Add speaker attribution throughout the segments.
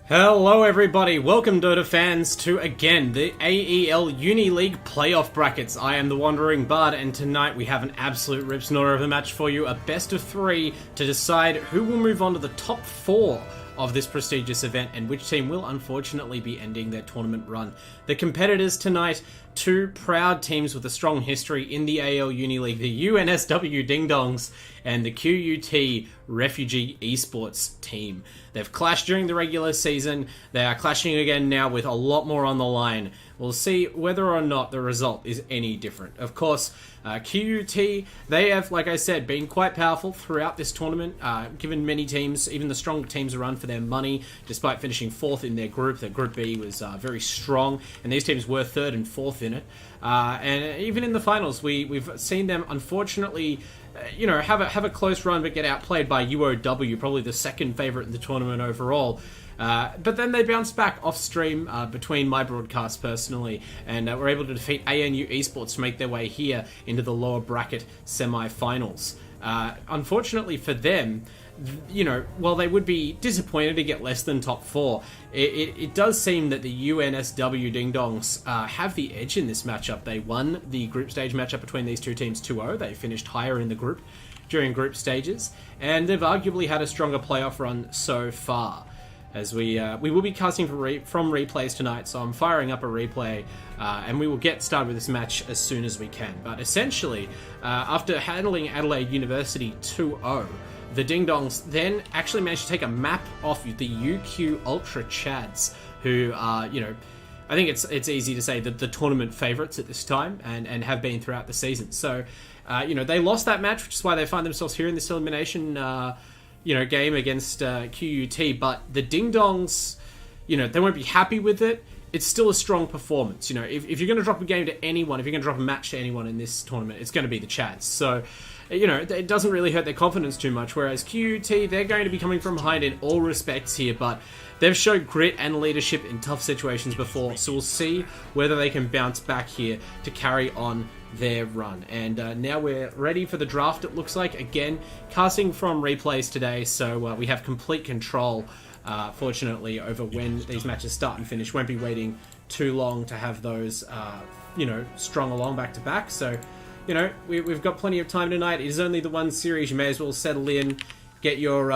Speaker 1: Hello everybody, welcome Dota fans to, again, the AELUni League playoff brackets. I am the Awanderingbard, and tonight we have an absolute rip-snorter of a match for you, a best of 3 to decide who will move on to the top 4 of this prestigious event and which team will unfortunately be ending their tournament run. The competitors tonight, two proud teams with a strong history in the AELUni League, the UNSW Ding Dongs and the QUT Refugee Esports team. They've clashed during the regular season, they are clashing again now with a lot more on the line. We'll see whether or not the result is any different. Of course, QUT, they have, like I said, been quite powerful throughout this tournament, given many teams, even the stronger teams, a run for their money, despite finishing 4th in their group. Their Group B was very strong, and these teams were 3rd and 4th in it. And even in the finals, we've seen them, unfortunately, have a close run but get outplayed by UOW, probably the second favourite in the tournament overall. But then they bounced back off stream between my broadcast personally, and were able to defeat Indomie Esports to make their way here into the lower bracket semi-finals. Unfortunately for them, while they would be disappointed to get less than top 4, it does seem that the UNSW Ding Dongs have the edge in this matchup. They won the group stage matchup between these two teams 2-0. They finished higher in the group during group stages, and they've arguably had a stronger playoff run so far. As we will be casting from replays tonight, so I'm firing up a replay, and we will get started with this match as soon as we can. But essentially, after handling Adelaide University 2-0, the Ding Dongs then actually managed to take a map off the UQ Ultra Chads, who are, I think it's easy to say that the tournament favourites at this time, and have been throughout the season. So, they lost that match, which is why they find themselves here in this elimination game against QUT, but the Ding Dongs, they won't be happy with it. It's still a strong performance. If you're going to drop a game to anyone, if you're going to drop a match to anyone in this tournament, it's going to be the Chads. So, it doesn't really hurt their confidence too much, whereas QUT, they're going to be coming from behind in all respects here, but they've showed grit and leadership in tough situations before, so we'll see whether they can bounce back here to carry on their run. And now we're ready for the draft, it looks like. Again, casting from replays today, so we have complete control, fortunately, over when these matches start and finish. Won't be waiting too long to have those, strung along back to back. So, we've got plenty of time tonight. It is only the one series. You may as well settle in, get your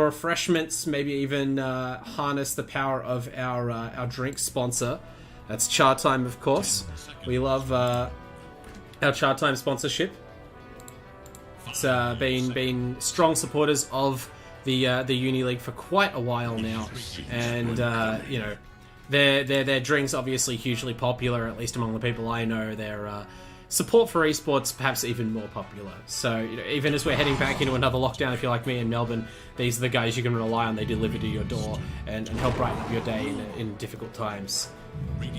Speaker 1: refreshments, maybe even harness the power of our drink sponsor. That's Chatime, of course. We love our Chatime sponsorship. It's been strong supporters of the Uni League for quite a while now, and their drinks obviously hugely popular, at least among the people I know. Their support for esports perhaps even more popular. So even as we're heading back into another lockdown, if you're like me in Melbourne, these are the guys you can rely on. They deliver to your door and help brighten up your day in difficult times.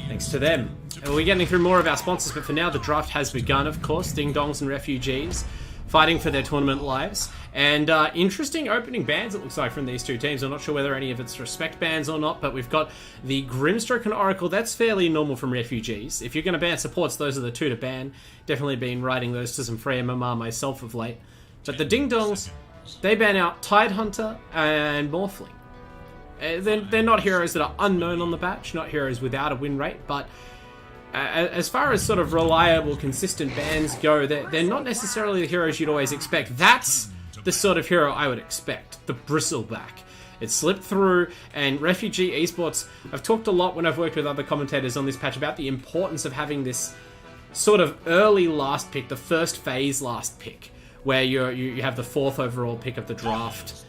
Speaker 1: Thanks to them. And we'll be getting through more of our sponsors, but for now the draft has begun, of course. Ding Dongs and Refugees fighting for their tournament lives. And interesting opening bans, it looks like, from these two teams. I'm not sure whether any of it's respect bans or not, but we've got the Grimstroke and Oracle. That's fairly normal from Refugees. If you're going to ban supports, those are the two to ban. Definitely been writing those to some free MMR myself of late. But the Ding Dongs, they ban out Tidehunter and Morphling. They're not heroes that are unknown on the batch, not heroes without a win rate, but as far as sort of reliable, consistent bans go, they're not necessarily the heroes you'd always expect. That's the sort of hero I would expect, the Bristleback. It slipped through, and Refugee Esports, I've talked a lot when I've worked with other commentators on this patch about the importance of having this sort of early last pick, the first phase last pick, where you have the 4th overall pick of the draft.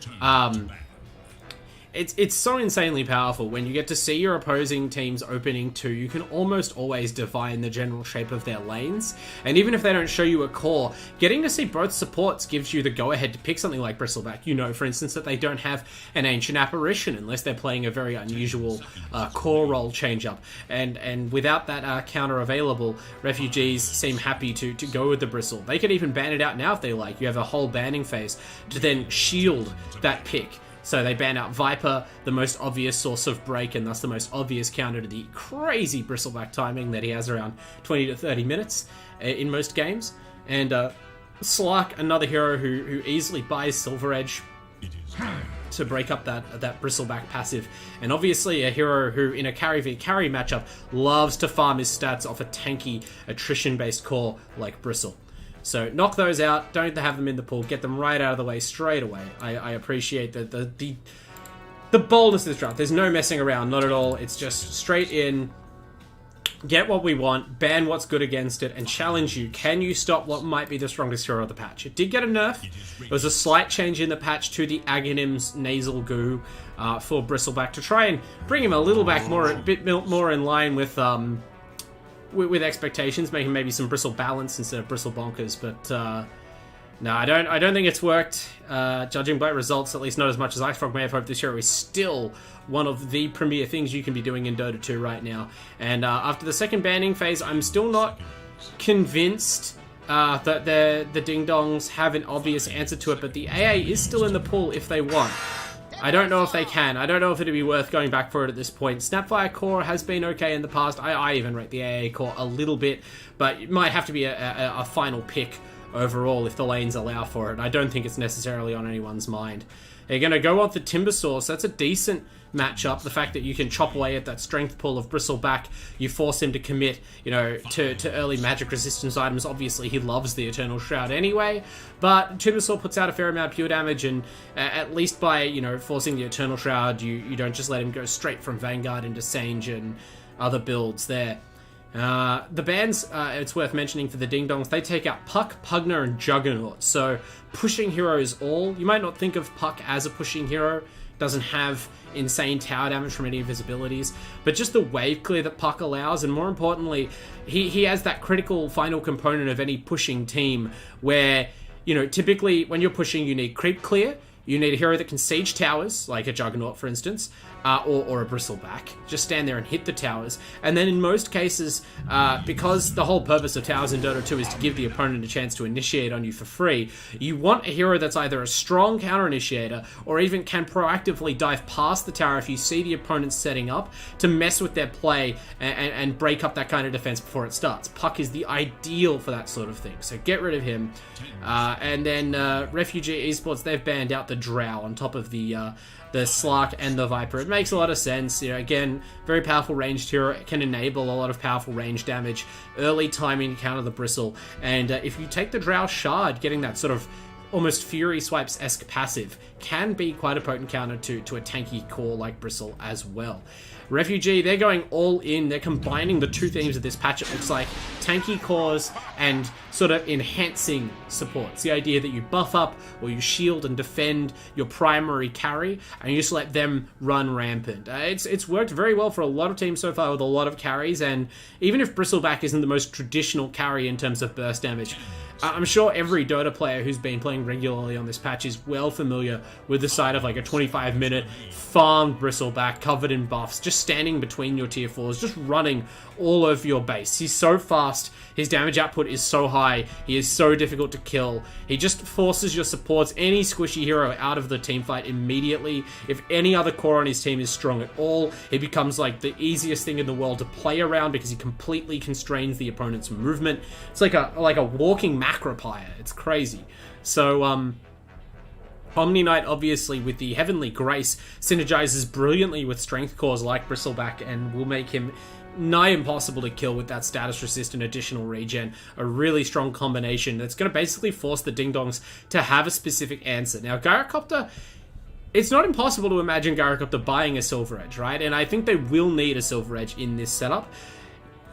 Speaker 1: It's so insanely powerful when you get to see your opposing team's opening 2. You can almost always divine the general shape of their lanes, and even if they don't show you a core, getting to see both supports gives you the go-ahead to pick something like Bristleback. For instance, that they don't have an Ancient Apparition unless they're playing a very unusual core role change-up, and without that counter available, Refugees seem happy to go with the Bristle. They could even ban it out now if they like. You have a whole banning phase to then shield that pick. So they ban out Viper, the most obvious source of break, and thus the most obvious counter to the crazy Bristleback timing that he has around 20 to 30 minutes in most games. And Slark, another hero who easily buys Silver Edge. to break up that Bristleback passive. And obviously a hero who, in a carry v carry matchup, loves to farm his stats off a tanky, attrition-based core like Bristle. So knock those out, don't have them in the pool, get them right out of the way straight away. I appreciate the boldness of this draft. There's no messing around, not at all. It's just straight in, get what we want, ban what's good against it, and challenge you. Can you stop what might be the strongest hero of the patch? It did get a nerf. It was a slight change in the patch to the Aghanim's nasal goo for Bristleback to try and bring him a bit more in line with expectations, making maybe some Bristle balance instead of Bristle bonkers. But no, I don't think it's worked. Judging by results, at least not as much as Icefrog may have hoped, this hero is still one of the premier things you can be doing in Dota 2 right now. And after the second banning phase, I'm still not convinced that the Ding Dongs have an obvious answer to it, but the AA is still in the pool if they want. I don't know if they can. I don't know if it'd be worth going back for it at this point. Snapfire core has been okay in the past. I even rate the AA core a little bit, but it might have to be a final pick overall if the lanes allow for it. I don't think it's necessarily on anyone's mind. They're going to go on the Timber Source. That's a decent matchup. The fact that you can chop away at that strength pool of Bristleback, you force him to commit, to early magic resistance items. Obviously, he loves the Eternal Shroud anyway, but Timber Source puts out a fair amount of pure damage, and at least by, forcing the Eternal Shroud, you don't just let him go straight from Vanguard into Sange and other builds there. The bans, it's worth mentioning for the Ding Dongs, they take out Puck, Pugner, and Juggernaut. So, pushing heroes all. You might not think of Puck as a pushing hero. Doesn't have insane tower damage from any of his abilities. But just the wave clear that Puck allows, and more importantly, he has that critical final component of any pushing team where, typically when you're pushing, you need creep clear. You need a hero that can siege towers, like a Juggernaut, for instance, or a Bristleback. Just stand there and hit the towers. And then in most cases, because the whole purpose of towers in Dota 2 is to give the opponent a chance to initiate on you for free, you want a hero that's either a strong counter-initiator or even can proactively dive past the tower if you see the opponent setting up to mess with their play and break up that kind of defense before it starts. Puck is the ideal for that sort of thing, so get rid of him. And then Refugee Esports, they've banned out the Drow on top of the Slark and the Viper. It makes a lot of sense. Again, very powerful ranged hero. It can enable a lot of powerful range damage, early timing to counter the Bristle, and if you take the Drow Shard, getting that sort of almost Fury Swipes-esque passive can be quite a potent counter to a tanky core like Bristle as well. Refugee, they're going all in. They're combining the two themes of this patch, it looks like. Tanky cores and sort of enhancing supports. The idea that you buff up or you shield and defend your primary carry and you just let them run rampant. It's worked very well for a lot of teams so far with a lot of carries, and even if Bristleback isn't the most traditional carry in terms of burst damage, I'm sure every Dota player who's been playing regularly on this patch is well familiar with the sight of like a 25-minute farmed Bristleback covered in buffs, just standing between your tier 4s, just running all over your base. He's so fast, his damage output is so high, he is so difficult to kill. He just forces your supports, any squishy hero, out of the team fight immediately. If any other core on his team is strong at all, he becomes like the easiest thing in the world to play around because he completely constrains the opponent's movement. It's like a walking macropire. It's crazy. So, Omni Knight, obviously, with the Heavenly Grace, synergizes brilliantly with strength cores like Bristleback and will make him nigh impossible to kill with that status resist and additional regen. A really strong combination that's going to basically force the Ding Dongs to have a specific answer. Now, Gyrocopter, it's not impossible to imagine Gyrocopter buying a Silver Edge, right? And I think they will need a Silver Edge in this setup.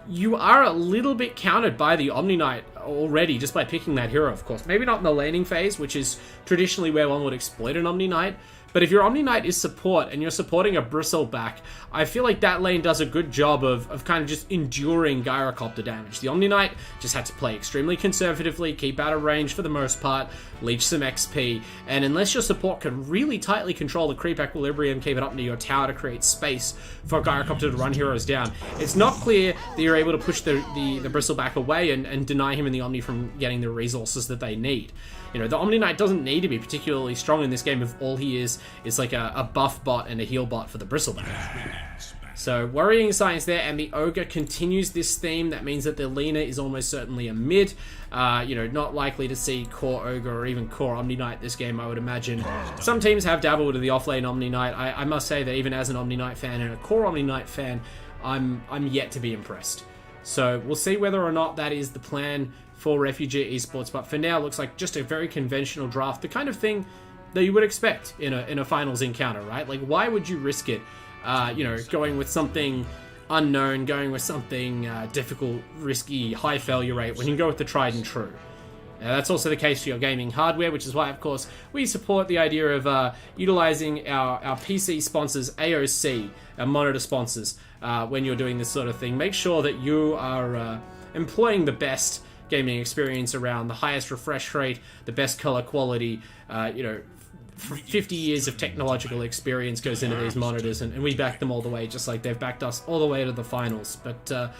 Speaker 1: You are a little bit countered by the Omni Knight already, just by picking that hero, of course. Maybe not in the laning phase, which is traditionally where one would exploit an Omni Knight, but if your Omni Knight is support and you're supporting a Bristleback, I feel like that lane does a good job of kind of just enduring Gyrocopter damage. The Omni Knight just had to play extremely conservatively, keep out of range for the most part, leech some XP, and unless your support can really tightly control the creep equilibrium, keep it up near your tower to create space for Gyrocopter to run heroes down, it's not clear that you're able to push the Bristleback away and deny him and the Omni from getting the resources that they need. The Omni Knight doesn't need to be particularly strong in this game if all he is like a buff bot and a heal bot for the Bristleback. So worrying signs there, and the Ogre continues this theme. That means that the Lina is almost certainly a mid. Not likely to see core Ogre or even core Omni Knight this game, I would imagine. Some teams have dabbled with the offlane Omni Knight. I must say that even as an Omni Knight fan and a core Omni Knight fan, I'm yet to be impressed. So we'll see whether or not that is the plan for Refugee Esports. But for now, it looks like just a very conventional draft, the kind of thing that you would expect in a finals encounter, right? Like, why would you risk it? Going with something unknown, going with something difficult, risky, high failure rate, when you can go with the tried and true. That's also the case for your gaming hardware, which is why, of course, we support the idea of utilizing our PC sponsors, AOC, our monitor sponsors, when you're doing this sort of thing. Make sure that you are employing the best gaming experience around, the highest refresh rate, the best color quality, 50 years of technological experience goes into these monitors, and we back them all the way, just like they've backed us all the way to the finals. But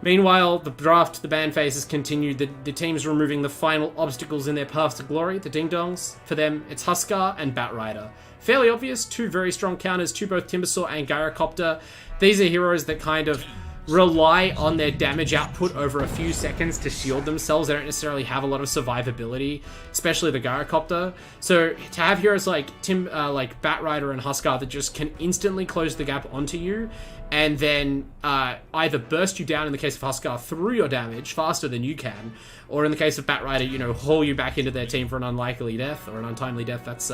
Speaker 1: meanwhile, the draft, the ban phase has continued. The teams removing the final obstacles in their path to glory, the Ding Dongs. For them, it's Huskar and Batrider. Fairly obvious, two very strong counters to both Timbersaw and Gyrocopter. These are heroes that kind of rely on their damage output over a few seconds to shield themselves. They don't necessarily have a lot of survivability, especially the Gyrocopter. So to have heroes like Batrider and Huskar that just can instantly close the gap onto you, and then either burst you down in the case of Huskar through your damage faster than you can, or in the case of Batrider, haul you back into their team for an unlikely death or an untimely death. That's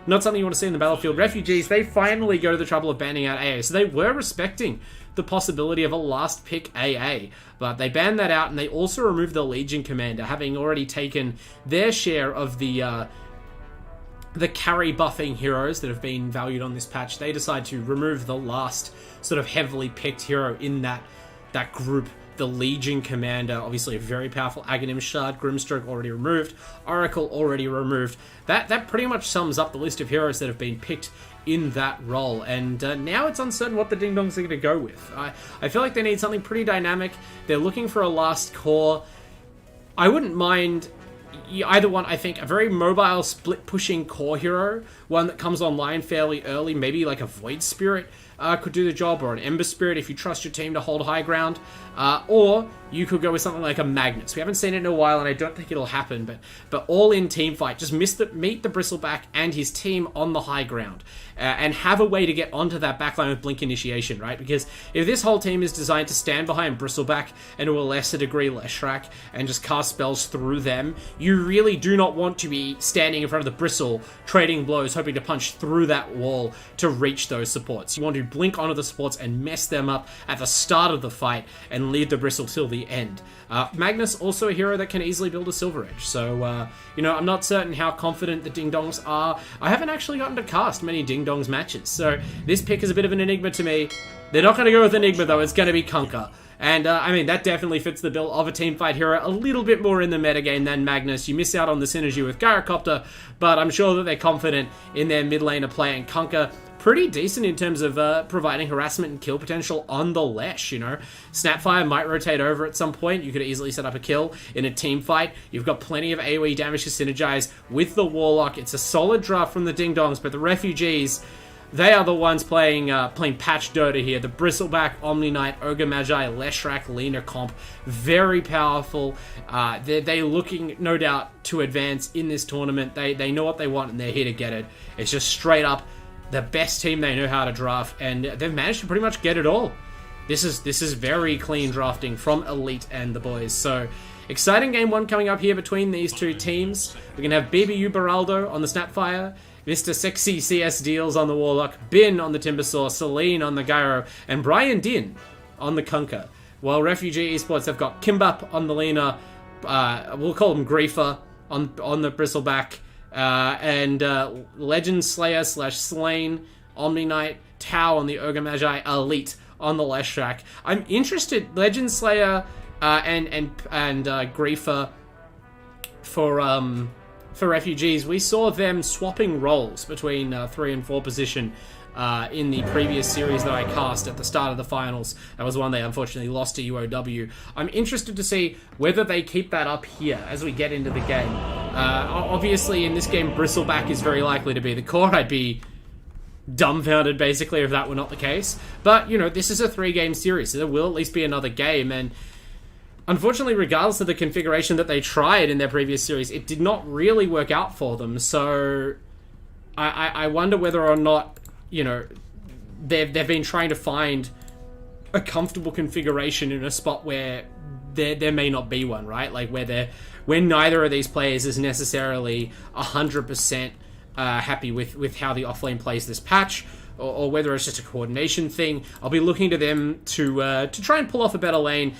Speaker 1: not something you want to see in the battlefield. Refugees, they finally go to the trouble of banning out AA. So they were respecting the possibility of a last pick AA, but they banned that out, and they also removed the Legion Commander, having already taken their share of the carry buffing heroes that have been valued on this patch. They decide to remove the last sort of heavily picked hero in that group, the Legion Commander. Obviously a very powerful Aghanim Shard. Grimstroke already removed, Oracle already removed. That pretty much sums up the list of heroes that have been picked in that role, and now it's uncertain what the Ding Dongs are going to go with. I feel like they need something pretty dynamic. They're looking for a last core. I wouldn't mind either one. I think a very mobile, split-pushing core hero, one that comes online fairly early, maybe like a Void Spirit could do the job, or an Ember Spirit if you trust your team to hold high ground, or you could go with something like a Magnus. We haven't seen it in a while, and I don't think it'll happen, but all in team fight. Just meet the Bristleback and his team on the high ground, and have a way to get onto that backline with Blink Initiation, right? Because if this whole team is designed to stand behind Bristleback and to a lesser degree Leshrac and just cast spells through them, you really do not want to be standing in front of the Bristle, trading blows, hoping to punch through that wall to reach those supports. You want to blink onto the supports and mess them up at the start of the fight and leave the Bristle till the end. Magnus, also a hero that can easily build a Silver Edge, so I'm not certain how confident the Ding Dongs are. I haven't actually gotten to cast many Ding Dongs matches, so this pick is a bit of an enigma to me. They're not going to go with Enigma though, it's going to be Kunkka. And, that definitely fits the bill of a teamfight hero, a little bit more in the metagame than Magnus. You miss out on the synergy with Gyrocopter, but I'm sure that they're confident in their mid laner play, and Kunkka pretty decent in terms of providing harassment and kill potential on the Lesh, Snapfire might rotate over at some point. You could easily set up a kill in a team fight. You've got plenty of AoE damage to synergize with the Warlock. It's a solid draft from the Ding Dongs, but the Refugees, they are the ones playing patch Dota here. The Bristleback, Omni Knight, Ogre Magi, Leshrac, Lina comp, very powerful. They're looking, no doubt, to advance in this tournament. They know what they want, and they're here to get it. It's just straight up the best team they know how to draft, and they've managed to pretty much get it all. This is very clean drafting from Elite and the boys. So exciting game one coming up here between these two teams. We're going to have BBU Baraldo on the Snapfire, Mr. Sexy CS Deals on the Warlock, Bin on the Timbersaw, Celine on the Gyro, and Brian Din on the Kunkka. While Refugee Esports have got Kimbap on the Lina, we'll call him Griefer on the Bristleback, and Legend Slayer / Slain, Omni Knight, Tau on the Ogre Magi, Elite on the Leshrac. I'm interested, Legend Slayer and Griefer for Refugees. We saw them swapping roles between 3 and 4 position in the previous series that I cast at the start of the finals. That was one they unfortunately lost to UOW. I'm interested to see whether they keep that up here as we get into the game. Obviously, in this game, Bristleback is very likely to be the core. I'd be dumbfounded, basically, if that were not the case. But, you know, this is a 3-game series, so there will at least be another game, and unfortunately, regardless of the configuration that they tried in their previous series, it did not really work out for them. So I wonder whether or not, you know, they've been trying to find a comfortable configuration in a spot where there may not be one, right? Like where neither of these players is necessarily 100% happy with how the offlane plays this patch, or whether it's just a coordination thing. I'll be looking to them to try and pull off a better lane.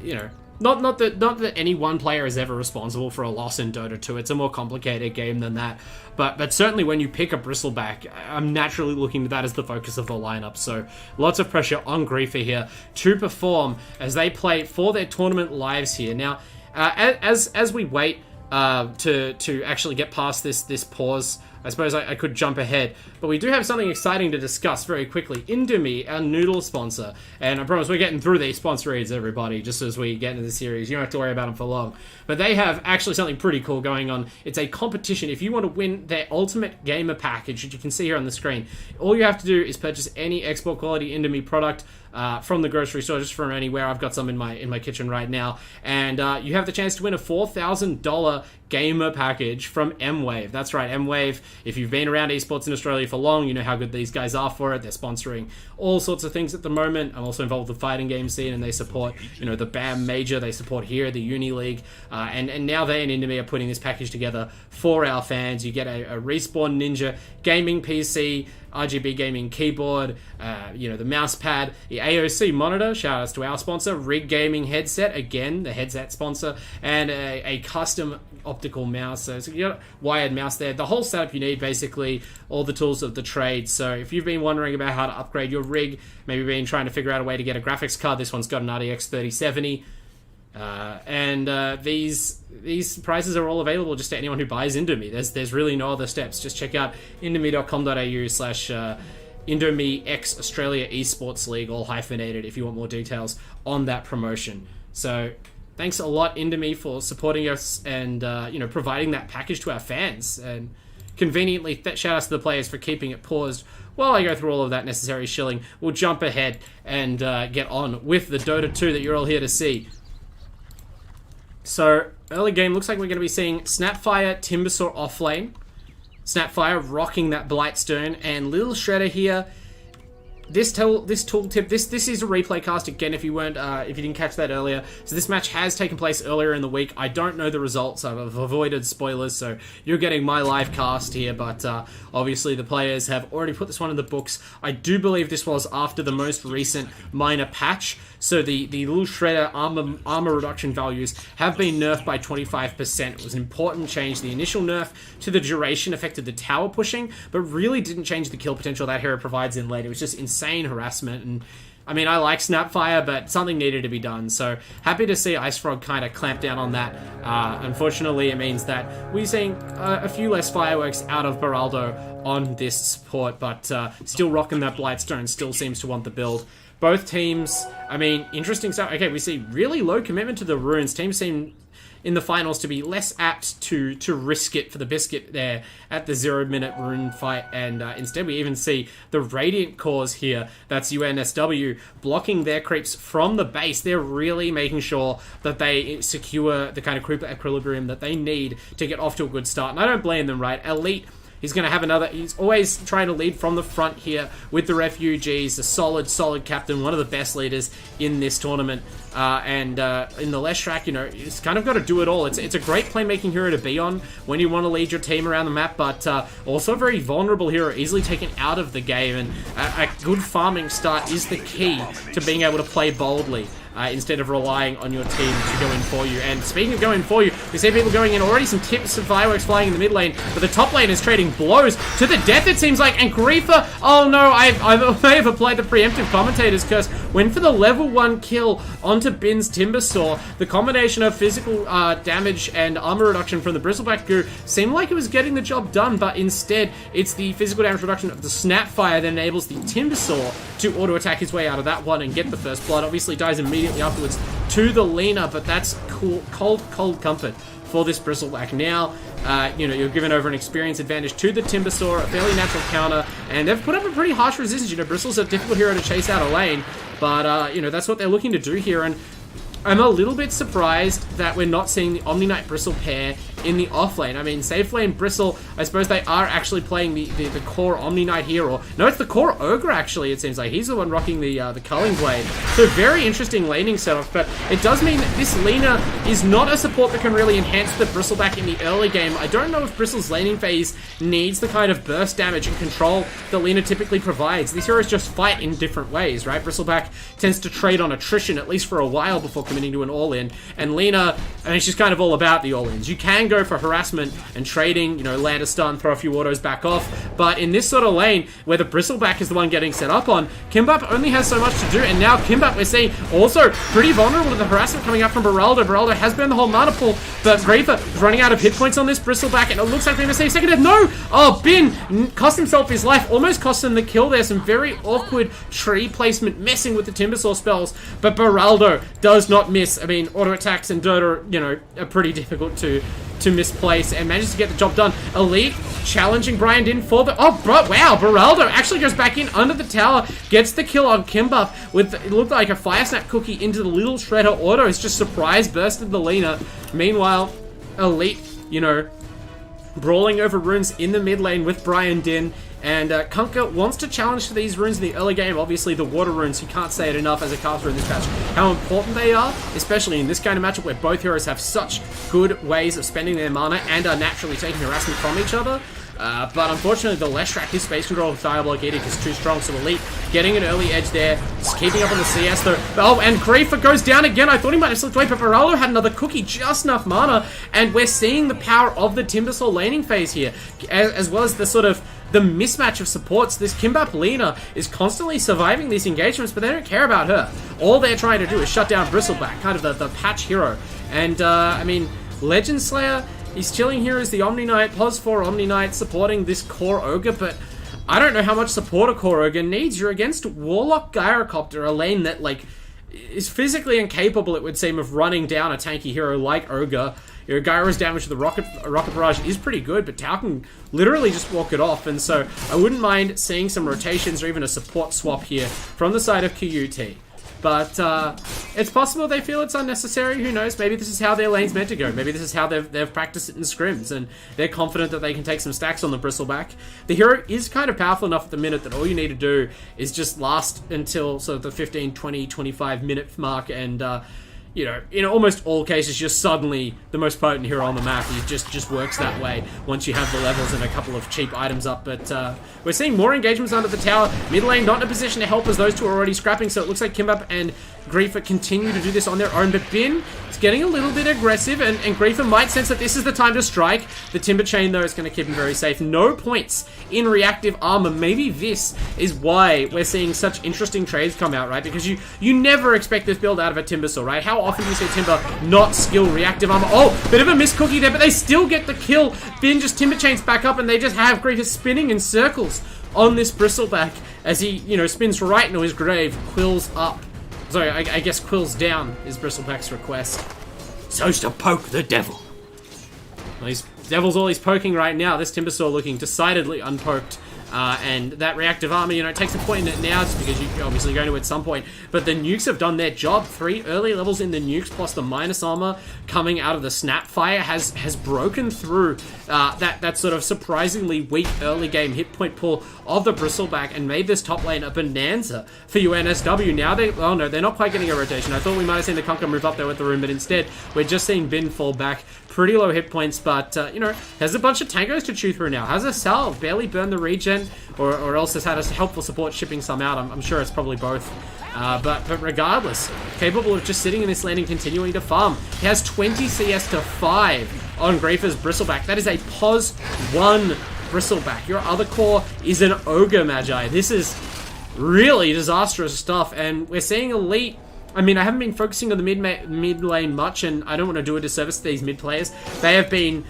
Speaker 1: You know, not that any one player is ever responsible for a loss in Dota 2. It's a more complicated game than that. But certainly when you pick a Bristleback, I'm naturally looking to that as the focus of the lineup. So lots of pressure on Griefer here to perform as they play for their tournament lives here. Now, as we wait to actually get past this pause, I suppose I could jump ahead, but we do have something exciting to discuss very quickly. Indomie, our noodle sponsor, and I promise we're getting through these sponsor reads, everybody, just as we get into the series. You don't have to worry about them for long. But they have actually something pretty cool going on. It's a competition. If you want to win their Ultimate Gamer Package, which you can see here on the screen, all you have to do is purchase any export quality Indomie product from the grocery store, just from anywhere. I've got some in my kitchen right now, and you have the chance to win a $4,000 gamer package from M-Wave. That's right, M-Wave. If you've been around esports in Australia for long, you know how good these guys are for it. They're sponsoring all sorts of things at the moment. I'm also involved with the fighting game scene, and they support, you know, the BAM Major. They support here, the Uni League, and now they and Indomie are putting this package together for our fans. You get a Respawn Ninja gaming PC, RGB gaming keyboard, you know, the mouse pad, the AOC monitor, shout outs to our sponsor, Rig Gaming headset, again, the headset sponsor, and a custom optical mouse. So you got a wired mouse there. The whole setup you need, basically, all the tools of the trade. So if you've been wondering about how to upgrade your rig, maybe been trying to figure out a way to get a graphics card, this one's got an RTX 3070. These prices are all available just to anyone who buys Indomie. There's really no other steps. Just check out indomie.com.au/Indomie Australia Esports League, all hyphenated, if you want more details on that promotion. So thanks a lot, Indomie, for supporting us and you know, providing that package to our fans. And conveniently, shout outs to the players for keeping it paused while I go through all of that necessary shilling. We'll jump ahead and get on with the Dota 2 that you're all here to see. So, early game, looks like we're going to be seeing Snapfire, Timbersaw offlane. Snapfire rocking that Blightstone, and Little Shredder here. This tooltip, this is a replay cast again. If you didn't catch that earlier, so this match has taken place earlier in the week. I don't know the results. I've avoided spoilers, so you're getting my live cast here. But obviously, the players have already put this one in the books. I do believe this was after the most recent minor patch. So the Little Shredder armor reduction values have been nerfed by 25%. It was an important change. The initial nerf to the duration affected the tower pushing, but really didn't change the kill potential that hero provides in late. It was just insane harassment. And I mean, I like Snapfire, but something needed to be done. So happy to see Ice Frog kind of clamp down on that. Unfortunately, it means that we're seeing a few less fireworks out of Baraldo on this support, but still rocking that Blightstone, still seems to want the build. Both teams, I mean, interesting stuff. Okay, we see really low commitment to the runes. Teams seem in the finals to be less apt to risk it for the biscuit there at the 0-minute rune fight, and instead we even see the Radiant cores here, that's UNSW, blocking their creeps from the base. They're really making sure that they secure the kind of creep equilibrium that they need to get off to a good start, and I don't blame them, right? Elite, he's going to have another, he's always trying to lead from the front here with the Refugees, a solid captain, one of the best leaders in this tournament. And in the Leshrac, you know, he's kind of got to do it all. It's a great playmaking hero to be on when you want to lead your team around the map, but also a very vulnerable hero, easily taken out of the game, and a good farming start is the key to being able to play boldly. Instead of relying on your team to go in for you. And speaking of going for you, we see people going in already, some tips of fireworks flying in the mid lane, but the top lane is trading blows to the death, it seems like, and Griefer, oh no, I may have applied the preemptive commentator's curse, went for the level 1 kill onto Bin's Timbersaw. The combination of physical damage and armor reduction from the Bristleback Goo seemed like it was getting the job done, but instead, it's the physical damage reduction of the Snapfire that enables the Timbersaw to auto-attack his way out of that one and get the first blood. Obviously dies immediately afterwards to the Lena, but that's cool, cold comfort for this Bristleback. Now, you know, you're given over an experience advantage to the Timbersaw, a fairly natural counter, and they've put up a pretty harsh resistance. You know, Bristle's a difficult hero to chase out a lane, but, you know, that's what they're looking to do here, and I'm a little bit surprised that we're not seeing the Omni Knight Bristle pair in the off lane. I mean, safe lane Bristle, I suppose they are actually playing the core Omni Knight here, or no, it's the core Ogre actually, it seems like. He's the one rocking the Culling Blade. So very interesting laning setup, but it does mean that this Lina is not a support that can really enhance the Bristleback in the early game. I don't know if Bristle's laning phase needs the kind of burst damage and control that Lina typically provides. These heroes just fight in different ways, right? Bristleback tends to trade on attrition, at least for a while, before committing to an all-in, and Lina, I mean, she's kind of all about the all-ins. You can go for harassment and trading, you know, land a stun, throw a few autos back off, but in this sort of lane, where the Bristleback is the one getting set up on, Kimbap only has so much to do, and now Kimbap, we're seeing, also pretty vulnerable to the harassment coming up from Beraldo. Beraldo has burned the whole mana pool, but Griefer is running out of hit points on this Bristleback, and it looks like we're going to see a second death. No! Oh, Bin cost himself his life, almost cost him the kill there. Some very awkward tree placement messing with the Timbersaw spells, but Beraldo does not miss. I mean, auto attacks in Dota, you know, are pretty difficult to misplace, and manages to get the job done. Elite challenging Brian Din for the... Oh, bro, wow, Beraldo actually goes back in under the tower, gets the kill on Kimbuff with, it looked like a Fire Snap cookie into the little Shredder auto. It's just surprise bursted the Lina. Meanwhile, Elite, you know, brawling over runes in the mid lane with Brian Din. And Kunkka wants to challenge for these runes in the early game. Obviously, the water runes, you can't say it enough as a caster in this match, how important they are, especially in this kind of matchup where both heroes have such good ways of spending their mana and are naturally taking harassment from each other. But unfortunately, the Leshrac, his space control with Diabolic Edict is too strong, so Elite getting an early edge there, just keeping up on the CS though. Oh, and Griefer goes down again. I thought he might have slipped away, but Beraldo had another cookie, just enough mana, and we're seeing the power of the Timbersaw laning phase here, as well as the sort of the mismatch of supports. This Kimbap Lina is constantly surviving these engagements, but they don't care about her. All they're trying to do is shut down Bristleback, kind of the patch hero. And, I mean, Legend Slayer, he's chilling here as the Omni Knight, Pos 4 Omni Knight supporting this core Ogre, but I don't know how much support a core Ogre needs. You're against Warlock Gyrocopter, a lane that, like, is physically incapable, it would seem, of running down a tanky hero like Ogre. You know, Gyro's damage to the Rocket Barrage is pretty good, but Tau can literally just walk it off, and so I wouldn't mind seeing some rotations or even a support swap here from the side of QUT. But it's possible they feel it's unnecessary. Who knows? Maybe this is how their lane's meant to go. Maybe this is how they've practiced it in scrims, and they're confident that they can take some stacks on the Bristleback. The hero is kind of powerful enough at the minute that all you need to do is just last until sort of the 15, 20, 25 minute mark, and you know, in almost all cases, you're suddenly the most potent hero on the map. It just works that way once you have the levels and a couple of cheap items up. But we're seeing more engagements under the tower. Mid lane not in a position to help as those two are already scrapping, so it looks like Kimbap and Griefer continue to do this on their own. But Bin is getting a little bit aggressive, and Griefer might sense that this is the time to strike. The Timber Chain, though, is going to keep him very safe. No points in reactive armor. Maybe this is why we're seeing such interesting trades come out, right? Because you never expect this build out of a Timbersaw, right? How often do you see Timber not skill reactive armor? Oh, bit of a missed cookie there, but they still get the kill. Bin just Timber Chains back up, and they just have Griefer spinning in circles on this Bristleback as he, you know, spins right into his grave, quills up. Sorry, I guess quills down is Bristleback's request. So's to poke the devil. Well, devil's all he's poking right now. This Timbersaw looking decidedly unpoked. And that reactive armor, you know, takes a point in it now just because you're obviously going to at some point. But the nukes have done their job. 3 early levels in the nukes plus the minus armor coming out of the Snapfire has broken through that sort of surprisingly weak early game hit point pool of the Bristleback and made this top lane a bonanza for UNSW. Now oh no, they're not quite getting a rotation. I thought we might have seen the Kunkka move up there with the rune, but instead we're just seeing Bin fall back. Pretty low hit points, but, you know, has a bunch of tangos to chew through now. Has a salve, barely burned the regen, or else has had a helpful support shipping some out. I'm sure it's probably both. But regardless, capable of just sitting in this lane and continuing to farm. He has 20 CS to 5 on Griefer's Bristleback. That is a POS 1 Bristleback. Your other core is an Ogre Magi. This is really disastrous stuff, and we're seeing Elite. I mean, I haven't been focusing on the mid lane much, and I don't want to do a disservice to these mid players. They have been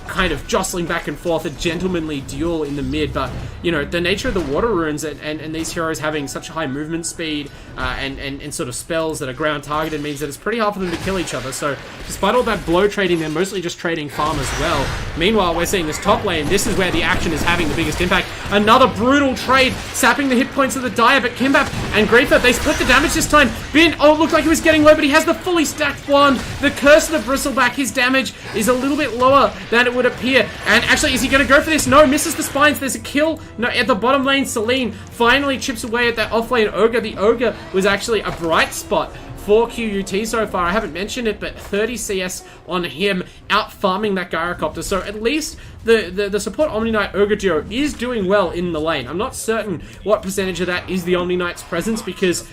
Speaker 1: kind of jostling back and forth, a gentlemanly duel in the mid, but, you know, the nature of the water runes and these heroes having such high movement speed and sort of spells that are ground targeted means that it's pretty hard for them to kill each other. So despite all that blow trading, they're mostly just trading farm as well. Meanwhile, we're seeing this top lane. This is where the action is having the biggest impact. Another brutal trade, sapping the hit points of the Dire, but Kimbap and Griefer, they split the damage this time. Bin, oh, it looked like he was getting low, but he has the fully stacked wand. The Curse of the Bristleback, his damage is a little bit lower than it would appear. And actually, is he going to go for this? No, misses the spines. There's a kill. No, at the bottom lane, Celine finally chips away at that offlane Ogre. The Ogre was actually a bright spot for QUT so far. I haven't mentioned it, but 30 CS on him, out farming that Gyrocopter. So at least the support Omni Knight Ogre duo is doing well in the lane. I'm not certain what percentage of that is the Omni Knight's presence, because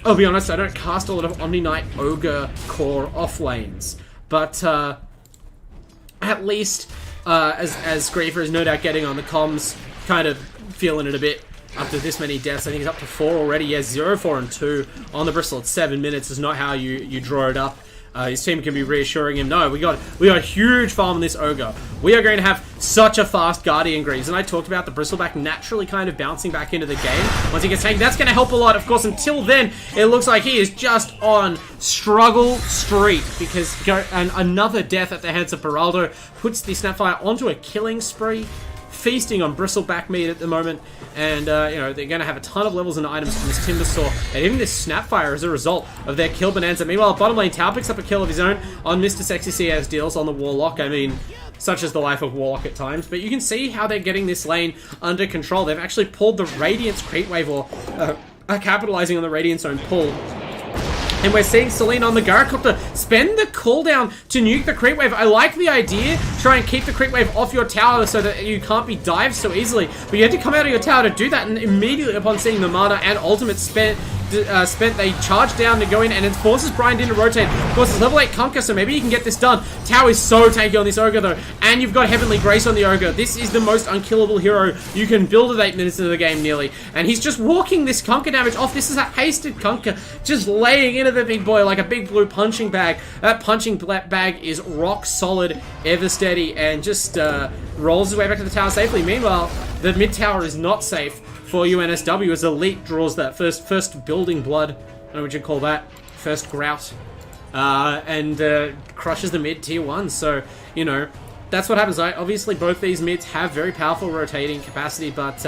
Speaker 1: I'll be honest, I don't cast a lot of Omni Knight Ogre core off lanes. But at least as Griefer is no doubt getting on the comms, kind of feeling it a bit after this many deaths. I think he's up to 4 already. Yes, 0, 4, and 2 on the Bristol at 7 minutes is not how you draw it up. His team can be reassuring him, no, we got a huge farm on this Ogre. We are going to have such a fast Guardian Greaves. And I talked about the Bristleback naturally kind of bouncing back into the game once he gets taken. That's going to help a lot. Of course, until then, it looks like he is just on struggle street, because another death at the hands of Beraldo puts the Snapfire onto a killing spree, feasting on Bristleback meat at the moment, and you know, they're going to have a ton of levels and items from this Timbersaw, and even this Snapfire as a result of their kill bonanza. Meanwhile, bottom lane, Tau picks up a kill of his own on Mr. Sexy CS deals on the Warlock. I mean, such is the life of Warlock at times, but you can see how they're getting this lane under control. They've actually pulled the Radiance Creep Wave, or are capitalizing on the Radiance Zone pull. And we're seeing Celine on the Gyrocopter spend the cooldown to nuke the creep wave. I like the idea. Try and keep the creep wave off your tower so that you can't be dived so easily. But you had to come out of your tower to do that, and immediately upon seeing the mana and ultimate spent, they charge down to go in, and it forces Brian Din to rotate. Of course, it's level 8 Conquer, so maybe he can get this done. Tau is so tanky on this Ogre, though, and you've got Heavenly Grace on the Ogre. This is the most unkillable hero you can build at 8 minutes into the game, nearly. And he's just walking this Conquer damage off. This is a hasted Conquer, just laying into the big boy like a big blue punching bag. That punching bag is rock solid, ever steady, and just rolls his way back to the tower safely. Meanwhile, the mid tower is not safe for UNSW, as Elite draws that first building blood, I don't know what you'd call that, first grout, and crushes the mid tier 1. So, you know, that's what happens. Obviously, both these mids have very powerful rotating capacity, but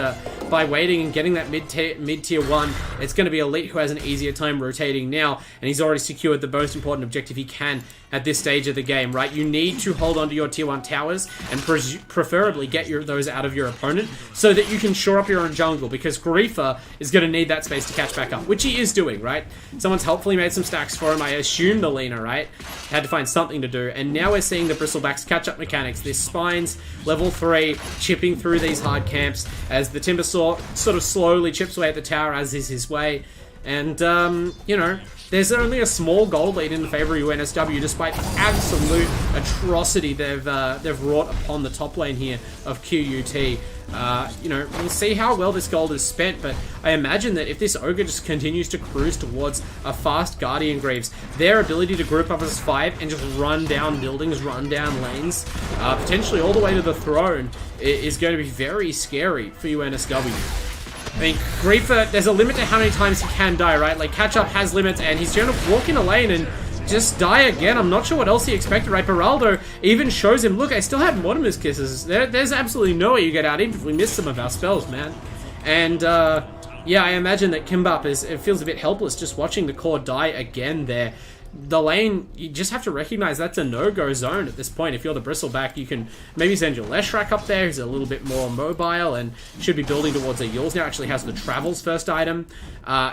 Speaker 1: by waiting and getting that mid tier 1, it's going to be Elite who has an easier time rotating now, and he's already secured the most important objective he can at this stage of the game, right? You need to hold onto your tier 1 towers and preferably get those out of your opponent so that you can shore up your own jungle, because Griefer is going to need that space to catch back up, which he is doing, right? Someone's helpfully made some stacks for him. I assume the Lina, right? Had to find something to do, and now we're seeing the Bristleback's catch-up mechanics. This Spines, level 3, chipping through these hard camps as the Timbersaw sort of slowly chips away at the tower, as is his way. And, you know, there's only a small gold lead in the favor of UNSW, despite the absolute atrocity they've wrought upon the top lane here of QUT. You know, we'll see how well this gold is spent, but I imagine that if this Ogre just continues to cruise towards a fast Guardian Greaves, their ability to group up as 5 and just run down buildings, run down lanes, potentially all the way to the throne, is going to be very scary for UNSW. I mean, Griefer, there's a limit to how many times he can die, right? Like, catch-up has limits, and he's going to walk in a lane and just die again. I'm not sure what else he expected, right? Beraldo even shows him, look, I still have Mortimer's Kisses. There's absolutely no way you get out, even if we miss some of our spells, man. And, yeah, I imagine that Kimbap it feels a bit helpless just watching the core die again there. The lane, you just have to recognize that's a no-go zone at this point. If you're the Bristleback, you can maybe send your Leshrac up there, who's a little bit more mobile and should be building towards a Yules now. Actually has the Travels first item.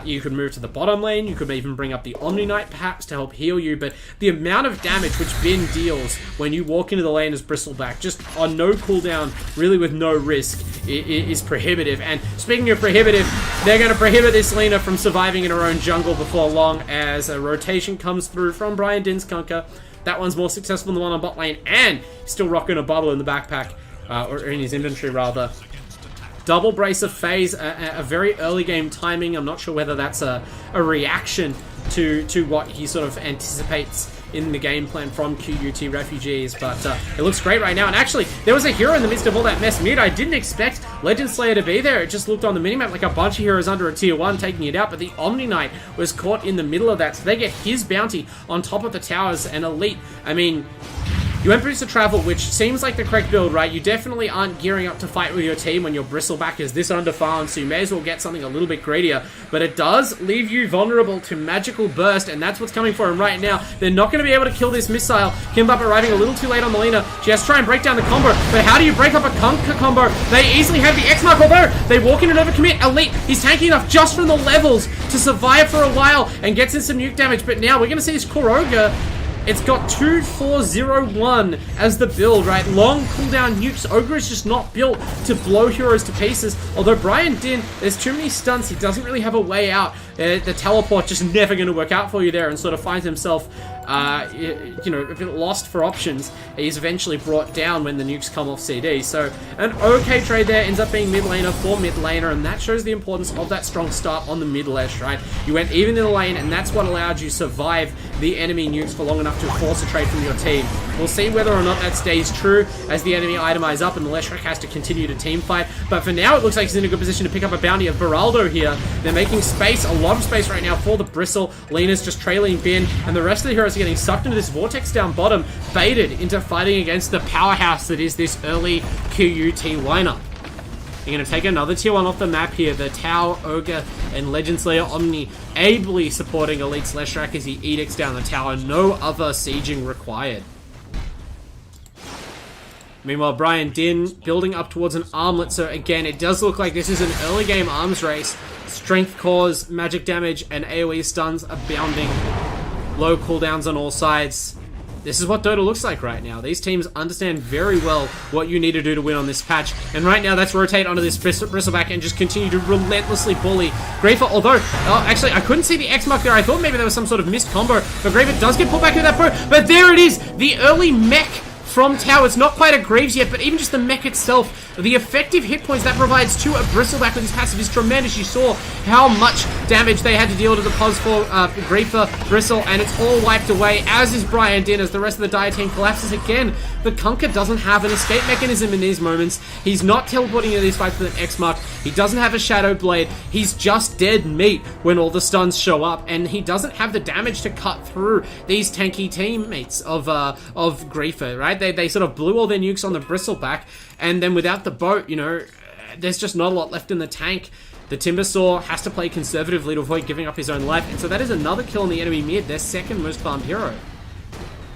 Speaker 1: You could move to the bottom lane. You could even bring up the Omni Knight perhaps to help heal you. But the amount of damage which Bin deals when you walk into the lane as Bristleback, just on no cooldown, really with no risk, is prohibitive. And speaking of prohibitive, they're going to prohibit this Lina from surviving in her own jungle before long, as a rotation comes through from Brian Din's Conquer. That one's more successful than the one on bot lane, and he's still rocking a bottle in the backpack, or in his inventory rather. Double Brace of Phase, a very early game timing. I'm not sure whether that's a reaction to what he sort of anticipates in the game plan from QUT Refugees, but it looks great right now. And actually, there was a hero in the midst of all that mess mid. I didn't expect Legend Slayer to be there. It just looked on the minimap like a bunch of heroes under a tier 1 taking it out, but the Omni Knight was caught in the middle of that, so they get his bounty on top of the towers. And Elite, I mean, you went Boots to Travel, which seems like the correct build, right? You definitely aren't gearing up to fight with your team when your Bristleback is this underfarmed, so you may as well get something a little bit greedier. But it does leave you vulnerable to Magical Burst, and that's what's coming for him right now. They're not going to be able to kill this missile. Kimbap arriving a little too late on Melina. She has to try and break down the combo, but how do you break up a Kunkka combo? They easily have the X-Mark, although they walk in and overcommit. Elite, he's tanking enough just from the levels to survive for a while and gets in some nuke damage, but now we're going to see this Koroga. It's got 2-4-0-1 as the build, right? Long cooldown nukes. Ogre is just not built to blow heroes to pieces. Although Brian Din, there's too many stunts. He doesn't really have a way out. The teleport just never going to work out for you there, and sort of finds himself, you know, a bit lost for options. He's eventually brought down when the nukes come off CD. So an okay trade there, ends up being mid laner for mid laner, and that shows the importance of that strong start on the mid lash, right? You went even in the lane, and that's what allowed you to survive the enemy nukes for long enough to force a trade from your team. We'll see whether or not that stays true as the enemy itemize up and the Leshrac has to continue to team fight. But for now, it looks like he's in a good position to pick up a bounty of Beraldo here. They're making space, a lot of space right now for the Bristle. Lena's just trailing Bin, and the rest of the heroes are getting sucked into this vortex down bottom, baited into fighting against the powerhouse that is this early QUT lineup. You're going to take another tier 1 off the map here. The Tau, Ogre, and Legend Slayer Omni ably supporting Elite's Leshrac as he edicts down the tower. No other sieging required. Meanwhile, Brian Din building up towards an armlet. So again, it does look like this is an early game arms race. Strength cores, magic damage, and AoE stuns abounding. Low cooldowns on all sides. This is what Dota looks like right now. These teams understand very well what you need to do to win on this patch. And right now, let's rotate onto this Bristleback and just continue to relentlessly bully Grafer. Although, actually, I couldn't see the X-Mark there. I thought maybe there was some sort of missed combo. But Grafer does get pulled back into that pro. But there it is, the early mech from Tau. It's not quite a Greaves yet, but even just the mech itself, the effective hit points that provides to a Bristleback with his passive is tremendous. You saw how much damage they had to deal to the pos for Grafer, Bristle, and it's all wiped away, as is Brian Din, as the rest of the Dire team collapses again. The Kunkka doesn't have an escape mechanism in these moments. He's not teleporting into these fights with an X-Mark. He doesn't have a Shadow Blade. He's just dead meat when all the stuns show up, and he doesn't have the damage to cut through these tanky teammates of Grafer, right? They sort of blew all their nukes on the Bristleback, and then without the boat, you know, there's just not a lot left in the tank. The Timbersaw has to play conservatively to avoid giving up his own life, and so that is another kill on the enemy mid, their second most farmed hero.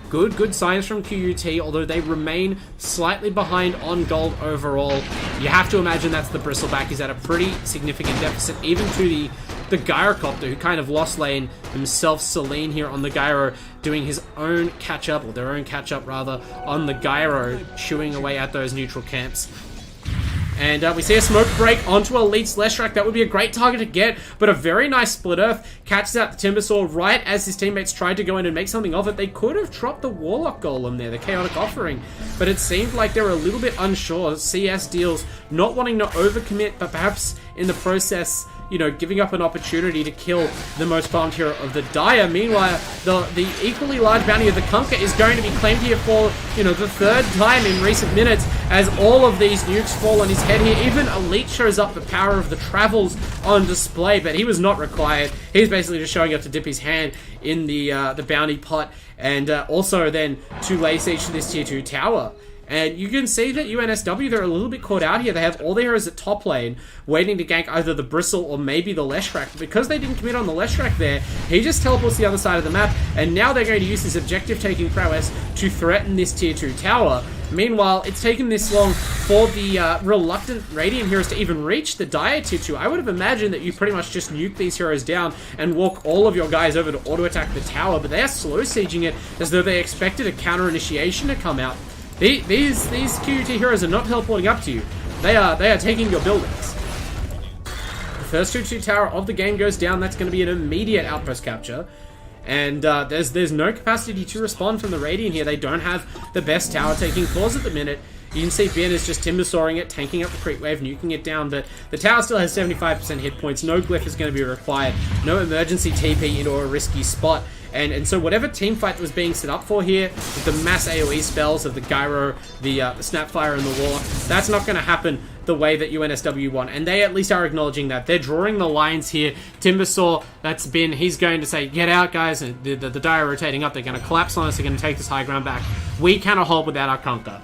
Speaker 1: Good signs from QUT, although they remain slightly behind on gold overall. You have to imagine that's the Bristleback. He's at a pretty significant deficit, even to the Gyrocopter, who kind of lost lane himself. Celine here on the Gyro, doing his own catch-up, or their own catch-up rather, on the Gyro, chewing away at those neutral camps. And we see a smoke break onto Elite's Leshrac. That would be a great target to get, but a very nice split earth. Catches out the Timbersaw right as his teammates tried to go in and make something of it. They could have dropped the Warlock Golem there, the Chaotic Offering, but it seemed like they were a little bit unsure. CS deals, not wanting to overcommit, but perhaps in the process, you know, giving up an opportunity to kill the most farmed hero of the Dire. Meanwhile, the equally large bounty of the Kunkka is going to be claimed here for, you know, the third time in recent minutes, as all of these nukes fall on his head here. Even Elite shows up, the power of the travels on display, but he was not required. He's basically just showing up to dip his hand in the bounty pot, and also then to lay siege to this tier 2 tower. And you can see that UNSW, they're a little bit caught out here. They have all their heroes at top lane, waiting to gank either the Bristle or maybe the Leshrac. Because they didn't commit on the Leshrac there, he just teleports to the other side of the map, and now they're going to use his objective-taking prowess to threaten this tier 2 tower. Meanwhile, it's taken this long for the reluctant Radiant heroes to even reach the Dire tier 2. I would have imagined that you pretty much just nuke these heroes down and walk all of your guys over to auto-attack the tower, but they are slow-sieging it as though they expected a counter-initiation to come out. These QUT heroes are not teleporting up to you. They are taking your buildings. The first 2-2 tower of the game goes down. That's going to be an immediate outpost capture. And there's no capacity to respond from the Radiant here. They don't have the best tower taking cores at the minute. You can see Bin is just timber sawing it, tanking up the creep wave, nuking it down, but the tower still has 75% hit points. No glyph is going to be required. No emergency TP into a risky spot. And so whatever team fight was being set up for here, with the mass AoE spells of the Gyro, the Snapfire, and the War, that's not going to happen the way that UNSW want. And they at least are acknowledging that. They're drawing the lines here. Timbersaw, that's Bin, he's going to say, get out, guys. And the die are rotating up. They're going to collapse on us. They're going to take this high ground back. We cannot hold without our conquer.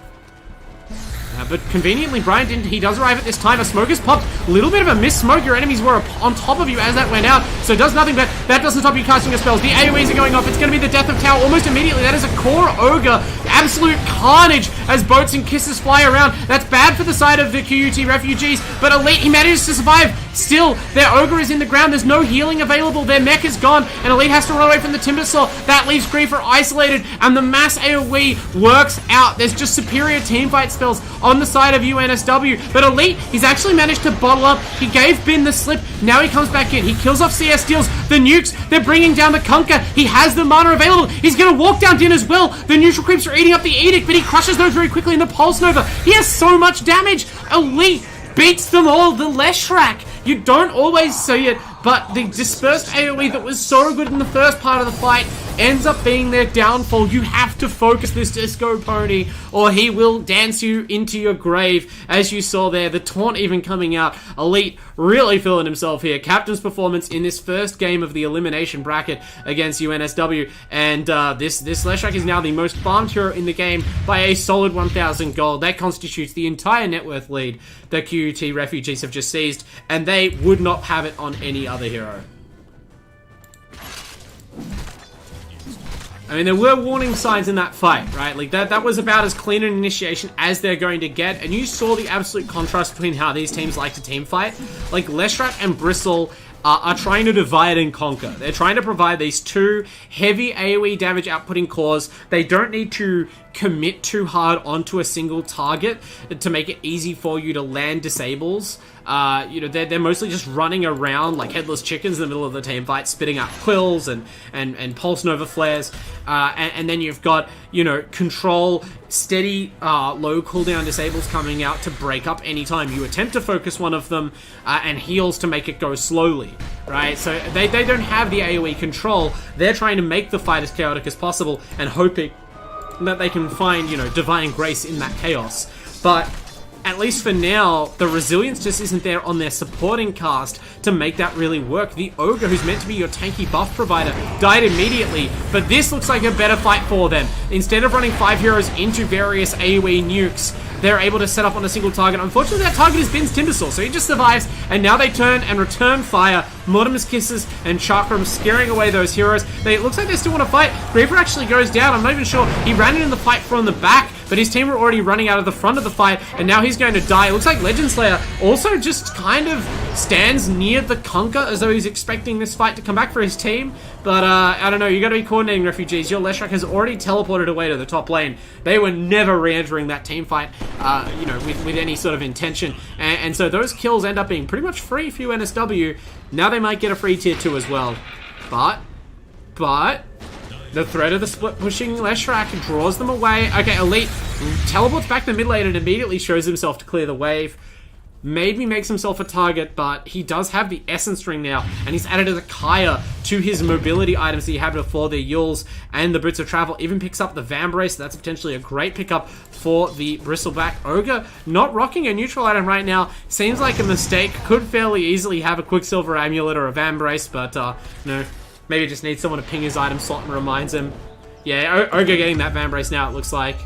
Speaker 1: But conveniently, Brian didn't. He does arrive at this time. A smoke is popped. A little bit of a miss smoke. Your enemies were on top of you as that went out. So it does nothing, but that doesn't stop you casting your spells. The AoEs are going off. It's going to be the death of Tower almost immediately. That is a core ogre. Absolute carnage as boats and kisses fly around. That's bad for the side of the QUT refugees, but Elite, he manages to survive. Still, their ogre is in the ground. There's no healing available. Their mech is gone, and Elite has to run away from the Timbersaw. That leaves Griefer isolated, and the mass AoE works out. There's just superior teamfight spells on the side of UNSW, but Elite, he's actually managed to bottle up. He gave Bin the slip. Now he comes back in. He kills off CS Steals. The nukes, they're bringing down the Conquer. He has the mana available. He's going to walk down Din as well. The neutral creeps are eating up the Edict, but he crushes those very quickly in the Pulse Nova. He has so much damage. Elite beats them all. The Leshrac, you don't always see it, but the dispersed AoE that was so good in the first part of the fight ends up being their downfall. You have to focus this Disco Pony, or he will dance you into your grave, as you saw there. The taunt even coming out. Elite really feeling himself here. Captain's performance in this first game of the elimination bracket against UNSW, and this Leshrac is now the most farmed hero in the game by a solid 1,000 gold. That constitutes the entire net worth lead the QUT refugees have just seized, and they would not have it on any other hero. I mean, there were warning signs in that fight, right? Like, that was about as clean an initiation as they're going to get, and you saw the absolute contrast between how these teams like to team fight. Like, Leshrac and Bristle are trying to divide and conquer. They're trying to provide these two heavy AoE damage outputting cores. They don't need to commit too hard onto a single target to make it easy for you to land disables. You know, they're mostly just running around like headless chickens in the middle of the team fight, spitting out quills and pulse nova flares. And then you've got, you know, control, steady, low cooldown disables coming out to break up anytime you attempt to focus one of them, and heals to make it go slowly, right? So they don't have the AoE control. They're trying to make the fight as chaotic as possible and hoping that they can find, you know, divine grace in that chaos. But at least for now, the resilience just isn't there on their supporting cast to make that really work. The Ogre, who's meant to be your tanky buff provider, died immediately, but this looks like a better fight for them. Instead of running 5 heroes into various AoE nukes, they're able to set up on a single target. Unfortunately, that target is Bin's Timbersaw, so he just survives, and now they turn and return fire. Mortimer's Kisses and Chakram scaring away those heroes. It looks like they still want to fight. Griefer actually goes down. I'm not even sure. He ran in the fight from the back, but his team were already running out of the front of the fight, and now he's going to die. It looks like Legend Slayer also just kind of stands near the Conquer as though he's expecting this fight to come back for his team. But I don't know, you got to be coordinating, refugees. Your Leshrac has already teleported away to the top lane. They were never re-entering that team fight, you know, with any sort of intention. And so those kills end up being pretty much free for UNSW. Now they might get a free tier 2 as well. But the threat of the split pushing Leshrac draws them away. Okay, Elite teleports back to the mid lane and immediately shows himself to clear the wave. Maybe makes himself a target, but he does have the Essence Ring now, and he's added a Kaya to his mobility items that he had before, the Yules and the Boots of Travel. Even picks up the Vambrace, so that's potentially a great pickup for the Bristleback Ogre. Not rocking a neutral item right now seems like a mistake. Could fairly easily have a Quicksilver Amulet or a Vambrace, but no. Maybe just needs someone to ping his item slot and reminds him. Yeah, Ogre getting that Vambrace now, it looks like.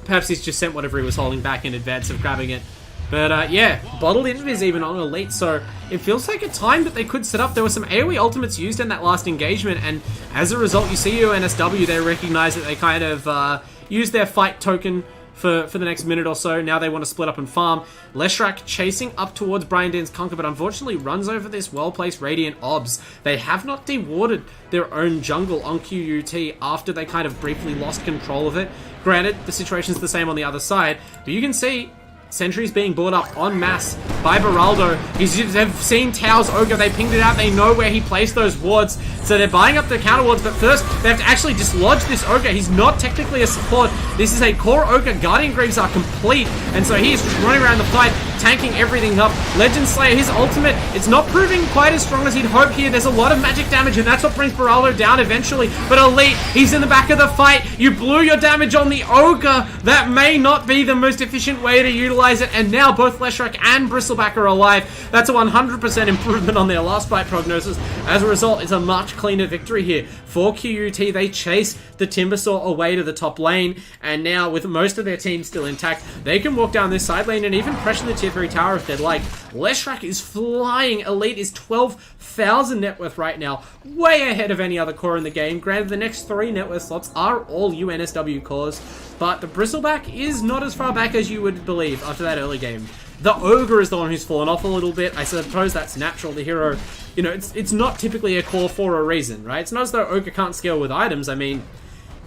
Speaker 1: Perhaps he's just sent whatever he was holding back in advance of grabbing it. But yeah, Bottled Invis even on Elite, so it feels like a time that they could set up. There were some AoE ultimates used in that last engagement, and as a result, you see UNSW, they recognize that they kind of use their fight token for the next minute or so. Now they want to split up and farm. Leshrac chasing up towards Brian Dan's Conquer, but unfortunately runs over this well-placed Radiant Obs. They have not dewarded their own jungle on QUT after they kind of briefly lost control of it. Granted, the situation's the same on the other side, but you can see Sentries being brought up en masse by Beraldo. They've seen Tao's Ogre, they pinged it out, they know where he placed those wards, so they're buying up the counter wards, but first they have to actually dislodge this Ogre. He's not technically a support, this is a core Ogre. Guardian Greaves are complete, and so he is just running around the fight, tanking everything up. Legend Slayer, his ultimate, it's not proving quite as strong as he'd hope here. There's a lot of magic damage, and that's what brings Beraldo down eventually, but Elite, he's in the back of the fight. You blew your damage on the Ogre. That may not be the most efficient way to utilize it, and now both Leshrac and Bristleback are alive. That's a 100% improvement on their last fight prognosis. As a result, it's a much cleaner victory here for QUT. They chase the Timbersaw away to the top lane, and now with most of their team still intact, they can walk down this side lane and even pressure the tier 3 tower if they'd like. Leshrac is flying. Elite is 12,000 net worth right now, way ahead of any other core in the game. Granted, the next 3 net worth slots are all UNSW cores, but the Bristleback is not as far back as you would believe after that early game. The Ogre is the one who's fallen off a little bit. I suppose that's natural. The hero, you know, it's not typically a core for a reason, right? It's not as though Ogre can't scale with items. I mean,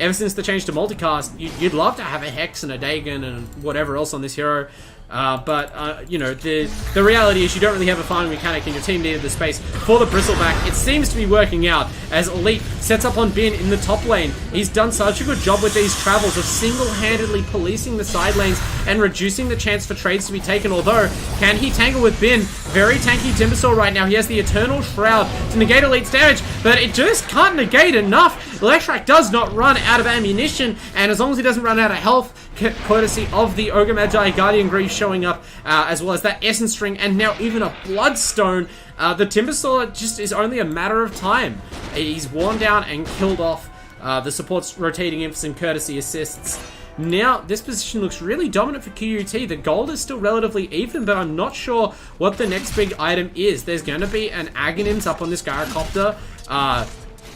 Speaker 1: ever since the change to multicast, you'd love to have a Hex and a Dagon and whatever else on this hero. You know, the reality is you don't really have a farming mechanic and your team needed the space for the Bristleback. It seems to be working out as Elite sets up on Bin in the top lane. He's done such a good job with these travels of single-handedly policing the side lanes and reducing the chance for trades to be taken, although, can he tangle with Bin? Very tanky Timbersaw right now. He has the Eternal Shroud to negate Elite's damage, but it just can't negate enough. Leshrac does not run out of ammunition, and as long as he doesn't run out of health, courtesy of the Ogre Magi Guardian Greaves showing up, as well as that Essence String, and now even a Bloodstone, the Timbersaw just is only a matter of time. He's worn down and killed off. The support's rotating in for some courtesy assists. Now, this position looks really dominant for QUT. The gold is still relatively even, but I'm not sure what the next big item is. There's going to be an Aghanims up on this Gyrocopter.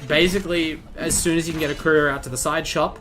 Speaker 1: Basically, as soon as you can get a courier out to the side shop.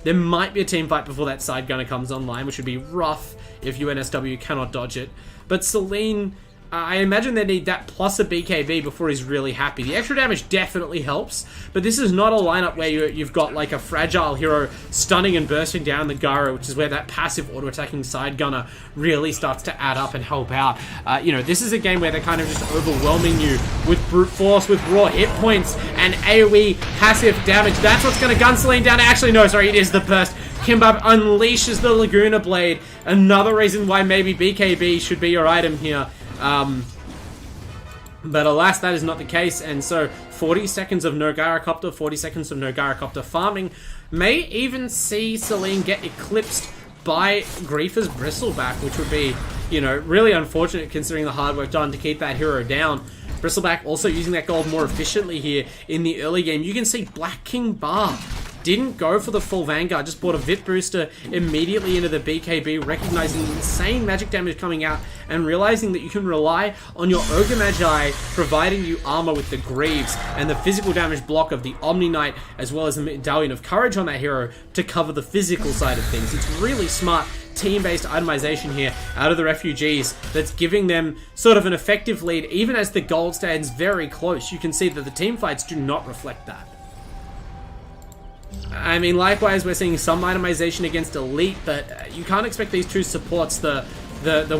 Speaker 1: There might be a team fight before that side gunner comes online, which would be rough if UNSW cannot dodge it. But Celine, I imagine they need that plus a BKB before he's really happy. The extra damage definitely helps, but this is not a lineup where you've got like a fragile hero stunning and bursting down the Gyro, which is where that passive auto-attacking side gunner really starts to add up and help out. You know, this is a game where they're kind of just overwhelming you with brute force, with raw hit points, and AoE passive damage. That's what's going to gun Celine down. Actually, no, sorry, it is the burst. Kimbab unleashes the Laguna Blade. Another reason why maybe BKB should be your item here. But alas, that is not the case, and so 40 seconds of no Gyrocopter, 40 seconds of no Gyrocopter farming may even see Celine get eclipsed by Griefer's Bristleback, which would be, you know, really unfortunate considering the hard work done to keep that hero down. Bristleback also using that gold more efficiently here in the early game. You can see Black King Bar didn't go for the full Vanguard, just bought a Vit booster immediately into the BKB, recognizing the insane magic damage coming out and realizing that you can rely on your Ogre Magi providing you armor with the Greaves and the physical damage block of the Omni Knight, as well as the Medallion of Courage on that hero to cover the physical side of things. It's really smart team-based itemization here out of the Refugees that's giving them sort of an effective lead, even as the gold stands very close. You can see that the team fights do not reflect that. I mean, likewise, we're seeing some itemization against Elite, but you can't expect these two supports, the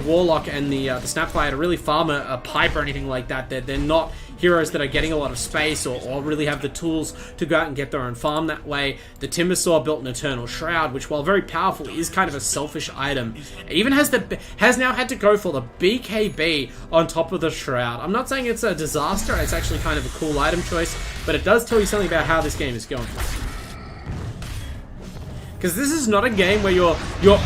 Speaker 1: Warlock and the Snapfire, to really farm a pipe or anything like that. They're not heroes that are getting a lot of space or really have the tools to go out and get their own farm that way. The Timbersaw built an Eternal Shroud, which, while very powerful, is kind of a selfish item. It even has now had to go for the BKB on top of the Shroud. I'm not saying it's a disaster, it's actually kind of a cool item choice, but it does tell you something about how this game is going. Because this is not a game where you're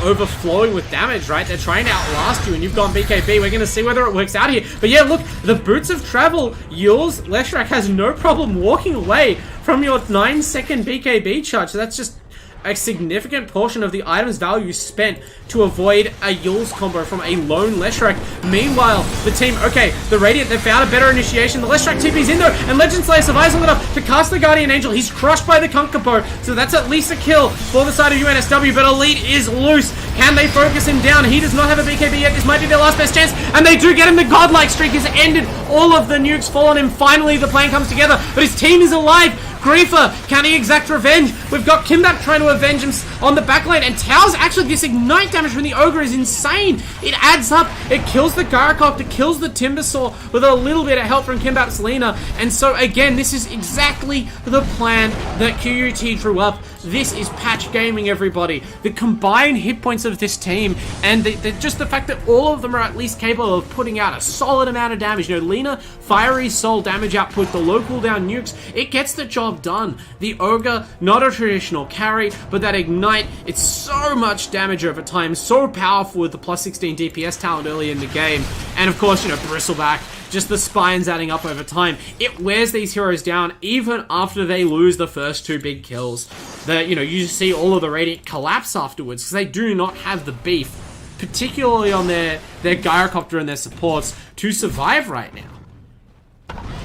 Speaker 1: overflowing with damage, right? They're trying to outlast you, and you've gone BKB. We're going to see whether it works out here. But yeah, look, the Boots of Travel, Yules, Leshrac has no problem walking away from your 9-second BKB charge. So that's just a significant portion of the item's value spent to avoid a Yules combo from a lone Leshrac. Meanwhile, the team, okay, the Radiant, they found a better initiation. The Leshrac TP's in though, and Legend Slayer survives long enough to cast the Guardian Angel. He's crushed by the Conqueror, so that's at least a kill for the side of UNSW, but Elite is loose. Can they focus him down? He does not have a BKB yet. This might be their last best chance, and they do get him. The godlike streak has ended. All of the nukes fall on him. Finally, the plan comes together, but his team is alive. Griefer, can he exact revenge? We've got Kimbap trying to avenge him on the backlane, and Tao's actually, this ignite damage from the Ogre is insane. It adds up. It kills the Gyrocopter, kills the Timbersaw with a little bit of help from Kimbap's Lina, and so again, this is exactly the plan that QUT drew up. This is patch gaming, everybody. The combined hit points of this team, and just the fact that all of them are at least capable of putting out a solid amount of damage. You know, Lina, Fiery Soul damage output, the low cooldown nukes, it gets the job done. The Ogre, not a traditional carry, but that ignite, it's so much damage over time, so powerful with the plus 16 DPS talent early in the game. And of course, you know, Bristleback, just the spines adding up over time. It wears these heroes down even after they lose the first 2 big kills. You know, you see all of the Radiant collapse afterwards because they do not have the beef, particularly on their Gyrocopter and their supports, to survive right now.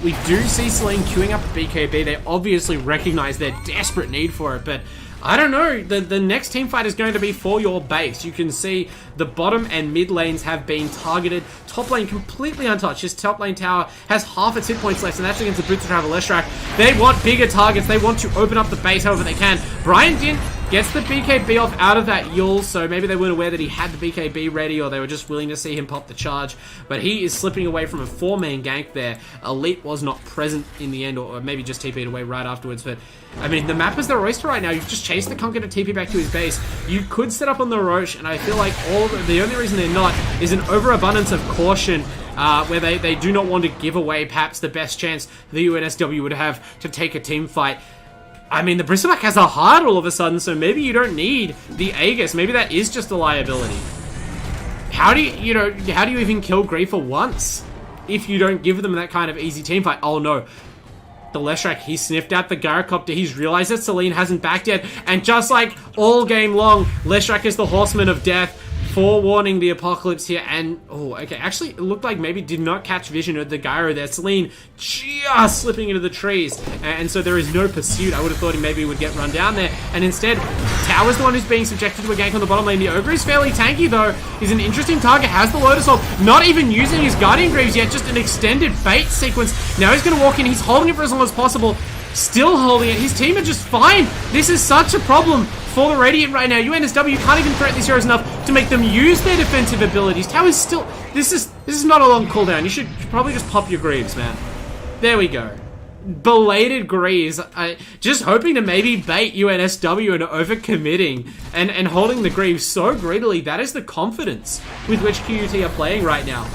Speaker 1: We do see Celine queuing up a BKB. They obviously recognize their desperate need for it, but I don't know. The next team fight is going to be for your base. You can see the bottom and mid lanes have been targeted. Top lane completely untouched. His top lane tower has half its hit points left, and that's against the Boots of Travel Leshrac. They want bigger targets. They want to open up the base however they can. Brian Din gets the BKB off out of that Yul, so maybe they weren't aware that he had the BKB ready, or they were just willing to see him pop the charge. But he is slipping away from a 4-man gank there. Elite was not present in the end, or maybe just TP'd away right afterwards. But, I mean, the map is their oyster right now. You've just chased the Conquer to TP back to his base. You could set up on the Roche, and I feel like the only reason they're not is an overabundance of caution, where they do not want to give away perhaps the best chance the UNSW would have to take a team fight. I mean, the Bristleback has a heart all of a sudden, so maybe you don't need the Aegis. Maybe that is just a liability. How do you even kill Griefer once if you don't give them that kind of easy team fight? Oh no. The Leshrac, he sniffed out the Gyrocopter. He's realized that Celine hasn't backed yet. And just like all game long, Leshrac is the Horseman of Death, forewarning the apocalypse here. And, oh, okay, actually, it looked like maybe did not catch vision of the Gyro there. Celine just slipping into the trees. And so there is no pursuit. I would have thought he maybe would get run down there. And instead, Tower's the one who's being subjected to a gank on the bottom lane. The Ogre is fairly tanky, though. He's an interesting target. Has the Lotus Orb. Not even using his Guardian Greaves yet. Just an extended bait sequence. Now he's going to walk in. He's holding it for as long as possible. Still holding it. His team are just fine. This is such a problem for the Radiant right now. UNSW can't even threaten these heroes enough to make them use their defensive abilities. Tower's still... This is not a long cooldown. You should probably just pop your Greaves, man. There we go. Belated Greaves. Just hoping to maybe bait UNSW into overcommitting and holding the Greaves so greedily. That is the confidence with which QUT are playing right now.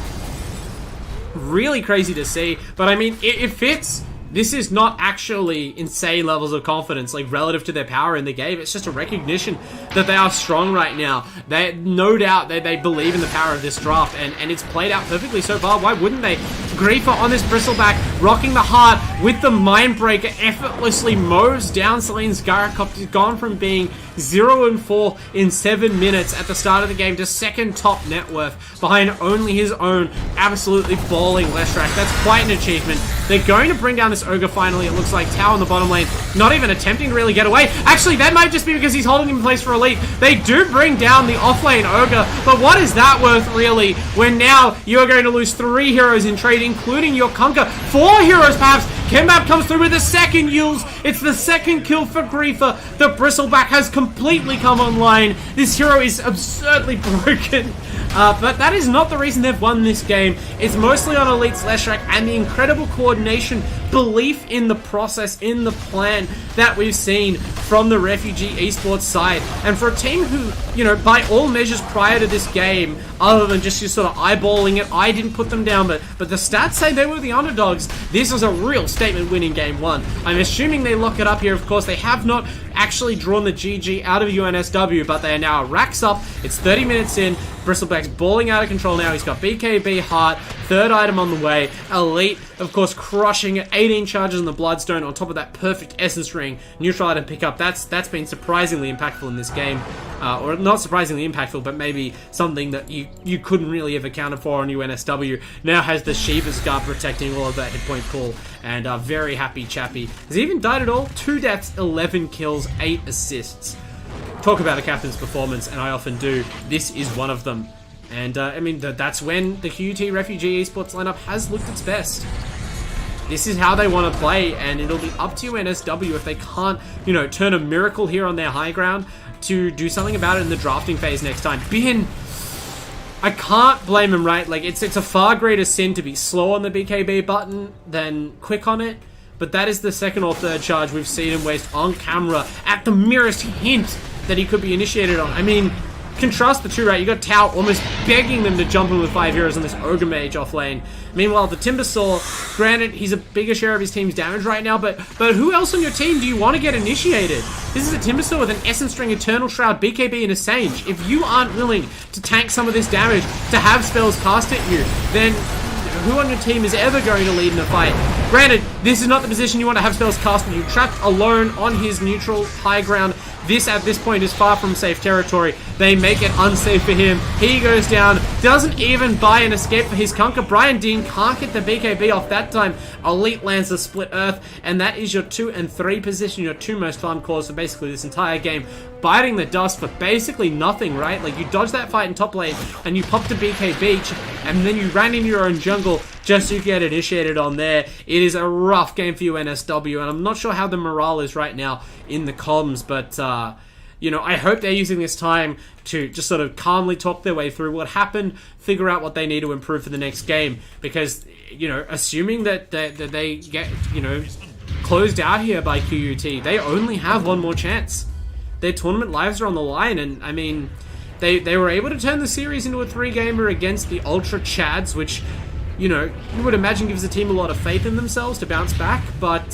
Speaker 1: Really crazy to see. But I mean, it fits. This is not actually insane levels of confidence, like, relative to their power in the game. It's just a recognition that they are strong right now. No doubt they believe in the power of this draft, and it's played out perfectly so far. Why wouldn't they? Griefer on this Bristleback, rocking the heart with the Mindbreaker, effortlessly mows down Celine's Gyrocopter. Gone from being 0-4 in 7 minutes at the start of the game to second top net worth, behind only his own absolutely balling Leshrac. That's quite an achievement. They're going to bring down this Ogre finally. It looks like Tao on the bottom lane, not even attempting to really get away. Actually, that might just be because he's holding him in place for Elite. They do bring down the offlane Ogre, but what is that worth, really, when now you're going to lose 3 heroes in trade, including your Conquer. 4 heroes, perhaps. Kimbap comes through with the second Yules. It's the second kill for Griefer. The Bristleback has completely come online. This hero is absurdly broken. But that is not the reason they've won this game. It's mostly on Elite's Leshrac and the incredible coordination, belief in the process, in the plan that we've seen from the Refugee Esports side. And for a team who, you know, by all measures prior to this game, other than just sort of eyeballing it, I didn't put them down, but the stats say they were the underdogs. This was a real statement win in game 1. I'm assuming they lock it up here. Of course, they have not actually drawn the GG out of UNSW, but they are now racks up. It's 30 minutes in. Bristleback's balling out of control now. He's got BKB Heart, 3rd item on the way. Elite, of course, crushing it. 18 charges in the Bloodstone on top of that perfect Essence Ring. Neutral item pickup. That's been surprisingly impactful in this game. Or not surprisingly impactful, but maybe something that you couldn't really have accounted for on UNSW. Now has the Shiva's Guard protecting all of that hit point pool. And very happy Chappie. Has he even died at all? 2 deaths, 11 kills, 8 assists. talk about a captain's performance, and I often do, this is one of them. And, I mean, that's when the QUT Refugee Esports lineup has looked its best. This is how they want to play, and it'll be up to UNSW if they can't, you know, turn a miracle here on their high ground to do something about it in the drafting phase next time. Bin, I can't blame him, right? Like, it's a far greater sin to be slow on the BKB button than quick on it, but that is the second or third charge we've seen him waste on camera at the merest hint that he could be initiated on. I mean, contrast the two, right? You got Tau almost begging them to jump in with 5 heroes on this Ogre Mage off lane. Meanwhile, the Timbersaw, granted, he's a bigger share of his team's damage right now, but who else on your team do you want to get initiated? This is a Timbersaw with an Essence String, Eternal Shroud, BKB, and a Sage. If you aren't willing to tank some of this damage, to have spells cast at you, then who on your team is ever going to lead in a fight? Granted, this is not the position you want to have spells cast on you. Trapped alone on his neutral high ground. This, at this point, is far from safe territory. They make it unsafe for him. He goes down. Doesn't even buy an escape for his Conquer. Brian Dean can't get the BKB off that time. Elite lands the Split Earth, and that is your 2 and 3 position, your two most farmed cores for basically this entire game. Biting the dust for basically nothing, right? Like, you dodged that fight in top lane, and you popped a BKB, and then you ran into your own jungle just to get initiated on there. It is a rough game for UNSW, and I'm not sure how the morale is right now in the comms, but, you know, I hope they're using this time to just sort of calmly talk their way through what happened, figure out what they need to improve for the next game, because, you know, assuming that they get, you know, closed out here by QUT, they only have one more chance. Their tournament lives are on the line, and, I mean, they were able to turn the series into a 3-gamer against the Ultra Chads, which, you know, you would imagine gives the team a lot of faith in themselves to bounce back, but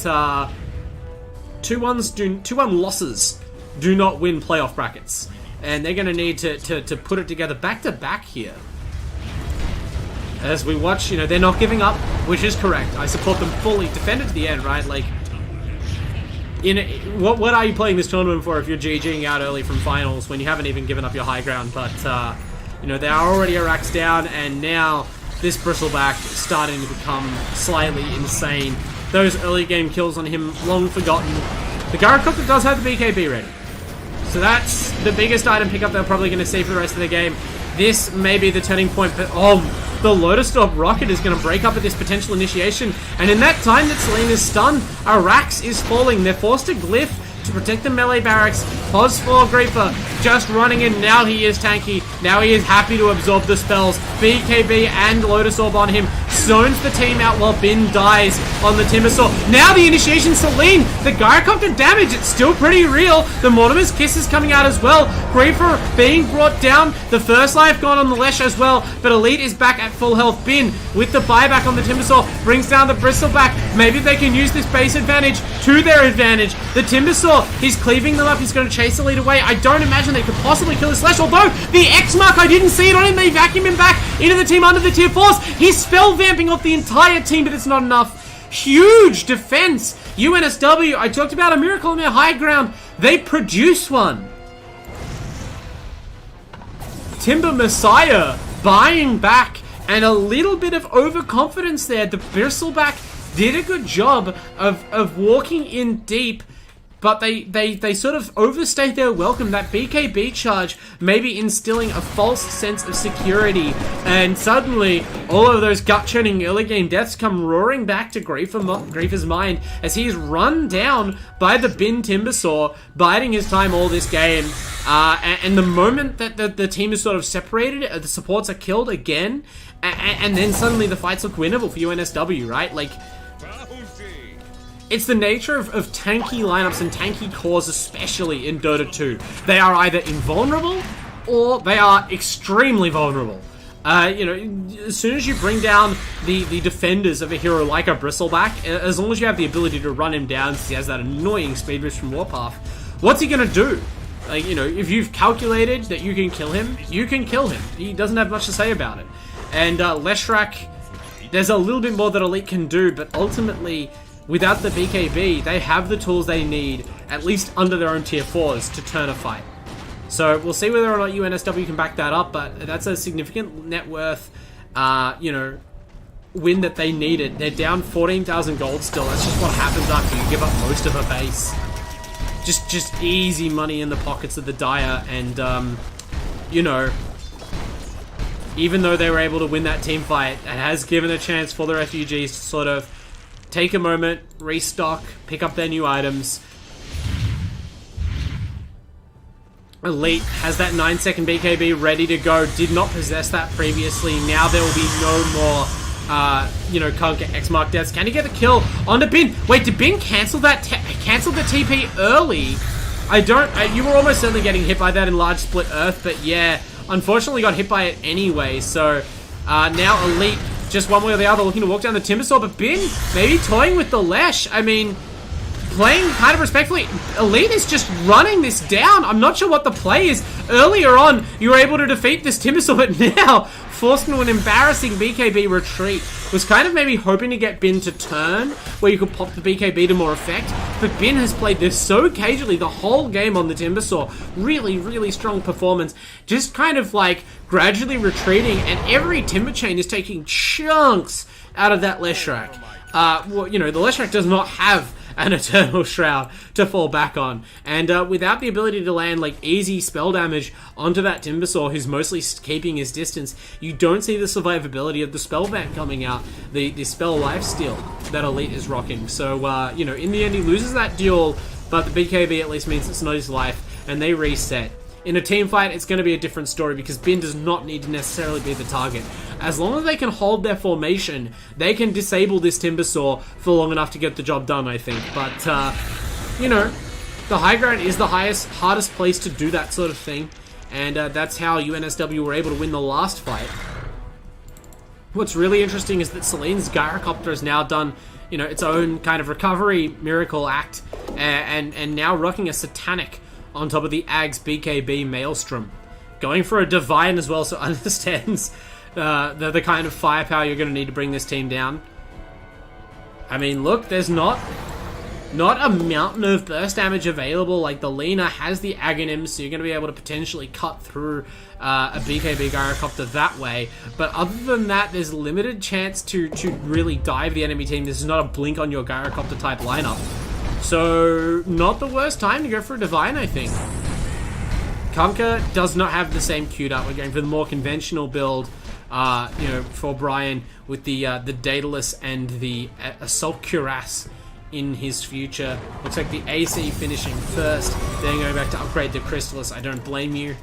Speaker 1: 2-1 losses do not win playoff brackets, and they're going to need to put it together back-to-back here. As we watch, you know, they're not giving up, which is correct. I support them fully. Defend it to the end, right? Like, what are you playing this tournament for if you're GGing out early from finals when you haven't even given up your high ground? But, you know, they are already a racks down, and now this Bristleback is starting to become slightly insane. Those early game kills on him, long forgotten. The Gyrocopter does have the BKB ready. So that's the biggest item pickup they're probably going to see for the rest of the game. This may be the turning point, but the Lotus Storm Rocket is going to break up at this potential initiation. And in that time that Selene is stunned, Arax is falling. They're forced to glyph to protect the melee barracks. Pos for Griefer just running in. Now he is tanky. Now he is happy to absorb the spells. BKB and Lotus Orb on him. Zones the team out while Bin dies on the Timbersaw. Now the initiation, Selene. The Gyrocopter damage, it's still pretty real. The Mortimer's Kiss is coming out as well. Griefer being brought down. The first life gone on the Lesh as well. But Elite is back at full health. Bin with the buyback on the Timbersaw brings down the Bristleback. Maybe they can use this base advantage to their advantage. The Timbersaw, he's cleaving them up. He's going to chase Elite away. I don't imagine they could possibly kill this Lesh. Although the X mark, I didn't see it on him. They vacuum him back into the team under the tier 4s. He's spell vamping off the entire team, but it's not enough. Huge defense. UNSW, I talked about a miracle on their high ground. They produce one. Timber Messiah buying back, and a little bit of overconfidence there. The Bristleback did a good job of walking in deep, but they sort of overstayed their welcome. That BKB charge maybe instilling a false sense of security, and suddenly all of those gut-churning early game deaths come roaring back to Griefer's mind as he's run down by the Bin Timbersaw, biding his time all this game. And the moment that the team is sort of separated, the supports are killed again, and then suddenly the fights look winnable for UNSW, right? Like, it's the nature of tanky lineups and tanky cores, especially in Dota 2. They are either invulnerable or they are extremely vulnerable. You know, as soon as you bring down the defenders of a hero like a Bristleback, as long as you have the ability to run him down, since he has that annoying speed boost from Warpath, what's he gonna do? Like, you know, if you've calculated that you can kill him, you can kill him. He doesn't have much to say about it. And Leshrac, there's a little bit more that Elite can do, but ultimately, without the BKB, they have the tools they need, at least under their own tier 4s, to turn a fight. So we'll see whether or not UNSW can back that up, but that's a significant net worth, you know, win that they needed. They're down 14,000 gold still. That's just what happens after you give up most of a base. just easy money in the pockets of the Dire, and you know, even though they were able to win that team fight, it has given a chance for the Refugees to sort of take a moment, restock, pick up their new items. Elite has that 9-second BKB ready to go. Did not possess that previously. Now there will be no more, you know, can't get X mark deaths. Can he get the kill onto Bin? Wait, did Bin cancel that? Cancel the TP early? I don't. You were almost certainly getting hit by that in large split earth, but yeah, unfortunately got hit by it anyway. So now Elite, just one way or the other, looking to walk down the Timbersaw, but Bin maybe toying with the Lesh. I mean, playing kind of respectfully. Elite is just running this down. I'm not sure what the play is. Earlier on, you were able to defeat this Timbersaw, but now forced into an embarrassing BKB retreat. Was kind of maybe hoping to get Bin to turn, where you could pop the BKB to more effect, but Bin has played this so cagely the whole game on the Timbersaw. Really, really strong performance. Just kind of like gradually retreating, and every Timber Chain is taking chunks out of that Leshrac. Well, you know, the Leshrac does not have an Eternal Shroud to fall back on, and without the ability to land like easy spell damage onto that Timbersaw, who's mostly keeping his distance, you don't see the survivability of the spell ban coming out, the spell lifesteal that Elite is rocking. So you know, in the end he loses that duel, but the BKB at least means it's not his life, and they reset. In a team fight, it's going to be a different story because Bin does not need to necessarily be the target. As long as they can hold their formation, they can disable this Timbersaw for long enough to get the job done, I think. But, you know, the high ground is the hardest place to do that sort of thing. And that's how UNSW were able to win the last fight. What's really interesting is that Celine's Gyrocopter has now done, you know, its own kind of recovery miracle act. And now rocking a Satanic on top of the Ags BKB Maelstrom. Going for a Divine as well, so understands the kind of firepower you're going to need to bring this team down. I mean, look, there's not a mountain of burst damage available. Like, the Lina has the Aghanim, so you're going to be able to potentially cut through a BKB Gyrocopter that way. But other than that, there's limited chance to really dive the enemy team. This is not a blink on your Gyrocopter type lineup. So, not the worst time to go for a Divine, I think. Kunkka does not have the same QUT. We're going for the more conventional build, you know, for Brian with the Daedalus and the Assault Cuirass in his future. Looks like the AC finishing first, then going back to upgrade the Crystallis. I don't blame you.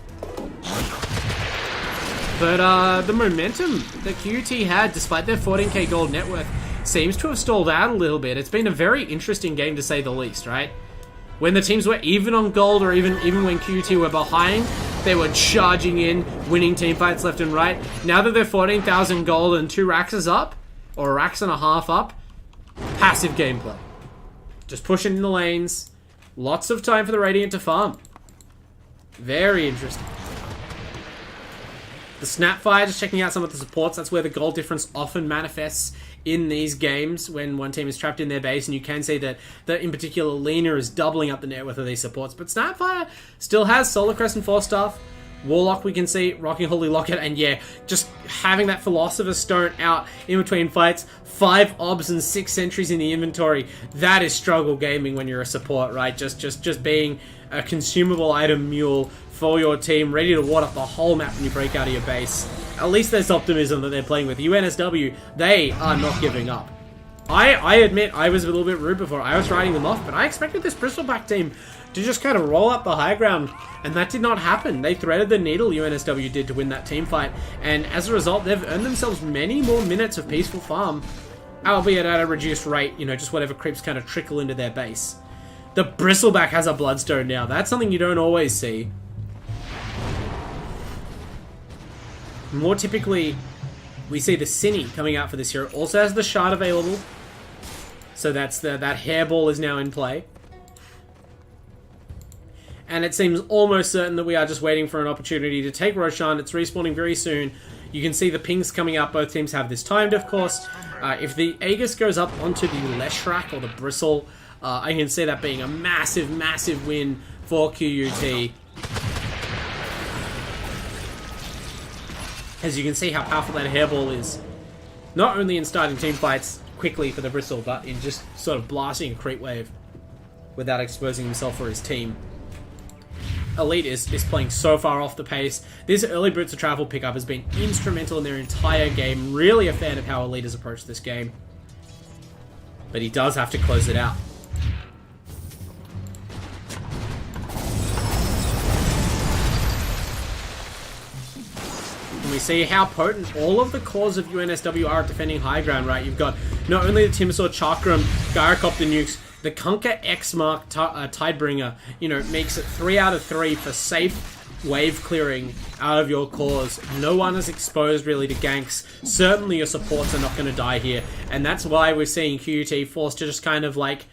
Speaker 1: But the momentum that QUT had, despite their 14k gold net worth, seems to have stalled out a little bit. It's been a very interesting game to say the least, right? When the teams were even on gold, or even when QUT were behind, they were charging in, winning team fights left and right. Now that they're 14,000 gold and 2 racks is up, or a racks and a half up, passive gameplay. Just pushing in the lanes. Lots of time for the Radiant to farm. Very interesting. The Snapfire, just checking out some of the supports. That's where the gold difference often manifests in these games when one team is trapped in their base, and you can see that in particular Lina is doubling up the net worth of these supports. But Snapfire still has Solar Crest and Force Staff. Warlock we can see rocking Holy Locket, and yeah, just having that Philosopher's Stone out in between fights, 5 obs and 6 sentries in the inventory. That is struggle gaming when you're a support, right? Just being a consumable item mule for your team, ready to ward up the whole map when you break out of your base. At least there's optimism that they're playing with. UNSW, they are not giving up. I admit I was a little bit rude before. I was writing them off, but I expected this Bristleback team to just kind of roll up the high ground, and that did not happen. They threaded the needle, UNSW did, to win that team fight, and as a result, they've earned themselves many more minutes of peaceful farm, albeit at a reduced rate, you know, just whatever creeps kind of trickle into their base. The Bristleback has a Bloodstone now. That's something you don't always see. More typically, we see the Cine coming out for this hero. Also has the Shard available. So that's that Hairball is now in play. And it seems almost certain that we are just waiting for an opportunity to take Roshan. It's respawning very soon. You can see the pings coming out. Both teams have this timed, of course. If the Aegis goes up onto the Leshrac or the Bristle, I can see that being a massive, massive win for QUT. As you can see how powerful that Hairball is. Not only in starting team fights quickly for the Bristle, but in just sort of blasting a creep wave. without exposing himself or his team. Elite is playing so far off the pace. This early boots of travel pickup has been instrumental in their entire game. Really a fan of how Elite has approached this game. But he does have to close it out. And we see how potent all of the cores of UNSW are at defending high ground, right? You've got not only the Timbersaw, Chakram, Gyrocopter nukes, the Kunkka X-Mark Tidebringer, you know, makes it 3 out of 3 for safe wave clearing out of your cores. No one is exposed really to ganks. Certainly your supports are not going to die here. And that's why we're seeing QUT forced to just kind of like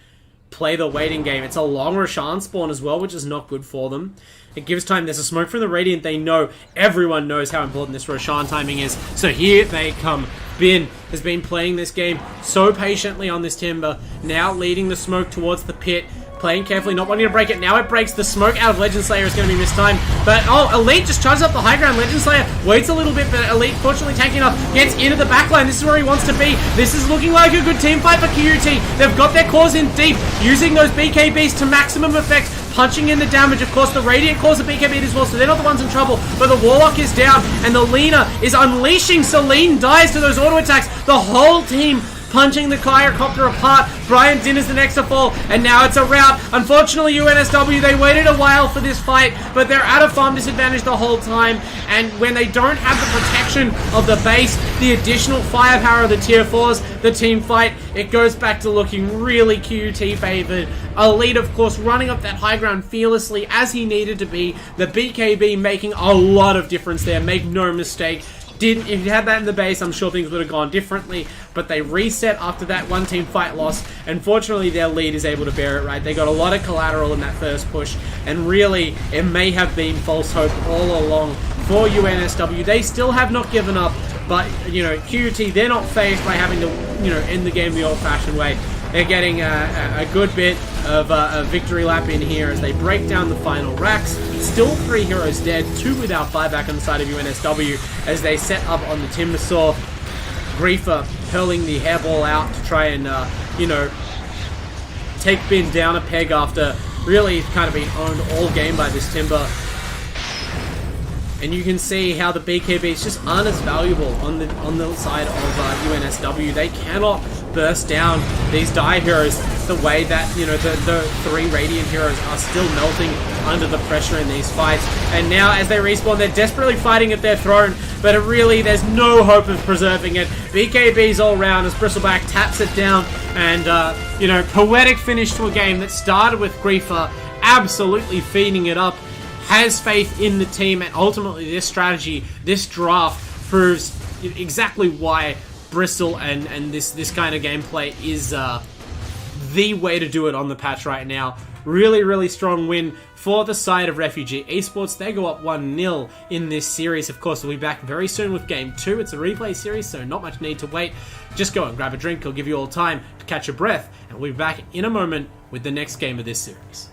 Speaker 1: play the waiting game. It's a long Roshan spawn as well, which is not good for them. It gives time. There's a smoke from the Radiant. They know, everyone knows how important this Roshan timing is. So here they come. Bin has been playing this game so patiently on this Timber, now leading the smoke towards the pit, playing carefully, not wanting to break it. Now it breaks. The smoke out of Legend Slayer is going to be mistimed. But, oh, Elite just charges up the high ground. Legend Slayer waits a little bit, but Elite, fortunately tanking enough, gets into the backline. This is where he wants to be. This is looking like a good team fight for QUT. They've got their cores in deep, using those BKBs to maximum effect, punching in the damage. Of course, the Radiant cores the BKB as well, so they're not the ones in trouble. But the Warlock is down, and the Lina is unleashing. Celine dies to those auto attacks. The whole team punching the Gyrocopter apart. Brian Din is the next to fall, and now it's a rout. Unfortunately, UNSW, they waited a while for this fight, but they're at a farm disadvantage the whole time, and when they don't have the protection of the base, the additional firepower of the tier 4s, the team fight, it goes back to looking really QUT favored. Elite, of course, running up that high ground fearlessly as he needed to be. The BKB making a lot of difference there, make no mistake. If you had that in the base, I'm sure things would have gone differently, but they reset after that one team fight loss, and fortunately their lead is able to bear it, right? They got a lot of collateral in that first push, and really, it may have been false hope all along for UNSW. They still have not given up, but, you know, QUT, they're not faced by having to, you know, end the game the old-fashioned way. They're getting a good bit of a victory lap in here as they break down the final racks. Still 3 heroes dead, 2 without buyback on the side of UNSW as they set up on the Timbersaw. Griefer hurling the hairball out to try and, you know, take Bin down a peg after really kind of being owned all game by this Timber. And you can see how the BKBs just aren't as valuable on the side of UNSW. They cannot burst down these die heroes the way that, you know, the 3 Radiant heroes are still melting under the pressure in these fights. And now as they respawn, they're desperately fighting at their throne, but really there's no hope of preserving it. BKBs all round as Bristleback taps it down, and you know, poetic finish to a game that started with Griefer absolutely feeding it up, has faith in the team, and ultimately this strategy, this draft proves exactly why Bristol and this kind of gameplay is the way to do it on the patch right now. Really, really strong win for the side of Refugee Esports. They go up 1-0 in this series. Of course, we'll be back very soon with Game 2. It's a replay series, so not much need to wait. Just go and grab a drink. I'll give you all time to catch your breath, and we'll be back in a moment with the next game of this series.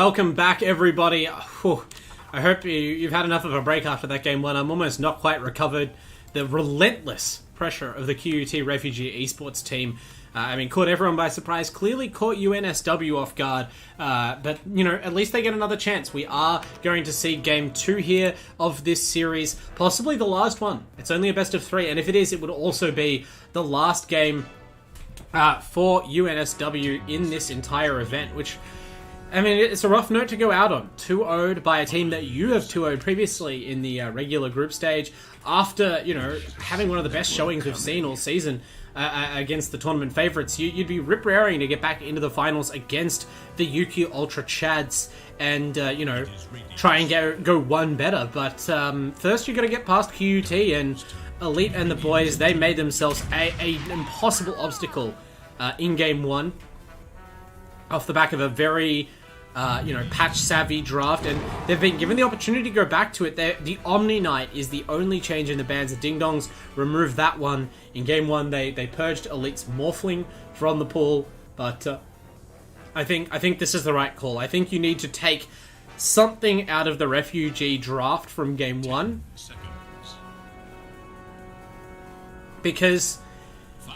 Speaker 1: welcome back, everybody. Whew. I hope you've had enough of a break after that game when I'm almost not quite recovered. The relentless pressure of the QUT Refugee Esports team. Caught everyone by surprise. Clearly caught UNSW off guard. But, at least they get another chance. We are going to see game 2 here of this series. Possibly the last one. It's only a best of 3. And if it is, it would also be the last game for UNSW in this entire event, which, it's a rough note to go out on. 2-0'd by a team that you have 2-0'd previously in the regular group stage after, having one of the best showings we've seen all season against the tournament favourites. You'd be rip-raring to get back into the finals against the UQ Ultra Chads and, try and go one better. But first you've got to get past QUT, and Elite and the boys, they made themselves an impossible obstacle in game 1 off the back of a very patch-savvy draft, and they've been given the opportunity to go back to it. The Omni Knight is the only change in the bans. The Ding Dongs removed that one. In game 1, they purged Elite's Morphling from the pool, but I think this is the right call. I think you need to take something out of the Refugee draft from game 1, because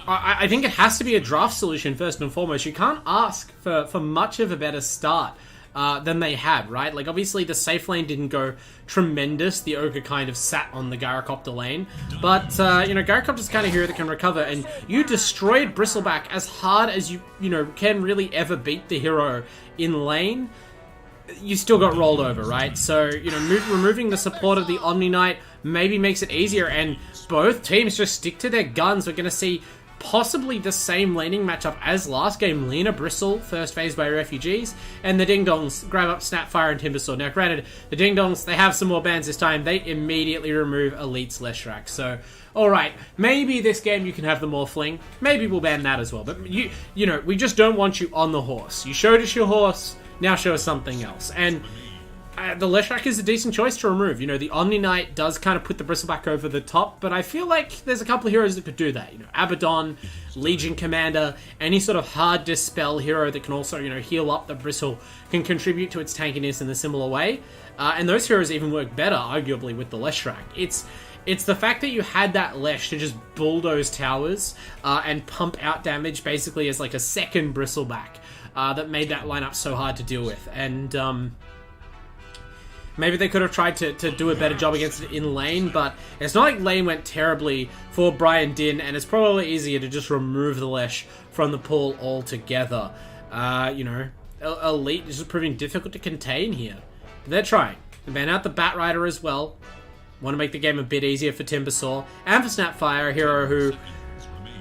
Speaker 1: I think it has to be a draft solution first and foremost. You can't ask for much of a better start than they had, right? Like, obviously, the safe lane didn't go tremendous. The Ogre kind of sat on the Gyrocopter lane. But, Gyrocopter's kind of hero that can recover, and you destroyed Bristleback as hard as you can really ever beat the hero in lane. You still got rolled over, right? So, removing the support of the Omni Knight maybe makes it easier, and both teams just stick to their guns. We're going to see possibly the same laning matchup as last game. Lina Bristle, first phase by Refugees, and the Ding Dongs grab up Snapfire and Timbersaw. Now, granted, the Ding Dongs, they have some more bans this time. They immediately remove Elite's Leshrac. So, alright, maybe this game you can have the Morphling. Maybe we'll ban that as well. But, we just don't want you on the horse. You showed us your horse, now show us something else. And the Leshrac is a decent choice to remove. The Omni Knight does kind of put the Bristleback over the top, but I feel like there's a couple of heroes that could do that. Abaddon, Legion Commander, any sort of hard dispel hero that can also, heal up the Bristle can contribute to its tankiness in a similar way. And those heroes even work better, arguably, with the Leshrac. It's the fact that you had that Lesh to just bulldoze towers and pump out damage basically as like a second Bristleback that made that lineup so hard to deal with. And maybe they could have tried to do a better job against it in lane, but it's not like lane went terribly for Brian Din, and it's probably easier to just remove the Lesh from the pool altogether. Elite is just proving difficult to contain here. But they're trying. They ban out the Batrider as well. Want to make the game a bit easier for Timbersaw and for Snapfire, a hero who...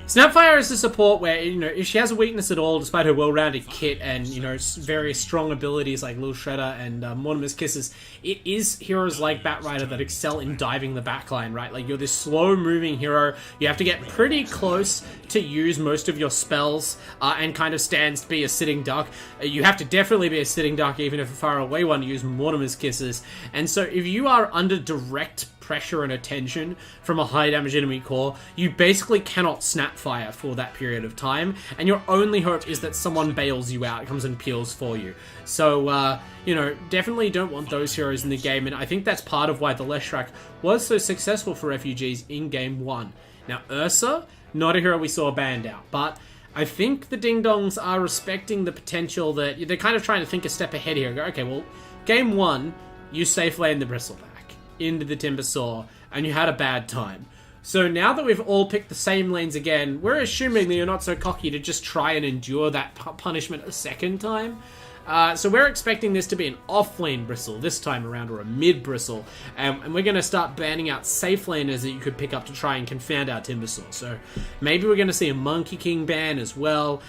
Speaker 1: Snapfire is a support where, if she has a weakness at all, despite her well-rounded kit and, various strong abilities like Lil Shredder and Mortimer's Kisses, it is heroes like Batrider that excel in diving the backline, right? Like, you're this slow-moving hero. You have to get pretty close to use most of your spells and kind of stands to be a sitting duck. You have to definitely be a sitting duck, even if a far away one, to use Mortimer's Kisses. And so if you are under direct pressure and attention from a high damage enemy core, you basically cannot Snapfire for that period of time, and your only hope is that someone bails you out, comes and peels for you. So, definitely don't want those heroes in the game, and I think that's part of why the Leshrac was so successful for Refugees in game 1. Now, Ursa, not a hero we saw banned out, but I think the Ding Dongs are respecting the potential that they're kind of trying to think a step ahead here and go, okay, well, game 1, you safe lane the Bristleback into the Timbersaw, and you had a bad time. So now that we've all picked the same lanes again, we're assuming that you're not so cocky to just try and endure that punishment a second time. So we're expecting this to be an off-lane Bristle this time around, or a mid-Bristle, and we're going to start banning out safe laners that you could pick up to try and confound our Timbersaw. So maybe we're going to see a Monkey King ban as well.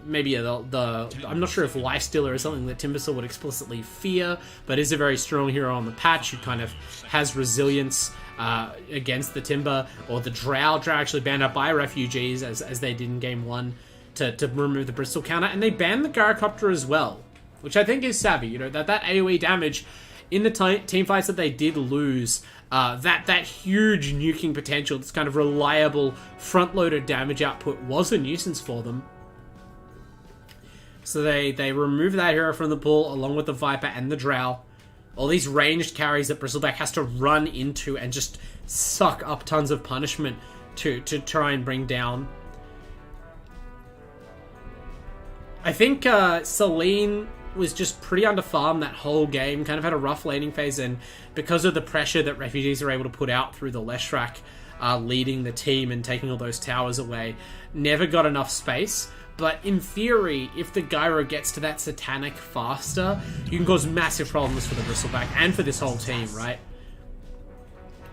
Speaker 1: Maybe I'm not sure if Lifestealer is something that Timbersaw would explicitly fear, but is a very strong hero on the patch who kind of has resilience against the Timber, or the Drow. Drow actually banned out by Refugees as they did in game 1. To remove the Bristle counter, and they banned the Gyrocopter as well, which I think is savvy. That AoE damage in the team fights that they did lose, that huge nuking potential, this kind of reliable front-loaded damage output was a nuisance for them. So they remove that hero from the pool along with the Viper and the Drow. All these ranged carries that Bristleback has to run into and just suck up tons of punishment to try and bring down. I think Celine was just pretty underfarmed that whole game, kind of had a rough laning phase, and because of the pressure that Refugees are able to put out through the Leshrac leading the team and taking all those towers away, never got enough space. But in theory, if the Gyro gets to that Satanic faster, you can cause massive problems for the Bristleback and for this whole team, right?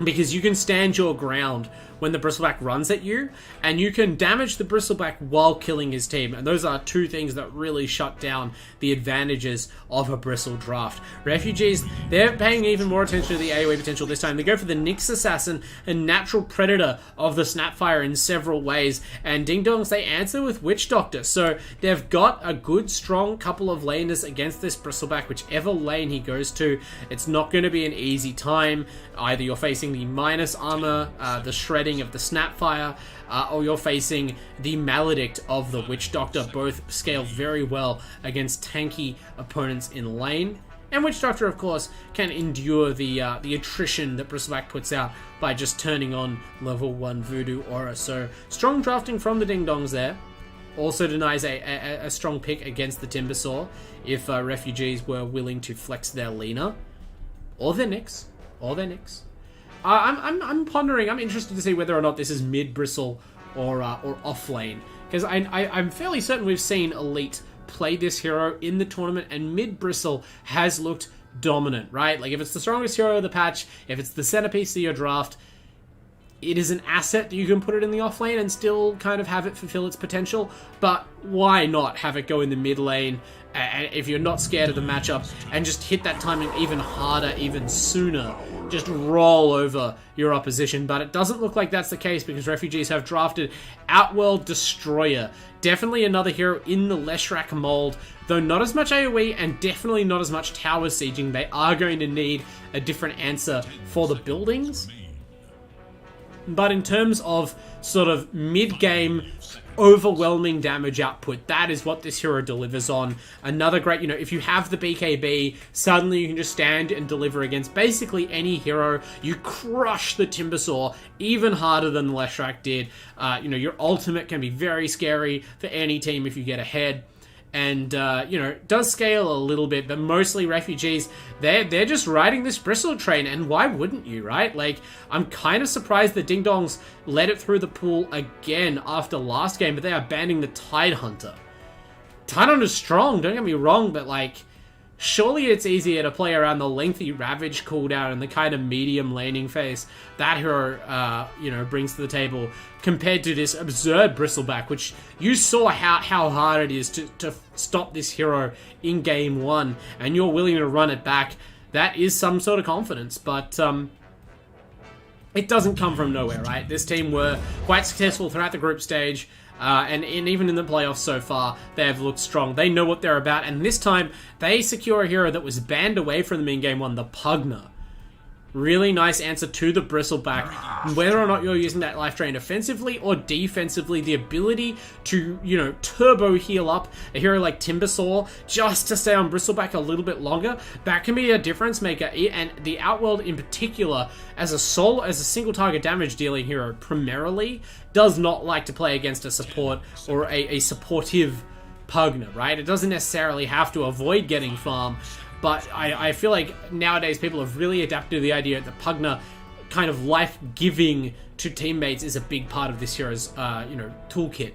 Speaker 1: Because you can stand your ground when the Bristleback runs at you, and you can damage the Bristleback while killing his team. And those are two things that really shut down the advantages of a Bristle draft. Refugees, they're paying even more attention to the AoE potential this time. They go for the Nyx Assassin, a natural predator of the Snapfire in several ways. And Ding Dongs, they answer with Witch Doctor. So they've got a good, strong couple of laners against this Bristleback. Whichever lane he goes to, it's not going to be an easy time. Either you're facing the minus armor, the shredding of the Snapfire, or you're facing the Maledict of the Witch Doctor. Both scale very well against tanky opponents in lane. And Witch Doctor, of course, can endure the attrition that Bristleback puts out by just turning on level 1 Voodoo Aura. So, strong drafting from the Ding Dongs there. Also denies a strong pick against the Timbersaw if Refugees were willing to flex their Lina. Or their Nyx. I'm pondering, I'm interested to see whether or not this is mid-Bristle or off lane. Because I'm fairly certain we've seen Elite play this hero in the tournament, and mid-Bristle has looked dominant, right? Like, if it's the strongest hero of the patch, if it's the centerpiece of your draft, it is an asset that you can put it in the off lane and still kind of have it fulfill its potential. But why not have it go in the mid lane if you're not scared of the matchup, and just hit that timing even harder, even sooner? Just roll over your opposition. But it doesn't look like that's the case, because Refugees have drafted Outworld Destroyer. Definitely another hero in the Leshrac mold, though not as much AoE and definitely not as much tower sieging. They are going to need a different answer for the buildings. But in terms of sort of mid-game overwhelming damage output, that is what this hero delivers on. Another great, if you have the BKB, suddenly you can just stand and deliver against basically any hero. You crush the Timbersaw even harder than the Leshrac did. Your ultimate can be very scary for any team if you get ahead. And, does scale a little bit, but mostly Refugees, they're just riding this Bristle train, and why wouldn't you, right? Like, I'm kind of surprised the Ding Dongs let it through the pool again after last game, but they are banning the Tidehunter. Tidehunter's strong, don't get me wrong, but, like, surely it's easier to play around the lengthy Ravage cooldown and the kind of medium laning phase that hero, brings to the table, compared to this absurd Bristleback, which you saw how hard it is to stop this hero in game 1, and you're willing to run it back. That is some sort of confidence, but it doesn't come from nowhere, right? This team were quite successful throughout the group stage, and even in the playoffs so far, they have looked strong. They know what they're about, and this time, they secure a hero that was banned away from them in game 1, the Pugner. Really nice answer to the Bristleback. Whether or not you're using that life drain offensively or defensively, the ability to, turbo heal up a hero like Timbersaw just to stay on Bristleback a little bit longer, that can be a difference maker. And the Outworld in particular, as a single target damage dealing hero primarily, does not like to play against a support or a supportive Pugner, right? It doesn't necessarily have to avoid getting farm. But I feel like nowadays people have really adapted to the idea that Pugner kind of life-giving to teammates is a big part of this hero's, toolkit.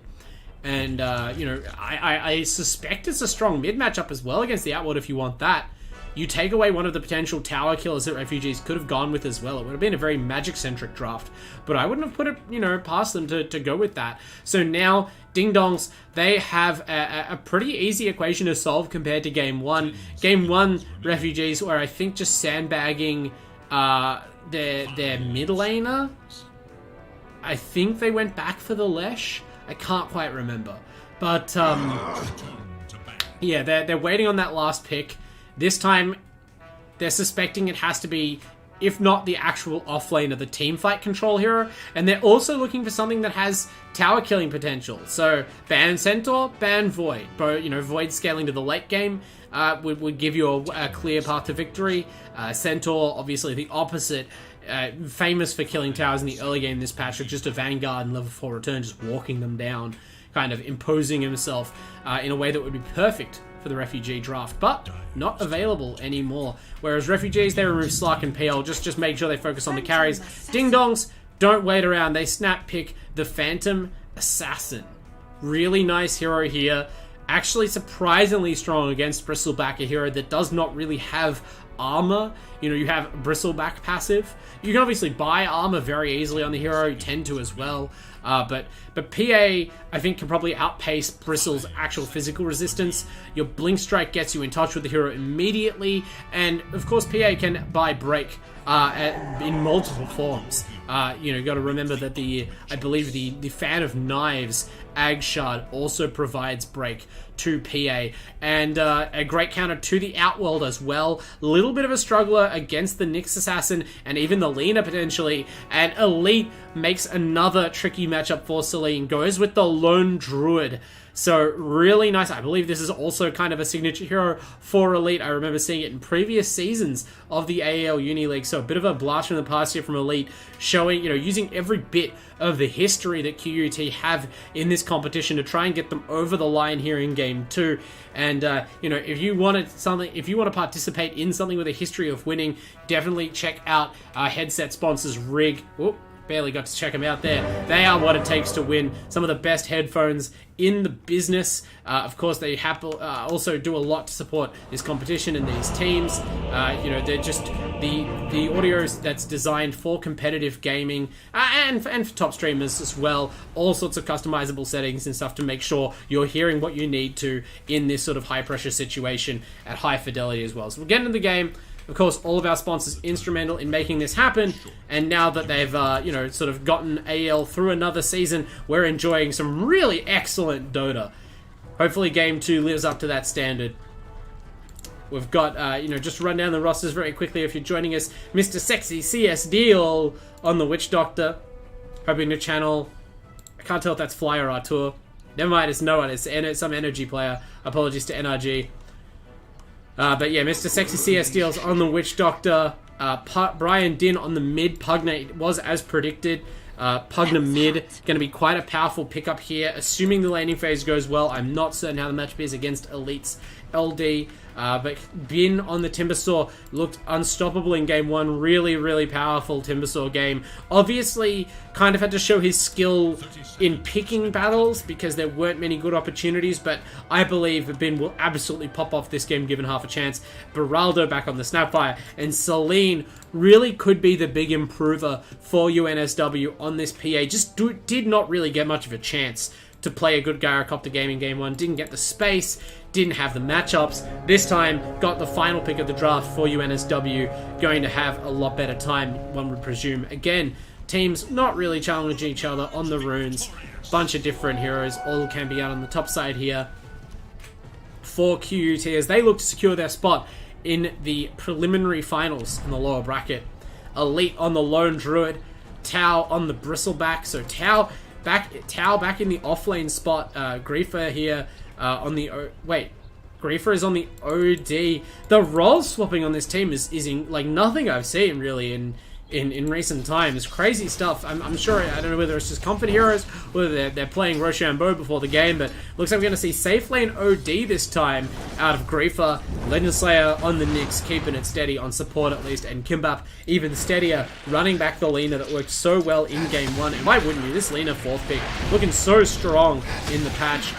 Speaker 1: And, I suspect it's a strong mid matchup as well against the Outworld if you want that. You take away one of the potential tower killers that Refugees could have gone with as well. It would have been a very magic-centric draft. But I wouldn't have put it, past them to go with that. So now, Ding Dongs, they have a pretty easy equation to solve compared to Game 1. Game 1, Refugees were, I think, just sandbagging their mid laner. I think they went back for the Lesh. I can't quite remember. But, yeah, they're waiting on that last pick. This time, they're suspecting it has to be if not the actual offlane of the team fight control hero. And they're also looking for something that has tower killing potential. So ban Centaur, ban Void. But, you know, Void scaling to the late game would give you a clear path to victory. Centaur, obviously the opposite. Famous for killing towers in the early game this patch with just a Vanguard and level 4 return, just walking them down, kind of imposing himself in a way that would be perfect for the Refugee draft, but not available anymore. Whereas Refugees, they remove Slark and PL, just make sure they focus on the carries. Ding Dongs don't wait around, they snap pick the Phantom Assassin. Really nice hero here. Actually surprisingly strong against Bristleback, a hero that does not really have armor. You know, you have Bristleback passive. You can obviously buy armor very easily on the hero, you tend to as well. But PA, I think, can probably outpace Bristle's actual physical resistance. Your Blink Strike gets you in touch with the hero immediately, and of course PA can buy Break in multiple forms. You know, you got to remember that I believe the Fan of Knives Agshard also provides Break to PA, and a great counter to the Outworld as well. A little bit of a struggler against the Nyx Assassin and even the Lina potentially, and Elite makes another tricky matchup for Celine, goes with the Lone Druid. So really nice. I believe this is also kind of a signature hero for Elite. I remember seeing it in previous seasons of the AELUni League. So a bit of a blast from the past here from Elite, showing, you know, using every bit of the history that QUT have in this competition to try and get them over the line here in Game 2. And, you know, if you want to participate in something with a history of winning, definitely check out our headset sponsors, Rig. Whoop. Barely got to check them out there. They are what it takes to win. Some of the best headphones in the business. Of course, they also do a lot to support this competition and these teams. You know, they're just the audio that's designed for competitive gaming and for top streamers as well. All sorts of customizable settings and stuff to make sure you're hearing what you need to in this sort of high pressure situation at high fidelity as well. So we'll get into the game. Of course, all of our sponsors instrumental in making this happen, and now that they've, you know, sort of gotten AEL through another season, we're enjoying some really excellent Dota. Hopefully Game 2 lives up to that standard. We've got, you know, just run down the rosters very quickly if you're joining us. Mr. Sexy CS Deal on the Witch Doctor. Hoping to channel, I can't tell if that's Fly or Artur. Never mind, it's no one, it's some energy player. Apologies to NRG. But yeah, Mr. Sexy CS Deals on the Witch Doctor. Brian Din on the mid. Pugna was as predicted. Pugna mid, going to be quite a powerful pickup here. Assuming the laning phase goes well, I'm not certain how the matchup is against Elite's LD. But Bin on the Timbersaw looked unstoppable in Game 1. Really, really powerful Timbersaw game. Obviously, kind of had to show his skill in picking battles because there weren't many good opportunities, but I believe Bin will absolutely pop off this game given half a chance. Beraldo back on the Snapfire, and Celine really could be the big improver for UNSW on this PA. Just did not really get much of a chance to play a good Gyrocopter game in Game 1. Didn't get the space, didn't have the matchups. This time, got the final pick of the draft for UNSW. Going to have a lot better time, one would presume. Again, teams not really challenging each other on the runes. Bunch of different heroes, all can be out on the top side here for QUT as they look to secure their spot in the preliminary finals in the lower bracket. Elite on the Lone Druid, Tau on the Bristleback. So Tau back in the offlane spot. Griefer here on the Griefer is on the OD. The role swapping on this team is in, like, nothing I've seen really in recent times. Crazy stuff. I'm sure, I don't know whether it's just comfort heroes, whether they're playing Rochambeau before the game, but looks like we're going to see safe lane OD this time out of Griefer. Legend Slayer on the Nyx, keeping it steady on support at least, and Kimbap even steadier, running back the Lina that worked so well in Game 1. And why wouldn't you? This Lina 4th pick looking so strong in the patch.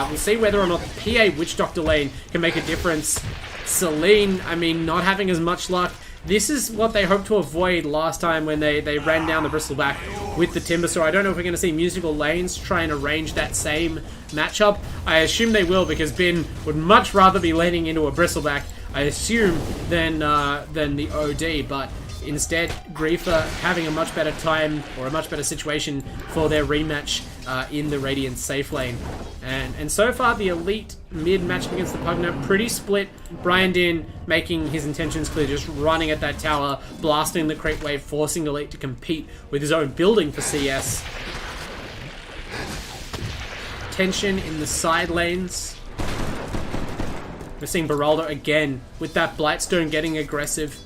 Speaker 1: We'll see whether or not the PA Witch Doctor lane can make a difference. Celine, I mean, not having as much luck. This is what they hoped to avoid last time when they ran down the Bristleback with the Timbersaw. I don't know if we're going to see Musical Lanes try and arrange that same matchup. I assume they will, because Bin would much rather be laning into a Bristleback, I assume, than the OD, but instead, Griefer having a much better time, or a much better situation for their rematch in the Radiant safe lane. And so far, the Elite mid matchup against the Pugner, pretty split. Brian Din making his intentions clear, just running at that tower, blasting the creep wave, forcing Elite to compete with his own building for CS. Tension in the side lanes. We're seeing Beraldo again with that Blightstone getting aggressive.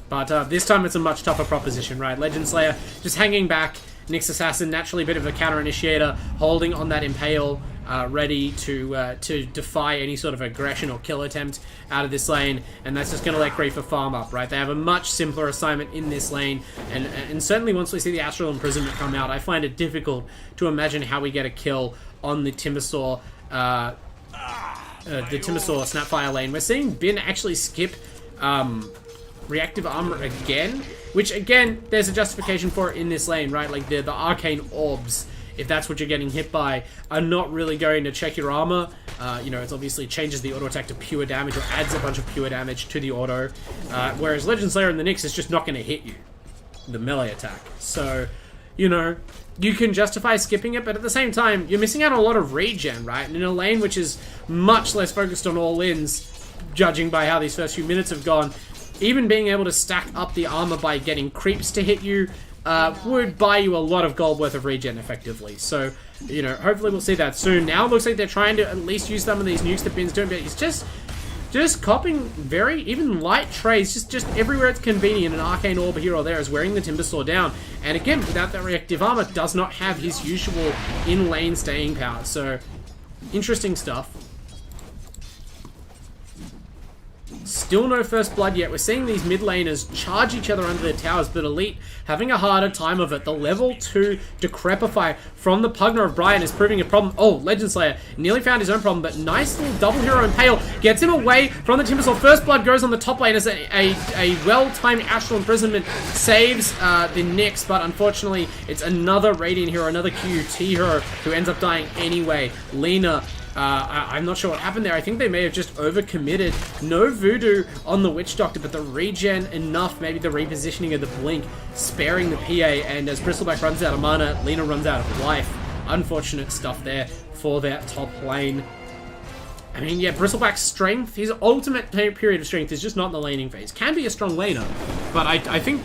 Speaker 1: But this time it's a much tougher proposition, right? Legend Slayer just hanging back. Nyx Assassin, naturally a bit of a counter-initiator, holding on that Impale, ready to defy any sort of aggression or kill attempt out of this lane, and that's just going to let Griefer farm up, right? They have a much simpler assignment in this lane, and certainly once we see the Astral Imprisonment come out, I find it difficult to imagine how we get a kill on the Timbersaw, Snapfire lane. We're seeing Bin actually skip Reactive Armor again, which again, there's a justification for it in this lane, right? Like the Arcane Orbs, if that's what you're getting hit by, are not really going to check your armor. You know, it obviously changes the auto attack to pure damage or adds a bunch of pure damage to the auto. Whereas Legend Slayer and the Nyx is just not going to hit you, the melee attack. So, you know, you can justify skipping it, but at the same time, you're missing out on a lot of regen, right? And in a lane which is much less focused on all-ins, judging by how these first few minutes have gone, even being able to stack up the armor by getting creeps to hit you would buy you a lot of gold worth of regen effectively. So, you know, hopefully we'll see that soon. Now it looks like they're trying to at least use some of these nukes that Bin's doing, but he's just copying very, even light trades, just everywhere it's convenient. An Arcane Orb here or there is wearing the Timbersaw down. And again, without that reactive armor, does not have his usual in-lane staying power. So, interesting stuff. Still no first blood yet. We're seeing these mid laners charge each other under their towers, but Elite having a harder time of it. The level 2 Decrepify from the Pugner of Brian is proving a problem. Oh, Legend Slayer nearly found his own problem, but nice little double hero Impale gets him away from the Timbersaw. First blood goes on the top lane as a well-timed Astral Imprisonment saves the Nyx, but unfortunately it's another Radiant hero, another QUT hero who ends up dying anyway. Lina, I'm not sure what happened there. I think they may have just overcommitted. No Voodoo on the Witch Doctor, but the regen enough, maybe the repositioning of the Blink, sparing the PA, and as Bristleback runs out of mana, Lina runs out of life. Unfortunate stuff there for that top lane. I mean, yeah, Bristleback's strength, his ultimate period of strength is just not in the laning phase. Can be a strong laner, but I think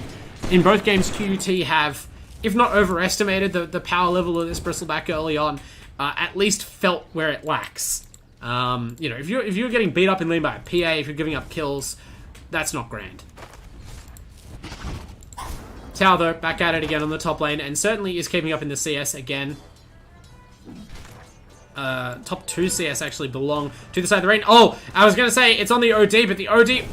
Speaker 1: in both games QUT have, if not overestimated the power level of this Bristleback early on, at least felt where it lacks. You know, if you're getting beat up in lane by a PA, if you're giving up kills, that's not grand. Tao, though, back at it again on the top lane, and certainly is keeping up in the CS again. Top 2 CS actually belong to the side of the rain. Oh, I was going to say it's on the OD, but the OD...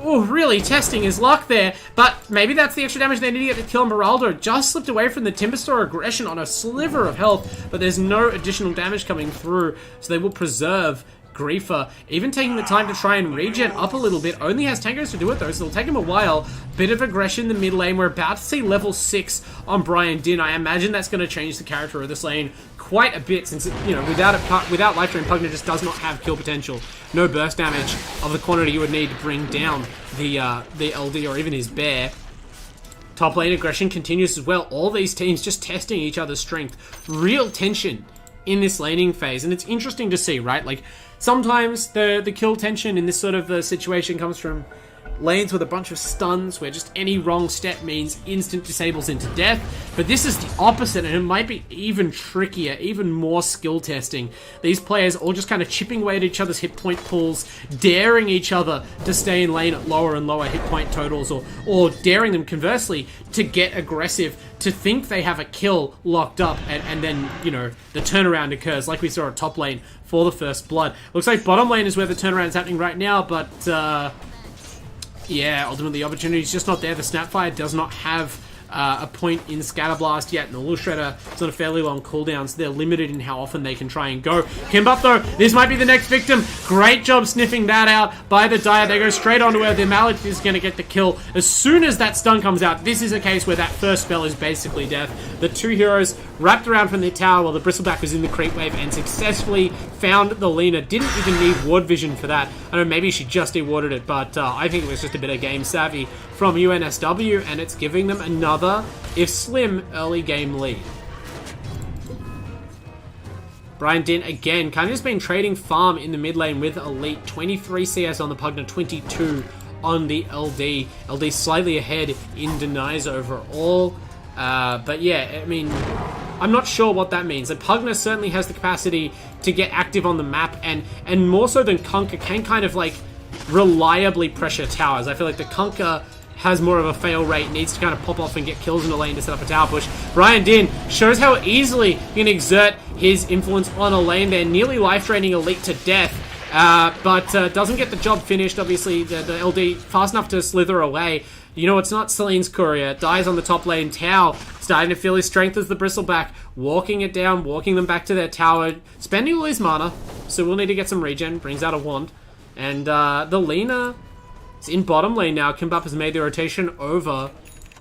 Speaker 1: Oh, really testing his luck there. But maybe that's the extra damage they need to get to kill Meraldo. Just slipped away from the Timbersaw aggression on a sliver of health, but there's no additional damage coming through, so they will preserve Griefer. Even taking the time to try and regen up a little bit. Only has Tangos to do it though, so it'll take him a while. Bit of aggression in the mid lane. We're about to see level 6 on Brian Din. I imagine that's going to change the character of this lane quite a bit, since, you know, without Life Drain, Pugner just does not have kill potential. No burst damage of the quantity you would need to bring down the LD or even his bear. Top lane aggression continues as well. All these teams just testing each other's strength. Real tension in this laning phase, and it's interesting to see, right? Like, sometimes the kill tension in this sort of situation comes from lanes with a bunch of stuns where just any wrong step means instant disables into death, but this is the opposite, and it might be even trickier, even more skill testing. These players all just kind of chipping away at each other's hit point pools, daring each other to stay in lane at lower and lower hit point totals, or daring them conversely to get aggressive, to think they have a kill locked up, and then, you know, the turnaround occurs like we saw at top lane for the first blood. Looks like bottom lane is where the turnaround is happening right now, but yeah, ultimately the opportunity is just not there. The Snapfire does not have a point in Scatterblast yet, and the Lure Shredder is on a fairly long cooldown, so they're limited in how often they can try and go. Kimbup though, this might be the next victim. Great job sniffing that out by the Dire. They go straight onto where the Mallet is going to get the kill. As soon as that stun comes out, this is a case where that first spell is basically death. The two heroes wrapped around from the tower while the Bristleback was in the creep wave and successfully found the Lina. Didn't even need ward vision for that. I don't know, maybe she just de-warded it, but I think it was just a bit of game savvy from UNSW, and it's giving them another, if slim, early game lead. Brian Din, again, kind of just been trading farm in the mid lane with Elite. 23 CS on the Pugna, 22 on the LD. LD slightly ahead in denies overall. But yeah, I mean, I'm not sure what that means. The Pugna certainly has the capacity to get active on the map, and more so than Kunkka, can kind of like reliably pressure towers. I feel like the Kunkka has more of a fail rate, needs to kind of pop off and get kills in the lane to set up a tower push. Brian Din shows how easily he can exert his influence on a lane there, nearly life-draining Elite to death, but doesn't get the job finished. Obviously, the LD fast enough to slither away. You know, it's not Celine's courier. Dies on the top lane. Tau starting to feel his strength as the Bristleback, walking it down, walking them back to their tower, spending all his mana, so we'll need to get some regen. Brings out a wand. And the Lina is in bottom lane now. Kimbap has made the rotation over.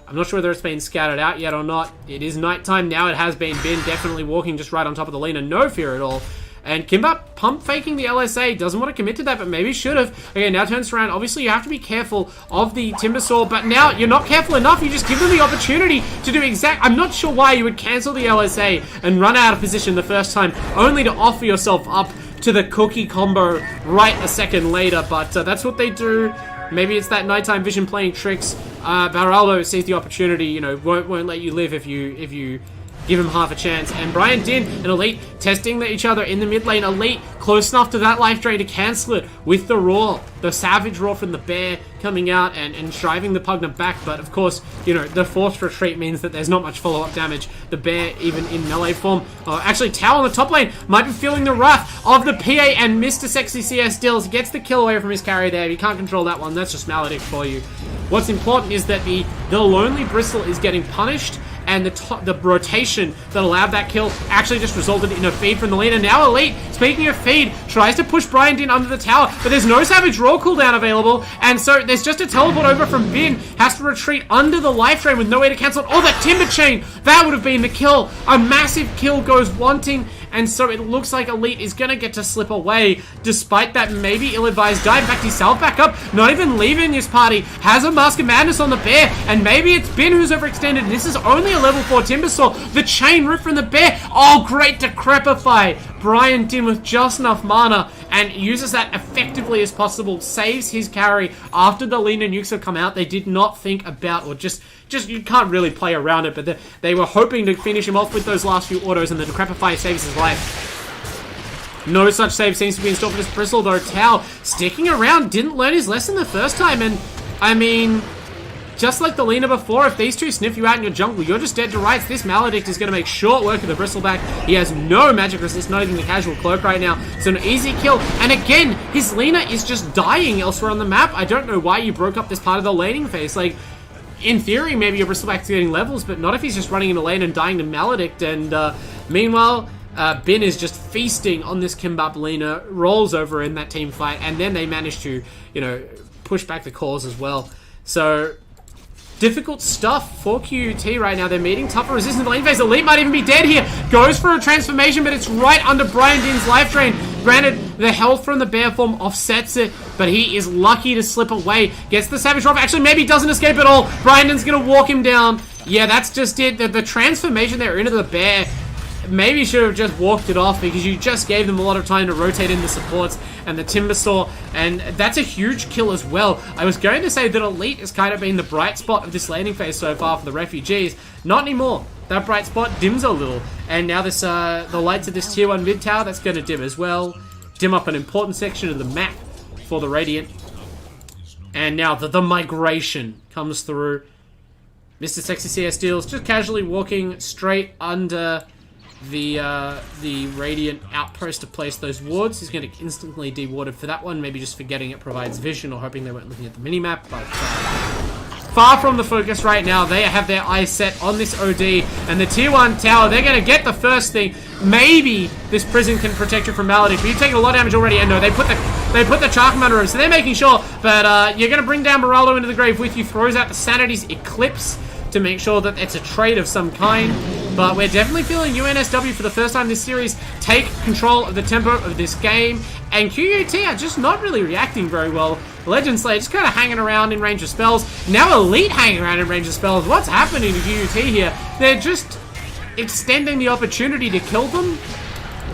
Speaker 1: I'm not sure whether it's been scattered out yet or not. It is nighttime now. It has been Bin definitely walking just right on top of the Lina. No fear at all. And Kimbap pump faking the LSA. Doesn't want to commit to that, but maybe should have. Okay, now turns around. Obviously, you have to be careful of the Timbersaw, but now you're not careful enough. You just give them the opportunity to do exact... I'm not sure why you would cancel the LSA and run out of position the first time, only to offer yourself up to the cookie combo right a second later, but that's what they do. Maybe it's that nighttime vision playing tricks. Baraldo sees the opportunity, you know, won't let you live if you give him half a chance. And Brian Din and Elite testing each other in the mid lane. Elite close enough to that life drain to cancel it with the Roar. The Savage Roar from the Bear coming out and driving the Pugna back. But of course, you know, the forced retreat means that there's not much follow-up damage. The Bear, even in melee form. Actually, Tau on the top lane might be feeling the wrath of the PA, and Mr. Sexy CS Stills gets the kill away from his carry there. You can't control that one. That's just Maledict for you. What's important is that the Lonely Bristle is getting punished, and the rotation that allowed that kill actually just resulted in a feed from the leader. Now Elite, speaking of feed, tries to push Brian Din under the tower, but there's no Savage Roar cooldown available, and so there's just a teleport over from Bin. Has to retreat under the life drain with no way to cancel it. Oh, that Timber Chain! That would have been the kill. A massive kill goes wanting, and so it looks like Elite is going to get to slip away, despite that maybe ill-advised dive. In fact, he's self back up, not even leaving his party, has a Mask of Madness on the Bear, and maybe it's Bin who's overextended, and this is only a level 4 Timbersaw. The chain rip from the Bear. Oh, great Decrepify. Brian Din with just enough mana, and uses that effectively as possible, saves his carry after the Lina nukes have come out. They did not think about, or just you can't really play around it, but they were hoping to finish him off with those last few autos, and the Decrepify saves his life. No such save seems to be in store for this Bristle, though. Tau sticking around, didn't learn his lesson the first time, and I mean, just like the Lina before, if these two sniff you out in your jungle, you're just dead to rights. This Maledict is going to make short work of the Bristleback. He has no magic resist, not even the casual cloak right now. It's an easy kill. And again, his Lina is just dying elsewhere on the map. I don't know why you broke up this part of the laning phase. Like, in theory, maybe your Bristleback's getting levels, but not if he's just running in a lane and dying to Maledict. And meanwhile, Bin is just feasting on this Kimbap Lina, rolls over in that team fight, and then they manage to, you know, push back the cause as well. So difficult stuff for QUT right now. They're meeting tougher resistance. The lane phase. Elite might even be dead here. Goes for a transformation, but it's right under Brian Din's life drain. Granted, the health from the Bear form offsets it, but he is lucky to slip away. Gets the Savage Roar. Actually, maybe doesn't escape at all. Brian Din's going to walk him down. Yeah, that's just it. The transformation there into the Bear, maybe should have just walked it off, because you just gave them a lot of time to rotate in the supports and the Timbersaw, and that's a huge kill as well. I was going to say that Elite has kind of been the bright spot of this laning phase so far for the Refugees. Not anymore. That bright spot dims a little, and now this the lights of this tier 1 mid tower, that's going to dim as well. Dim up an important section of the map for the Radiant. And now the migration comes through. Mr. Sexy CS Deals just casually walking straight under the Radiant outpost to place those wards. He's going to instantly dewarded for that one, maybe just forgetting it provides vision or hoping they weren't looking at the minimap, but far from the focus right now. They have their eyes set on this OD and the tier 1 tower. They're going to get the first thing. Maybe this prison can protect you from Maledict, but you've taken a lot of damage already, and no, they put the Charcoal Mountain room, so they're making sure, but you're going to bring down Moraldo into the grave with you, throws out the Sanity's Eclipse to make sure that it's a trade of some kind. But we're definitely feeling UNSW for the first time this series take control of the tempo of this game, and QUT are just not really reacting very well. Legend Slayer just kind of hanging around in range of spells. Now Elite hanging around in range of spells. What's happening to QUT here? They're just extending the opportunity to kill them.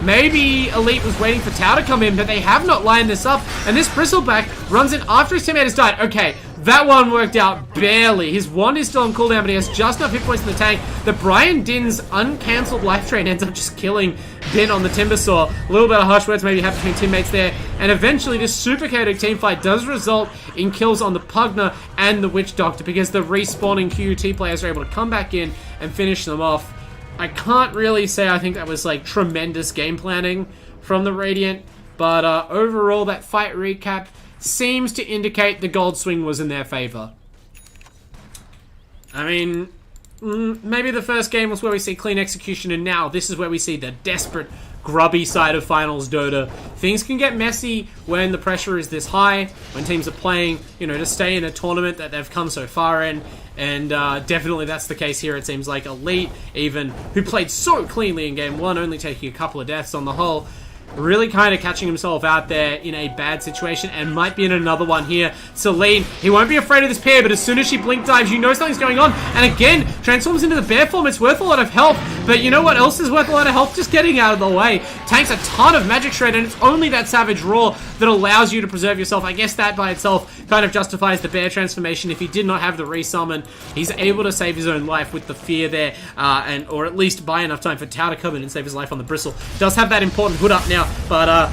Speaker 1: Maybe Elite was waiting for Tau to come in, but they have not lined this up. And this Bristleback runs in after his teammate has died. Okay, that one worked out barely. His wand is still on cooldown, but he has just enough hit points in the tank. The Brian Din's uncancelled life train ends up just killing Din on the Timbersaw. A little bit of harsh words maybe have between teammates there. And eventually this super chaotic team fight does result in kills on the Pugner and the Witch Doctor, because the respawning QUT players are able to come back in and finish them off. I can't really say I think that was like tremendous game planning from the Radiant, but overall that fight recap seems to indicate the gold swing was in their favor. I mean, maybe the first game was where we see clean execution, and now this is where we see the desperate, grubby side of finals Dota. Things can get messy when the pressure is this high, when teams are playing, you know, to stay in a tournament that they've come so far in, and definitely that's the case here. It seems like Elite, even, who played so cleanly in game one, only taking a couple of deaths on the whole, really kind of catching himself out there in a bad situation, and might be in another one here. Celine, he won't be afraid of this pair, but as soon as she blink dives, you know something's going on, and again, transforms into the bear form. It's worth a lot of health, but you know what else is worth a lot of health? Just getting out of the way. Tanks a ton of magic shred, and it's only that Savage Roar that allows you to preserve yourself. I guess that by itself kind of justifies the bear transformation. If he did not have the resummon, he's able to save his own life with the fear there, or at least buy enough time for Tau to come in and save his life on the Bristle. Does have that important hood up now, but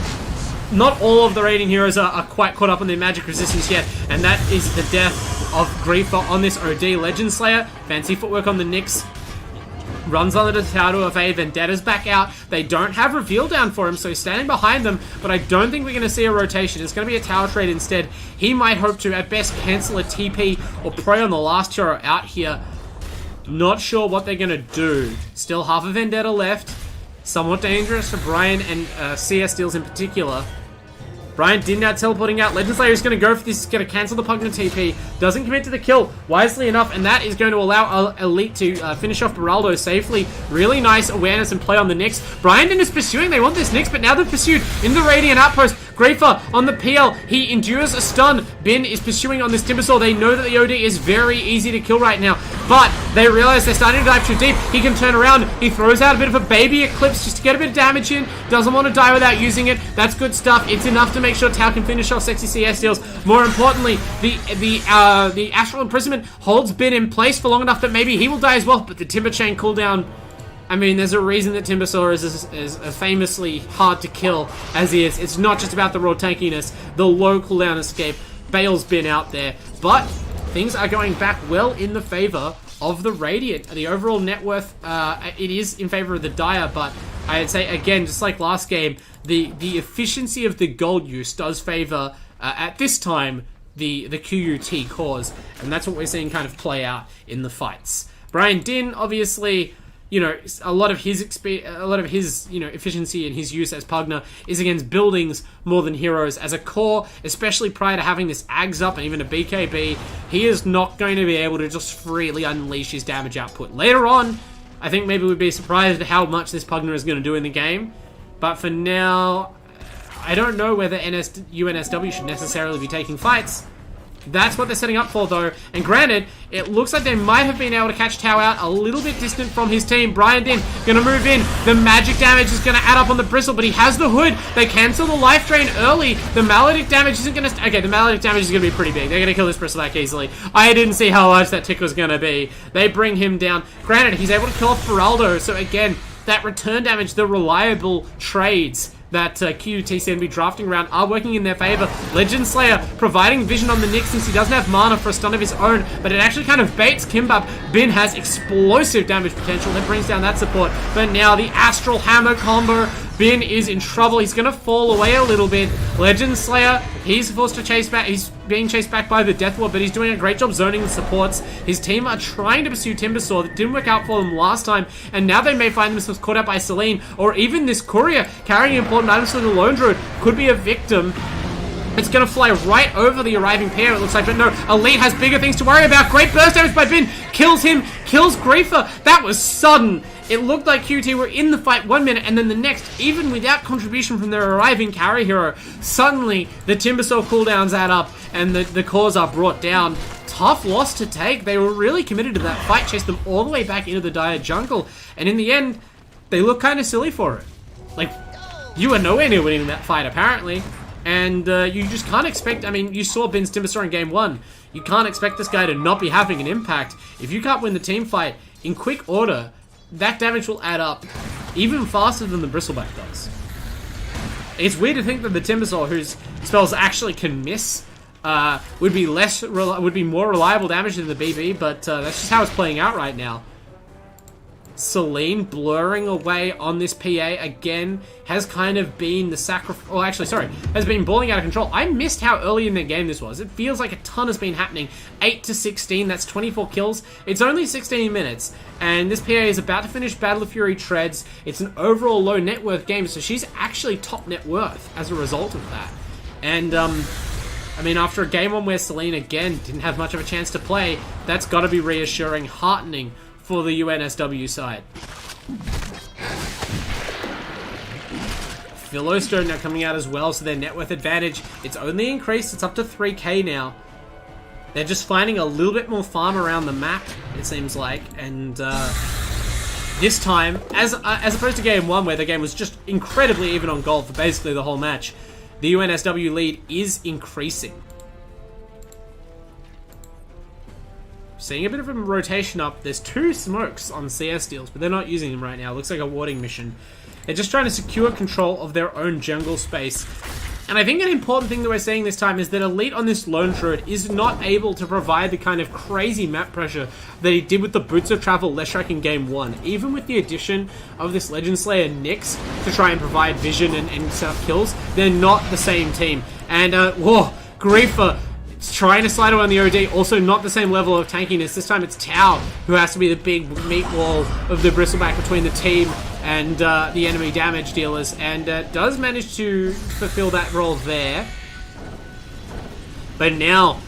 Speaker 1: not all of the Radiant heroes are quite caught up on their magic resistance yet, and that is the death of Griefer on this OD. Legend Slayer, fancy footwork on the Nyx, runs under the Tau to evade. Vendetta's back out. They don't have reveal down for him, so he's standing behind them, but I don't think we're going to see a rotation. It's going to be a tower trade instead. He might hope to, at best, cancel a TP or prey on the last hero out here. Not sure what they're going to do. Still half a Vendetta left. Somewhat dangerous for Brian and CS Steals in particular. Brian did now teleporting out. Legend Slayer is going to go for this. He's going to cancel the Pugner TP. Doesn't commit to the kill wisely enough, and that is going to allow Elite to finish off Beraldo safely. Really nice awareness and play on the Nyx. Brian is pursuing. They want this Nyx, but now they've pursued in the Radiant Outpost. Griefer on the PL. He endures a stun. Bin is pursuing on this Timbersaw. They know that the OD is very easy to kill right now, but they realize they're starting to dive too deep. He can turn around. He throws out a bit of a baby Eclipse just to get a bit of damage in. Doesn't want to die without using it. That's good stuff. It's enough to make sure Tau can finish off sexy CS Steals. More importantly, the Astral Imprisonment holds Bin in place for long enough that maybe he will die as well, but the Timber Chain cooldown, I mean, there's a reason that Timbersaw is as famously hard to kill as he is. It's not just about the raw tankiness. The low cooldown escape bails Bin out there, but things are going back well in the favor of the Radiant. The overall net worth, it is in favor of the Dire, but I'd say, again, just like last game, the efficiency of the gold use does favor, at this time, the QUT cause, and that's what we're seeing kind of play out in the fights. Brian Din, obviously, you know, a lot of his efficiency and his use as Pugner is against buildings more than heroes. As a core, especially prior to having this Ags up and even a BKB, he is not going to be able to just freely unleash his damage output. Later on, I think maybe we'd be surprised at how much this Pugner is going to do in the game, but for now, I don't know whether UNSW should necessarily be taking fights. That's what they're setting up for, though. And granted, it looks like they might have been able to catch Tau out a little bit distant from his team. Brian Din going to move in. The magic damage is going to add up on the Bristle, but he has the hood. They cancel the life drain early. The Maledict damage isn't going to... Okay, the Maledict damage is going to be pretty big. They're going to kill this Bristle back easily. I didn't see how large that tick was going to be. They bring him down. Granted, he's able to kill off Beraldo, so again, that return damage, the reliable trades that QUT seem to be drafting around are working in their favor. Legend Slayer providing vision on the Nyx since he doesn't have mana for a stun of his own, but it actually kind of baits Kimbap. Bin has explosive damage potential that brings down that support, but now the Astral Hammer combo. Bin is in trouble. He's going to fall away a little bit. Legend Slayer, he's forced to chase back. He's being chased back by the Death Ward, but he's doing a great job zoning the supports. His team are trying to pursue Timbersaw. That didn't work out for them last time, and now they may find themselves caught out by Celine, or even this courier carrying important items for the Lone Druid could be a victim. It's going to fly right over the arriving pair, it looks like, but no, Elite has bigger things to worry about. Great burst damage by Bin. Kills him, kills Griefer. That was sudden. It looked like QT were in the fight 1 minute, and then the next, even without contribution from their arriving carry hero, suddenly the Timbersaw cooldowns add up, and the cores are brought down. Tough loss to take. They were really committed to that fight, chased them all the way back into the Dire jungle, and in the end, they look kind of silly for it. Like, you are nowhere near winning that fight, apparently. And you just can't expect... I mean, you saw Bin's Timbersaw in Game 1. You can't expect this guy to not be having an impact. If you can't win the team fight in quick order, that damage will add up even faster than the Bristleback does. It's weird to think that the Timbersaw, whose spells actually can miss, would be more reliable damage than the BB, but that's just how it's playing out right now. Celine blurring away on this PA again has kind of been the sacrifice. Oh, actually, sorry, has been balling out of control. I missed how early in the game this was. It feels like a ton has been happening. 8 to 16, that's 24 kills. It's only 16 minutes, and this PA is about to finish Battle of Fury Treads. It's an overall low net worth game, so she's actually top net worth as a result of that. And, I mean, after a game one where Celine, again, didn't have much of a chance to play, that's got to be reassuring, heartening for the UNSW side. Philostone now coming out as well, so their net worth advantage, it's only increased, it's up to 3k now. They're just finding a little bit more farm around the map, it seems like, and this time, as opposed to game one where the game was just incredibly even on gold for basically the whole match, the UNSW lead is increasing. Seeing a bit of a rotation up. There's 2 smokes on CS deals, but they're not using them right now. It looks like a warding mission. They're just trying to secure control of their own jungle space. And I think an important thing that we're seeing this time is that Elite on this lone druid is not able to provide the kind of crazy map pressure that he did with the Boots of Travel Leshrac in game 1. Even with the addition of this Legend Slayer Nyx to try and provide vision and set up kills, they're not the same team. And, whoa, Griefer trying to slide away on the OD, also not the same level of tankiness. This time it's Tau who has to be the big meat wall of the Bristleback between the team and the enemy damage dealers, and does manage to fulfill that role there. But now,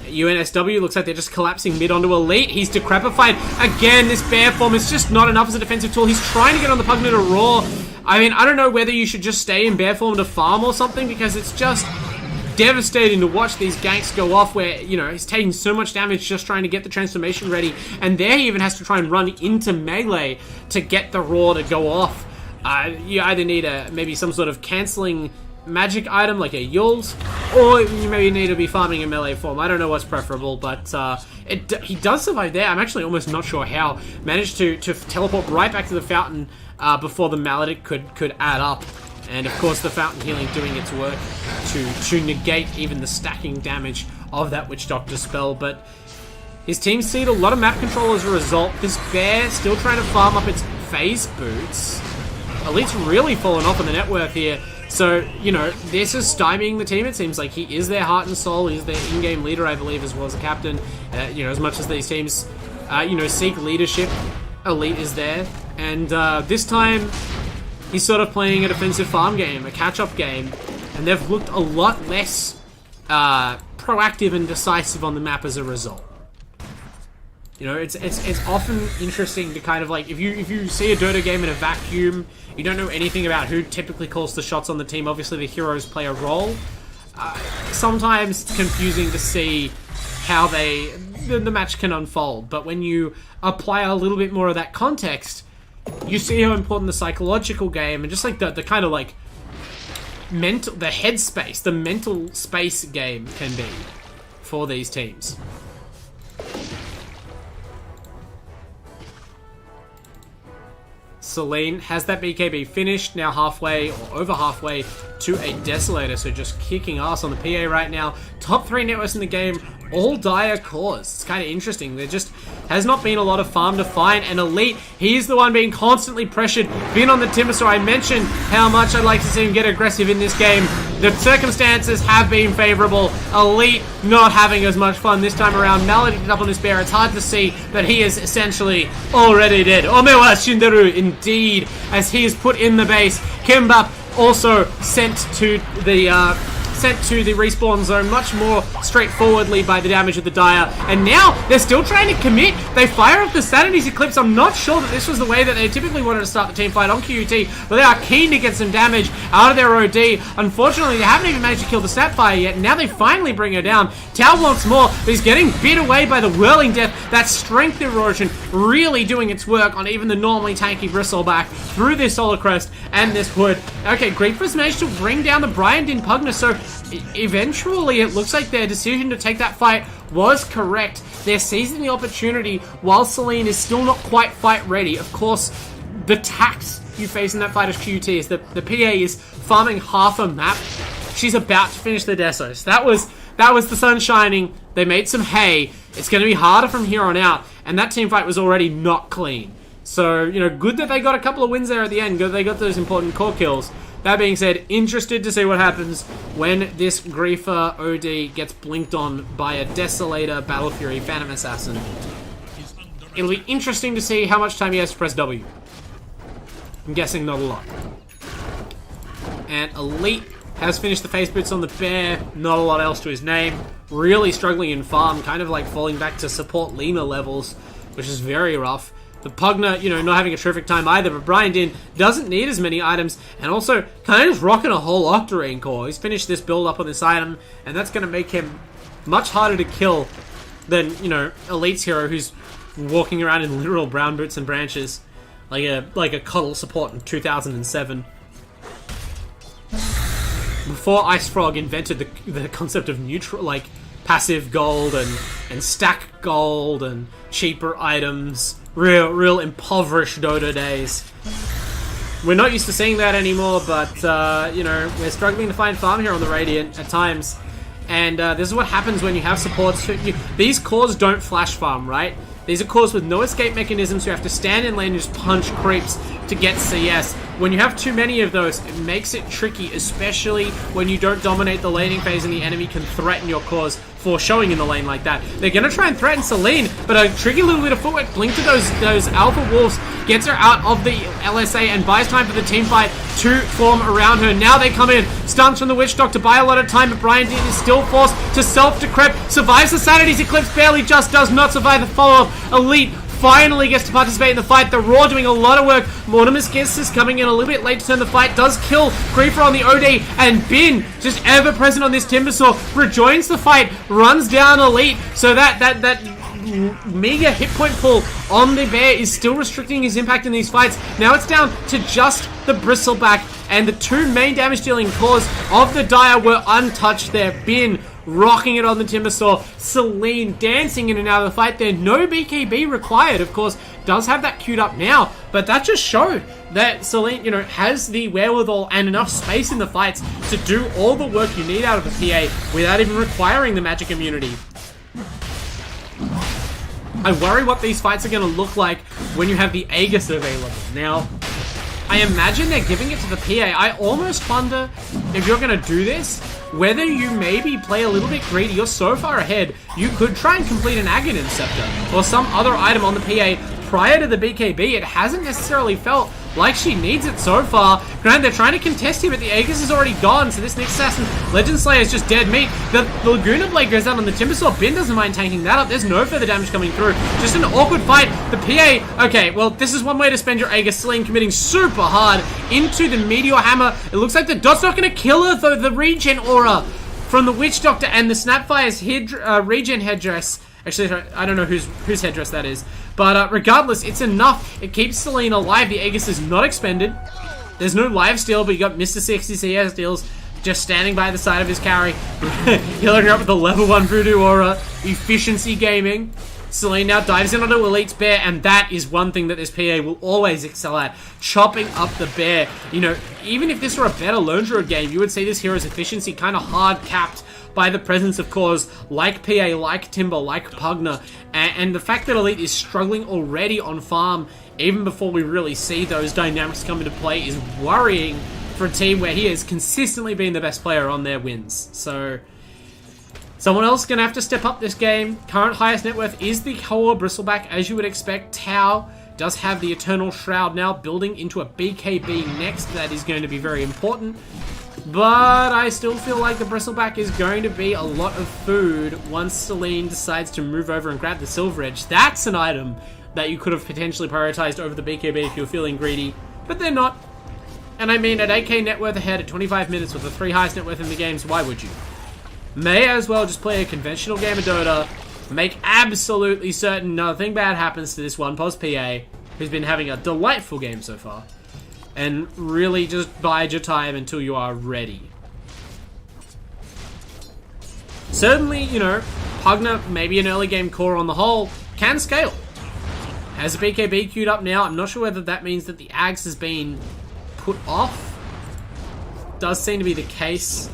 Speaker 1: UNSW looks like they're just collapsing mid onto Elite. He's decrepified. Again, this bear form is just not enough as a defensive tool. He's trying to get on the Pugna to Raw. I mean, I don't know whether you should just stay in bear form to farm or something, because it's just devastating to watch these ganks go off where, you know, he's taking so much damage just trying to get the transformation ready, and there he even has to try and run into melee to get the Raw to go off. You either need maybe some sort of cancelling magic item like a Yules, or you maybe need to be farming a melee form. I don't know what's preferable, but he does survive there. I'm actually almost not sure how. Managed to teleport right back to the fountain before the Maledict could add up. And of course the Fountain Healing doing its work to negate even the stacking damage of that Witch Doctor spell. But his team cede a lot of map control as a result. This bear still trying to farm up its phase boots. Elite's really fallen off on the net worth here. So, you know, this is stymieing the team, it seems like. He is their heart and soul. He's their in-game leader, I believe, as well as a captain. You know, as much as these teams, you know, seek leadership, Elite is there. And this time, he's sort of playing a defensive farm game, a catch-up game, and they've looked a lot less proactive and decisive on the map as a result. You know, it's often interesting to kind of like, if you see a Dota game in a vacuum, you don't know anything about who typically calls the shots on the team. Obviously, the heroes play a role. Sometimes it's confusing to see how the match can unfold, but when you apply a little bit more of that context, you see how important the psychological game and just like the kind of like the headspace, the mental space game can be for these teams. Celine has that BKB finished, now halfway or over halfway to a Desolator, so just kicking ass on the PA right now. Top 3 networks in the game, all dire cores. It's kind of interesting. There just has not been a lot of farm to find, and Elite, he's the one being constantly pressured. Been on the Timbersaw, I mentioned how much I'd like to see him get aggressive in this game. The circumstances have been favourable. Elite not having as much fun this time around. Maledict up on this bear. It's hard to see, but he is essentially already dead. Omewa Shinderu, indeed, as he is put in the base. Kimbap also sent to the sent to the respawn zone much more straightforwardly by the damage of the Dire. And now they're still trying to commit. They fire off the Sanity's Eclipse. I'm not sure that this was the way that they typically wanted to start the team fight on QUT, but they are keen to get some damage out of their OD. Unfortunately, they haven't even managed to kill the Snapfire yet. Now they finally bring her down. Tao wants more, but he's getting bit away by the Whirling Death. That strength erosion really doing its work on even the normally tanky Bristleback through this Solar Crest and this Wood. Okay, Griefer's managed to bring down the Brian Din Pugna, so eventually it looks like their decision to take that fight was correct. They're seizing the opportunity while Celine is still not quite fight ready. Of course, the tax you face in that fight as QT is the PA is farming half a map. She's about to finish the Desos. That was the sun shining. They made some hay. It's going to be harder from here on out, and that team fight was already not clean. So, you know, good that they got a couple of wins there at the end. Good that they got those important core kills. That being said, interested to see what happens when this Griefer OD gets blinked on by a Desolator, Battle Fury, Phantom Assassin. It'll be interesting to see how much time he has to press W. I'm guessing not a lot. And Elite has finished the face boots on the bear. Not a lot else to his name. Really struggling in farm, kind of like falling back to support Lima levels, which is very rough. The Pugna, you know, not having a terrific time either, but Brian Din doesn't need as many items, and also kind of just rocking a whole Octarine core. He's finished this build up on this item, and that's going to make him much harder to kill than, you know, Elite's hero, who's walking around in literal brown boots and branches, like a cuddle support in 2007. Before Ice Frog invented the concept of neutral, like passive gold and stack gold and cheaper items. Real impoverished Dota days. We're not used to seeing that anymore, but, you know, we're struggling to find farm here on the Radiant at times. And this is what happens when you have supports. These cores don't flash farm, right? These are cores with no escape mechanisms, so you have to stand in lane and just punch creeps to get CS. When you have too many of those, it makes it tricky, especially when you don't dominate the laning phase and the enemy can threaten your cores for showing in the lane like that. They're going to try and threaten Celine, but a tricky little bit of footwork, blink to those Alpha Wolves, gets her out of the LSA and buys time for the team fight to form around her. Now they come in, stuns from the Witch Doctor, buy a lot of time, but Brian Din is still forced to self-decrep, survives the Sanity's Eclipse, barely just does not survive the follow-up. Elite finally gets to participate in the fight. The Raw doing a lot of work. Mortimer's Kiss is coming in a little bit late to turn the fight. Does kill Griefer on the OD. And Bin, just ever present on this Timbersaw, rejoins the fight. Runs down Elite. So that meager hit point pull on the bear is still restricting his impact in these fights. Now it's down to just the Bristleback. And the two main damage dealing cores of the Dire were untouched there. Bin rocking it on the Timbersaw. Celine dancing in and out of the fight there. No BKB required, of course. Does have that queued up now, but that just showed that Celine, you know, has the wherewithal and enough space in the fights to do all the work you need out of the PA without even requiring the magic immunity. I worry what these fights are going to look like when you have the Aegis available. Now, I imagine they're giving it to the PA. I almost wonder if you're going to do this, whether you maybe play a little bit greedy. You're so far ahead, you could try and complete an Aghanim Scepter or some other item on the PA prior to the BKB. It hasn't necessarily felt like she needs it so far. Granted, they're trying to contest here, but the Aegis is already gone, so this next Assassin, Legend Slayer, is just dead meat. The Laguna Blade goes down on the Timbersaw. Bin doesn't mind tanking that up. There's no further damage coming through. Just an awkward fight. The PA, okay, well, this is one way to spend your Aegis. Celine committing super hard into the Meteor Hammer. It looks like the dot's not going to kill her, though. The regen aura from the Witch Doctor and the Snapfire's regen headdress. Actually, I don't know whose headdress that is. But regardless, it's enough. It keeps Celine alive. The Aegis is not expended. There's no live steal, but you got Mr. 60 CS steals just standing by the side of his carry. Healing her up with the level 1 Voodoo Aura. Efficiency gaming. Celine now dives in onto Elite's bear, and that is one thing that this PA will always excel at. Chopping up the bear. You know, even if this were a better Lone Druid game, you would see this hero's efficiency kind of hard capped by the presence of cores like PA, like Timber, like Pugna, and the fact that Elite is struggling already on farm, even before we really see those dynamics come into play, is worrying for a team where he has consistently been the best player on their wins. So, someone else going to have to step up this game. Current highest net worth is the core Bristleback, as you would expect. Tau does have the Eternal Shroud now, building into a BKB next. That is going to be very important. But I still feel like the Bristleback is going to be a lot of food once Celine decides to move over and grab the Silver Edge. That's an item that you could have potentially prioritized over the BKB if you're feeling greedy, but they're not. And I mean, at 8k net worth ahead at 25 minutes with the 3 highest net worth in the games, why would you? May as well just play a conventional game of Dota, make absolutely certain nothing bad happens to this one pos PA, who's been having a delightful game so far, and really just bide your time until you are ready. Certainly, you know, Pugna, maybe an early game core on the whole, can scale. Has a BKB queued up now. I'm not sure whether that means that the Ags has been put off. Does seem to be the case.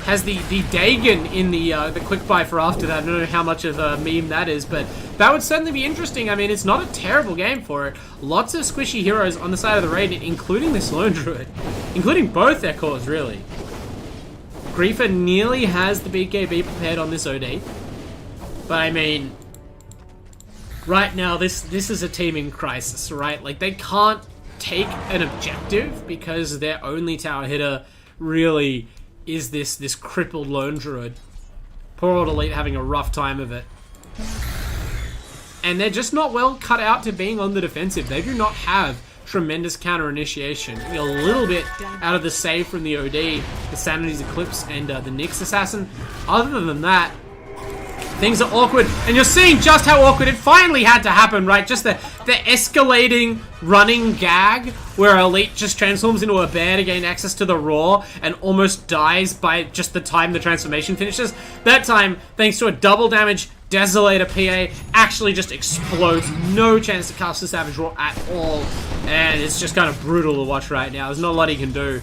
Speaker 1: Has the Dagon in the quick buy for after that. I don't know how much of a meme that is, but that would certainly be interesting. I mean, it's not a terrible game for it. Lots of squishy heroes on the side of the Radiant, including this Lone Druid. Including both their cores, really. Griefer nearly has the BKB prepared on this OD. But I mean, right now, this is a team in crisis, right? Like, they can't take an objective because their only tower hitter really is this crippled Lone Druid. Poor old Elite having a rough time of it. And they're just not well cut out to being on the defensive. They do not have tremendous counter initiation. A little bit out of the save from the OD, the Sanity's Eclipse, and the Nyx Assassin. Other than that, things are awkward, and you're seeing just how awkward it finally had to happen, right? Just the escalating running gag where Elite just transforms into a bear to gain access to the Roar and almost dies by just the time the transformation finishes. That time, thanks to a double damage Desolator PA, actually just explodes. No chance to cast the Savage Roar at all, and it's just kind of brutal to watch right now. There's not a lot he can do.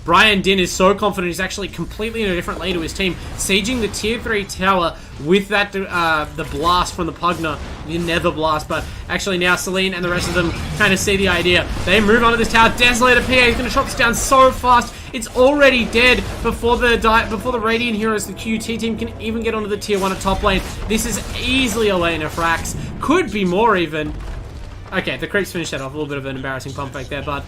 Speaker 1: Brian Din is so confident he's actually completely in a different lane to his team, sieging the tier 3 tower with that the blast from the Pugna, the Nether Blast, but actually now Celine and the rest of them kind of see the idea. They move onto this tower. Desolator PA is going to chop this down so fast. It's already dead before the Radiant Heroes, the QUT team, can even get onto the tier 1 at top lane. This is easily a lane of frags. Could be more even. Okay, the creeps finished that off. A little bit of an embarrassing pump fake there, but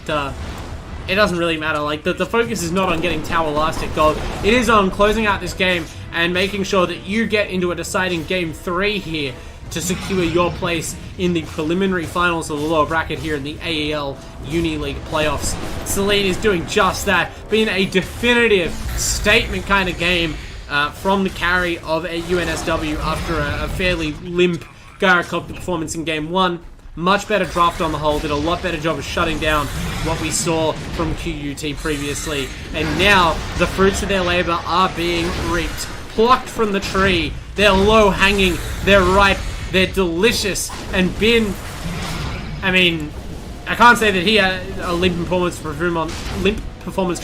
Speaker 1: it doesn't really matter. Like, the focus is not on getting tower last at gold. It is on closing out this game and making sure that you get into a deciding game 3 here to secure your place in the preliminary finals of the lower bracket here in the AELUni League playoffs. Celine is doing just that, being a definitive statement kind of game from the carry of a UNSW after a fairly limp Gyrocopter performance in game 1. Much better draft on the whole, did a lot better job of shutting down what we saw from QUT previously. And now, the fruits of their labor are being reaped, plucked from the tree. They're low-hanging, they're ripe, they're delicious, and Bin, I mean, I can't say that he had a limp performance to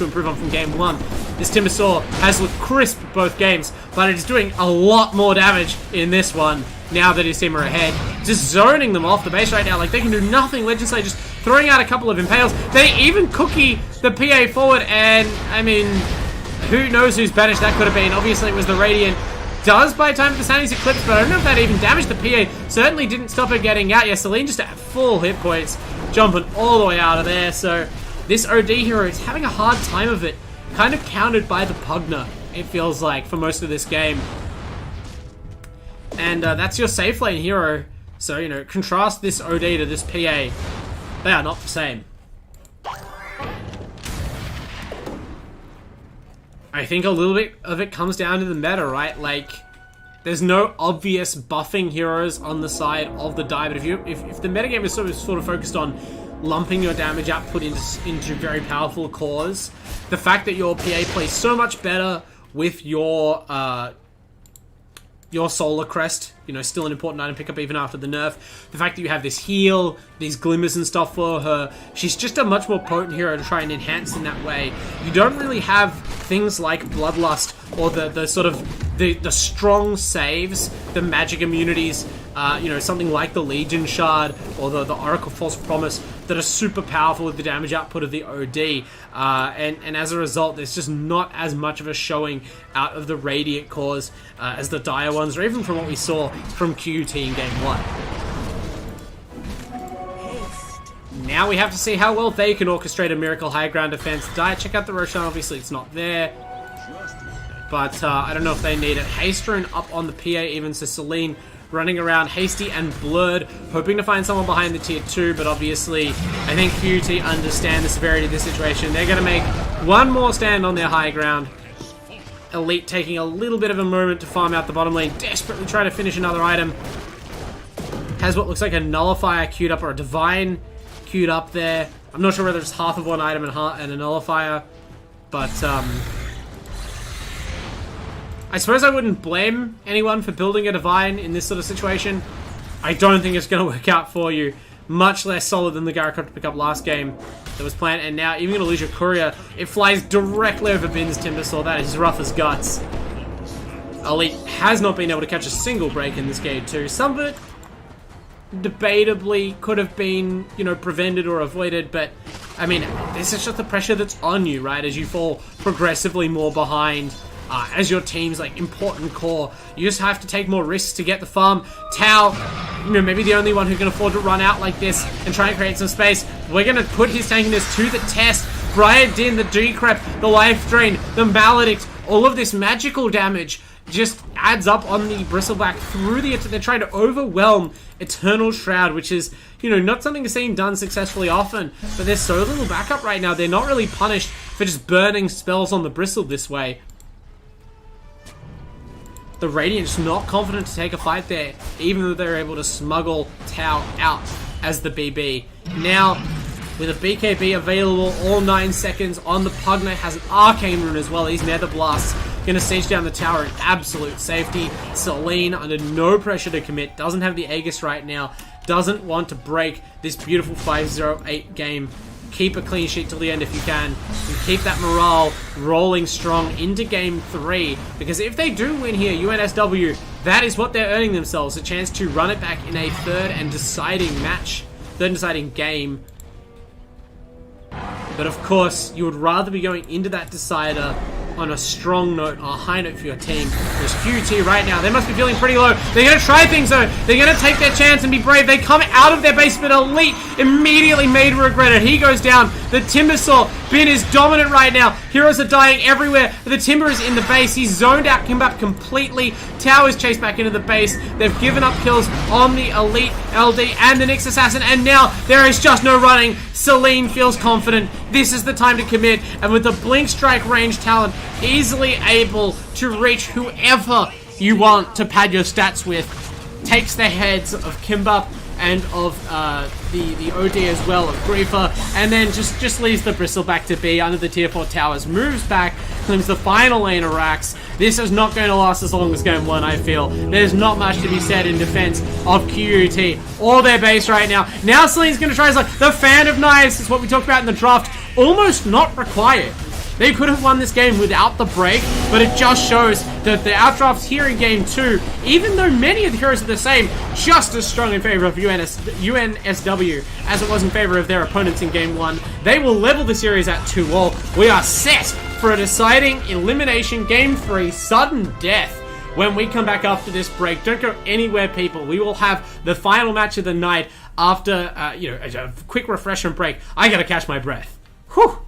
Speaker 1: improve on from game 1. This Timbersaw has looked crisp both games, but it is doing a lot more damage in this one now that his team are ahead. Just zoning them off the base right now. Like, they can do nothing. Legend Slay just throwing out a couple of impales. They even cookie the PA forward, and, I mean, who knows whose banished that could have been. Obviously, it was the Radiant. Does buy time for the Sanity's Eclipse, but I don't know if that even damaged the PA. Certainly didn't stop her getting out. Yeah, Celine just at full hit points, jumping all the way out of there. So, this OD hero is having a hard time of it. Kind of countered by the Pugna, it feels like, for most of this game. And that's your safe lane hero. So, you know, contrast this OD to this PA. They are not the same. I think a little bit of it comes down to the meta, right? Like, there's no obvious buffing heroes on the side of the die, but if the metagame is sort of focused on lumping your damage output into very powerful cores, the fact that your PA plays so much better with your Solar Crest, you know, still an important item pickup even after the nerf. The fact that you have this heal, these glimmers and stuff for her, she's just a much more potent hero to try and enhance in that way. You don't really have things like Bloodlust or the sort of the strong saves, the magic immunities, you know, something like the Legion Shard or the Oracle False Promise that are super powerful with the damage output of the OD. And as a result, there's just not as much of a showing out of the Radiant cores as the Dire ones, or even from what we saw from QUT in game 1. Now we have to see how well they can orchestrate a miracle high ground defense. Check out the Roshan, obviously it's not there. But I don't know if they need it. Hasterin up on the PA even, so Celine running around hasty and blurred, hoping to find someone behind the tier 2, but obviously I think QUT understand the severity of this situation. They're going to make one more stand on their high ground. Elite taking a little bit of a moment to farm out the bottom lane, desperately trying to finish another item. Has what looks like a nullifier queued up, or a divine queued up there. I'm not sure whether it's half of one item and a nullifier, but I suppose I wouldn't blame anyone for building a divine in this sort of situation. I don't think it's going to work out for you. Much less solid than the Garakot to pick up last game that was planned. And now, even Elysia Courier, it flies directly over Bin's Timbersaw. That is rough as guts. Elite has not been able to catch a single break in this game too. Some of it debatably could have been, you know, prevented or avoided, but I mean, this is just the pressure that's on you, right? As you fall progressively more behind. As your team's like important core, you just have to take more risks to get the farm. Tao, you know, maybe the only one who can afford to run out like this and try and create some space. We're gonna put his tankiness to the test. Briar Din, the decrep, the life drain, the maledict, all of this magical damage just adds up on the Bristleback through the... They're trying to overwhelm Eternal Shroud, which is, you know, not something that's seen done successfully often, but there's so little backup right now. They're not really punished for just burning spells on the Bristle this way. The Radiant's not confident to take a fight there, even though they're able to smuggle Tao out as the BB. Now, with a BKB available all 9 seconds on the Pugna, has an Arcane Rune as well. He's Nether Blast, gonna siege down the tower in absolute safety. Celine, under no pressure to commit, doesn't have the Aegis right now, doesn't want to break this beautiful 5-0-8 game. Keep a clean sheet till the end if you can, and keep that morale rolling strong into game 3, because if they do win here, UNSW, that is what they're earning themselves, a chance to run it back in a third and deciding game. But of course, you would rather be going into that decider on a strong note, or a high note for your team. There's QUT right now. They must be feeling pretty low. They're going to try things though. They're going to take their chance and be brave. They come out of their base, but Elite immediately made to regret it. He goes down. The Timbersaw, Bin is dominant right now. Heroes are dying everywhere. The Timber is in the base. He's zoned out Kimbap completely. Tao is chased back into the base. They've given up kills on the Elite LD and the Nyx Assassin, and now there is just no running. Celine feels confident. This is the time to commit, and with the Blink Strike range talent, easily able to reach whoever you want to pad your stats with. Takes the heads of Kimbap and of the OD as well, of Griefer, and then just leaves the Bristle back to be under the tier 4 towers, moves back, claims the final lane of Rax. This is not going to last as long as game 1, I feel. There's not much to be said in defense of QUT or their base right now. Now Celine's going to try the Fan of Knives, is what we talked about in the draft, almost not required. They could have won this game without the break, but it just shows that the outdrafts here in game 2, even though many of the heroes are the same, just as strong in favor of UNSW as it was in favor of their opponents in game 1. They will level the series at 2-all. We are set for a deciding elimination game 3, sudden death. When we come back after this break, don't go anywhere, people. We will have the final match of the night after a quick refreshment break. I gotta catch my breath. Whew.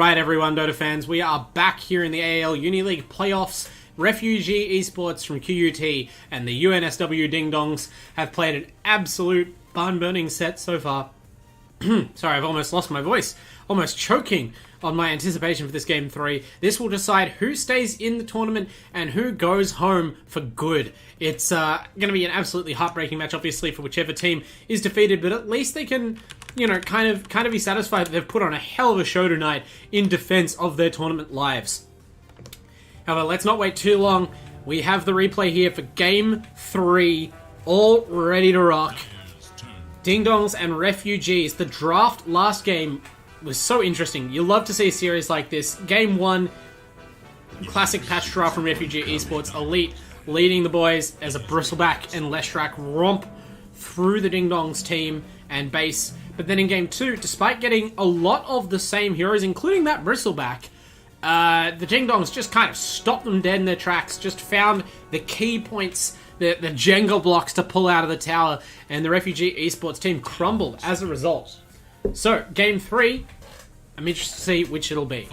Speaker 1: Alright everyone, Dota fans, we are back here in the AELUni League playoffs. Refugee Esports from QUT and the UNSW Ding Dongs have played an absolute barn-burning set so far. Sorry, I've almost lost my voice. Almost choking on my anticipation for this Game 3. This will decide who stays in the tournament and who goes home for good. It's going to be an absolutely heartbreaking match, obviously, for whichever team is defeated, but at least they can, you know, kind of be satisfied that they've put on a hell of a show tonight in defense of their tournament lives. However, let's not wait too long. We have the replay here for Game 3, all ready to rock. Ding Dongs and Refugees. The draft last game was so interesting. You love to see a series like this. Game 1, classic patch draft from Refugee Esports. Elite leading the boys as a Bristleback and Leshrak romp through the Ding Dongs team and base. But then in Game 2, despite getting a lot of the same heroes, including that Bristleback, the Ding Dongs just kind of stopped them dead in their tracks, just found the key points, the Jenga blocks to pull out of the tower, and the Refugee Esports team crumbled as a result. So, Game 3, I'm interested to see which it'll be.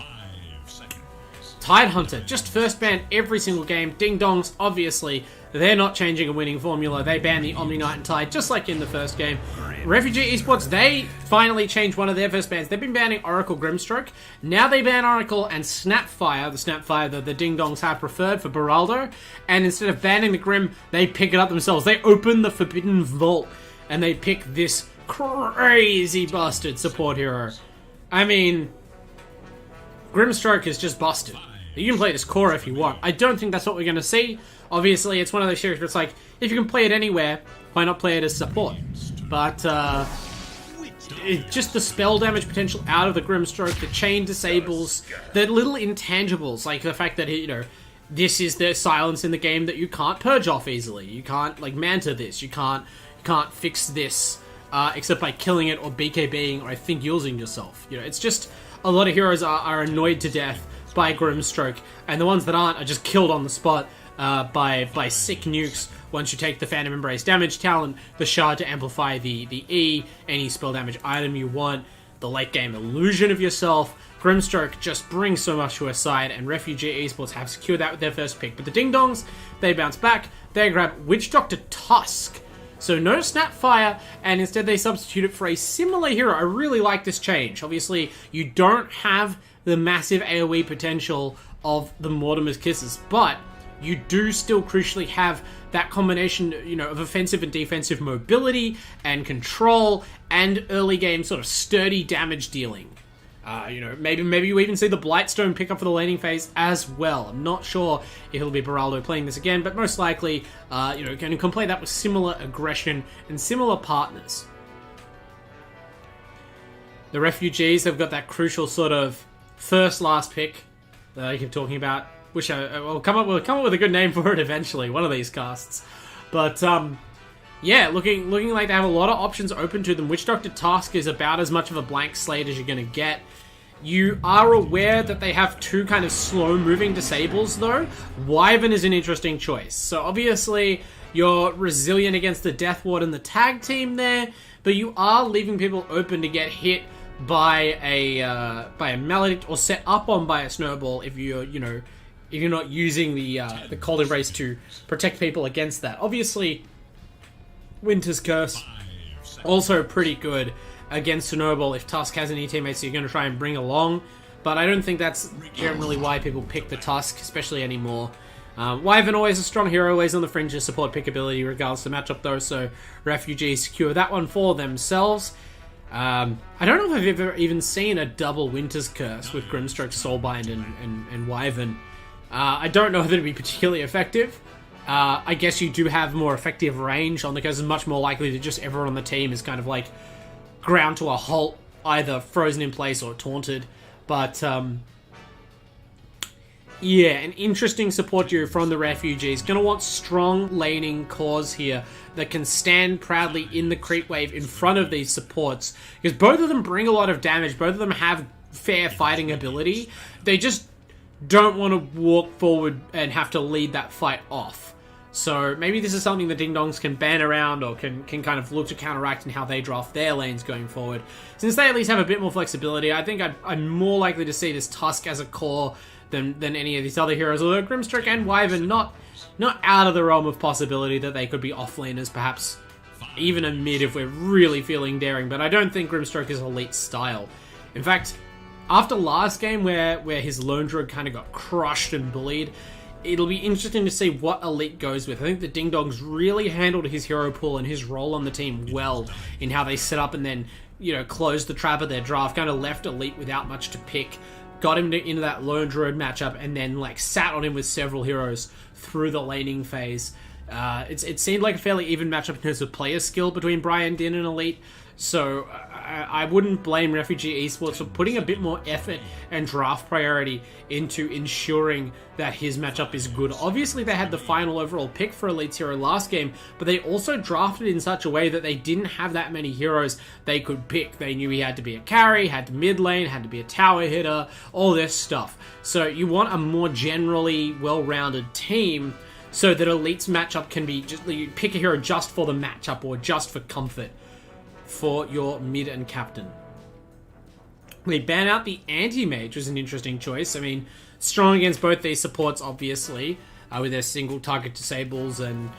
Speaker 1: Tidehunter, just first ban every single game. Ding Dongs, obviously, they're not changing a winning formula. They ban the Omni Knight and Tide, just like in the first game. Refugee Esports, they finally changed one of their first bans. They've been banning Oracle Grimstroke. Now they ban Oracle and Snapfire, the Snapfire that the Ding Dongs have preferred for Beraldo. And instead of banning the Grim, they pick it up themselves. They open the Forbidden Vault, and they pick this crazy busted support hero. I mean, Grimstroke is just busted. You can play this core if you want. I don't think that's what we're going to see. Obviously, it's one of those series where it's like, if you can play it anywhere, why not play it as support? But, just the spell damage potential out of the Grimstroke, the chain disables, the little intangibles, like the fact that, you know, this is the silence in the game that you can't purge off easily. You can't, like, Manta this. You can't fix this, except by killing it or BKBing or I think using yourself. You know, it's just, a lot of heroes are annoyed to death by Grimstroke, and the ones that aren't are just killed on the spot by sick nukes once you take the Phantom Embrace damage talent, the shard to amplify the E, any spell damage item you want, the late game illusion of yourself. Grimstroke just brings so much to her side, and Refugee Esports have secured that with their first pick. But the Ding Dongs, they bounce back, they grab Witch Doctor Tusk. So no Snapfire, and instead they substitute it for a similar hero. I really like this change. Obviously, you don't have the massive AoE potential of the Mortimer's Kisses, but you do still crucially have that combination, you know, of offensive and defensive mobility and control and early game sort of sturdy damage dealing. You know, maybe you even see the Blightstone pick up for the laning phase as well. I'm not sure if it'll be Beraldo playing this again, but most likely, you know, can play that with similar aggression and similar partners. The Refugees have got that crucial sort of first-last pick that I keep talking about, which we'll come up with a good name for it eventually, one of these casts. But yeah, looking like they have a lot of options open to them. Witch Doctor Tusk is about as much of a blank slate as you're going to get. You are aware that they have two kind of slow-moving disables, though. Wyvern is an interesting choice. So obviously, you're resilient against the Death Ward and the tag team there, but you are leaving people open to get hit by a Maledict or set up on by a Snowball if you're, you know, if you're not using the Cold Embrace to protect people against that. Obviously, Winter's Curse, also pretty good against Snowball if Tusk has any teammates you're going to try and bring along, but I don't think that's generally why people pick the Tusk, especially anymore. Wyvern always a strong hero, always on the fringe of support pickability regardless of matchup though, so Refugees secure that one for themselves. I don't know if I've ever even seen a double Winter's Curse with Grimstroke, Soulbind, and Wyvern. I don't know if it'd be particularly effective. I guess you do have more effective range on the curse, is much more likely that just everyone on the team is kind of like ground to a halt, either frozen in place or taunted. But yeah, an interesting support hero from the Refugees. Gonna want strong laning cores here that can stand proudly in the creep wave in front of these supports, because both of them bring a lot of damage, both of them have fair fighting ability. They just don't want to walk forward and have to lead that fight off. So maybe this is something the Ding Dongs can ban around or can kind of look to counteract in how they draft their lanes going forward. Since they at least have a bit more flexibility, I think I'm more likely to see this Tusk as a core than any of these other heroes. Although Grimstroke and Wyvern not out of the realm of possibility that they could be offlaners, perhaps even a mid if we're really feeling daring. But I don't think Grimstroke is elite style. In fact, after last game where his Lone Druid kind of got crushed and bullied, it'll be interesting to see what Elite goes with. I think the Ding Dongs really handled his hero pool and his role on the team well in how they set up and then, closed the trap of their draft, kind of left Elite without much to pick, got him into that Lone Druid matchup, and then sat on him with several heroes through the laning phase. It seemed like a fairly even matchup in terms of player skill between Brian, Din, and Elite. So I wouldn't blame Refugee Esports for putting a bit more effort and draft priority into ensuring that his matchup is good. Obviously, they had the final overall pick for Elite's hero last game, but they also drafted in such a way that they didn't have that many heroes they could pick. They knew he had to be a carry, had to mid lane, had to be a tower hitter, all this stuff. So you want a more generally well-rounded team so that Elite's matchup can be just, you pick a hero just for the matchup or just for comfort for your mid and captain. They ban out the anti-mage, which is an interesting choice. I mean, strong against both these supports, obviously, with their single target disables and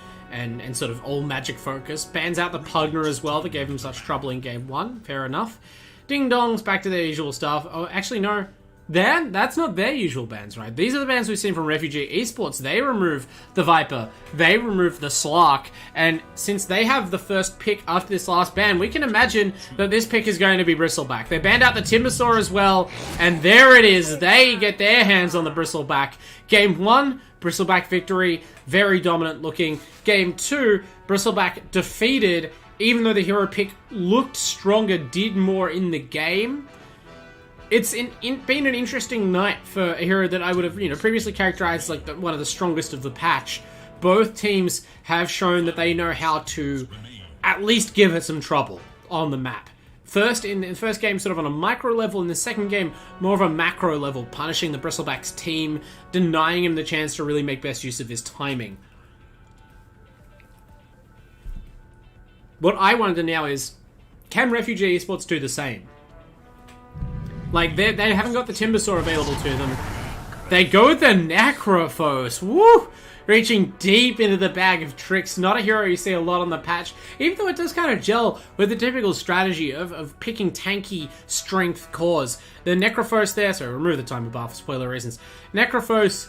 Speaker 1: sort of all magic focus. Bans out the Pugner as well, that gave him such trouble in game 1. Fair enough. Ding Dongs, back to their usual stuff. Oh, actually, no. That's not their usual bans, right? These are the bans we've seen from Refugee Esports. They remove the Viper, they remove the Slark, and since they have the first pick after this last ban, we can imagine that this pick is going to be Bristleback. They banned out the Timbersaw as well, and there it is. They get their hands on the Bristleback. Game 1, Bristleback victory, very dominant looking. Game 2, Bristleback defeated, even though the hero pick looked stronger, did more in the game. It's been an interesting night for a hero that I would have, previously characterized like one of the strongest of the patch. Both teams have shown that they know how to at least give it some trouble on the map. First, in the first game, sort of on a micro level. In the second game, more of a macro level, punishing the Bristleback's team, denying him the chance to really make best use of his timing. What I wonder now is, can Refugee Esports do the same? Like, they haven't got the Timbersaw available to them. They go with the Necrophos. Woo! Reaching deep into the bag of tricks. Not a hero you see a lot on the patch, even though it does kind of gel with the typical strategy of picking tanky strength cores. The Necrophos there, so remove the timer bar for spoiler reasons. Necrophos,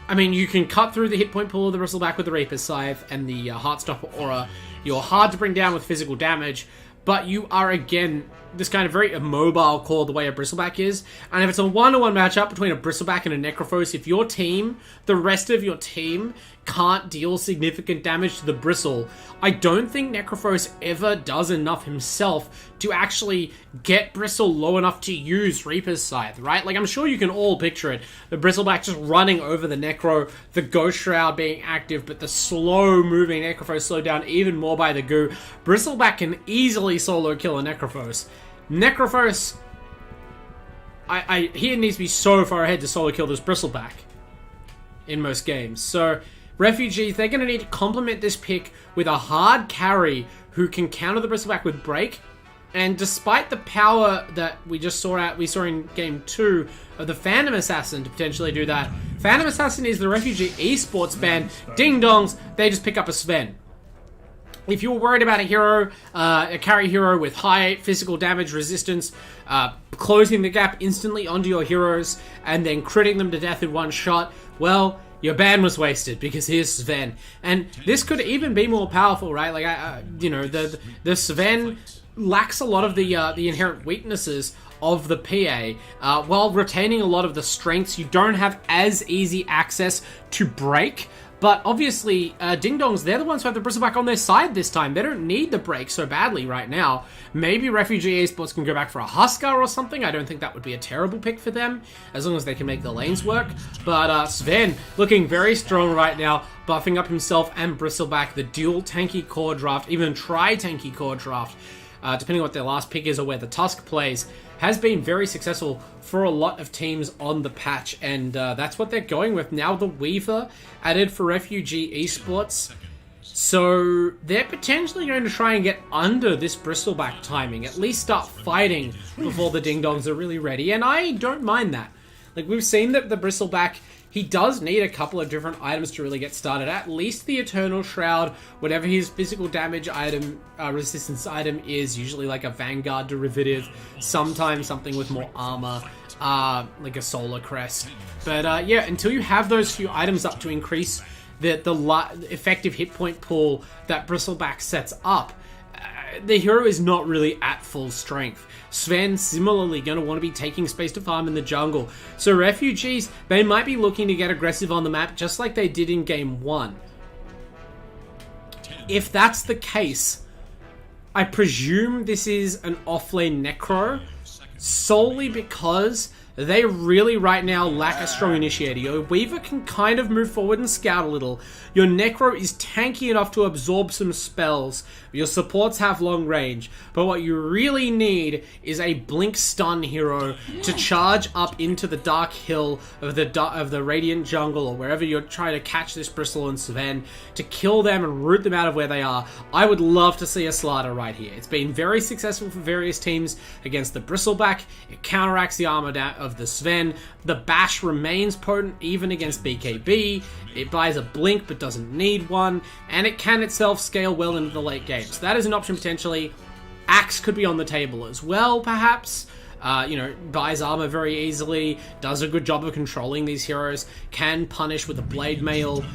Speaker 1: I mean, you can cut through the hit point pool of the Bristleback with the Reaper's Scythe and the Heartstopper Aura. You're hard to bring down with physical damage, but you are, again, this kind of very immobile core the way a Bristleback is. And if it's a one-to-one matchup between a Bristleback and a Necrophos, if your team, the rest of your team, can't deal significant damage to the Bristle, I don't think Necrophos ever does enough himself to actually get Bristle low enough to use Reaper's Scythe, right? Like, I'm sure you can all picture it. The Bristleback just running over the Necro, the Ghost Shroud being active, but the slow-moving Necrophos slowed down even more by the goo. Bristleback can easily solo kill a Necrophos. Necrophos, he needs to be so far ahead to solo kill this Bristleback in most games. So, Refugee, they're going to need to complement this pick with a hard carry who can counter the Bristleback with Break. And despite the power that we saw in Game 2 of the Phantom Assassin to potentially do that, Phantom Assassin is the Refugee Esports ban. Ding Dongs, they just pick up a Sven. If you're worried about a hero, a carry hero with high physical damage resistance, closing the gap instantly onto your heroes, and then critting them to death in one shot, well, your ban was wasted because here's Sven. And this could even be more powerful, right? Like, the Sven lacks a lot of the inherent weaknesses of the PA, while retaining a lot of the strengths. You don't have as easy access to Break. But obviously, Ding Dongs, they're the ones who have the Bristleback on their side this time. They don't need the Break so badly right now. Maybe Refugee Esports can go back for a Huskar or something. I don't think that would be a terrible pick for them, as long as they can make the lanes work. But Sven, looking very strong right now, buffing up himself and Bristleback. The dual tanky core draft, even tri-tanky core draft. depending on what their last pick is or where the Tusk plays, has been very successful for a lot of teams on the patch, and that's what they're going with. Now the Weaver added for Refugee Esports, so they're potentially going to try and get under this Bristleback timing, at least start fighting before the Ding Dongs are really ready, and I don't mind that. Like, we've seen that the Bristleback, he does need a couple of different items to really get started. At least the Eternal Shroud, whatever his physical damage item, resistance item is, usually like a Vanguard derivative, sometimes something with more armor, like a Solar Crest. But yeah, until you have those few items up to increase the effective hit point pool that Bristleback sets up, the hero is not really at full strength. Sven similarly going to want to be taking space to farm in the jungle. So Refugees, they might be looking to get aggressive on the map just like they did in Game 1. If that's the case, I presume this is an offlane Necro, solely because they really right now lack a strong initiator. Your Weaver can kind of move forward and scout a little. Your Necro is tanky enough to absorb some spells. Your supports have long range. But what you really need is a blink stun hero to charge up into the Dark Hill of the Radiant Jungle, or wherever you're trying to catch this Bristle and Sven, to kill them and root them out of where they are. I would love to see a Slider right here. It's been very successful for various teams against the Bristleback. It counteracts the armor of the Sven. The Bash remains potent even against BKB. It buys a blink but doesn't need one, and it can itself scale well into the late game. So that is an option potentially. Axe could be on the table as well, perhaps. You know, buys armor very easily, does a good job of controlling these heroes, can punish with a Blade Mail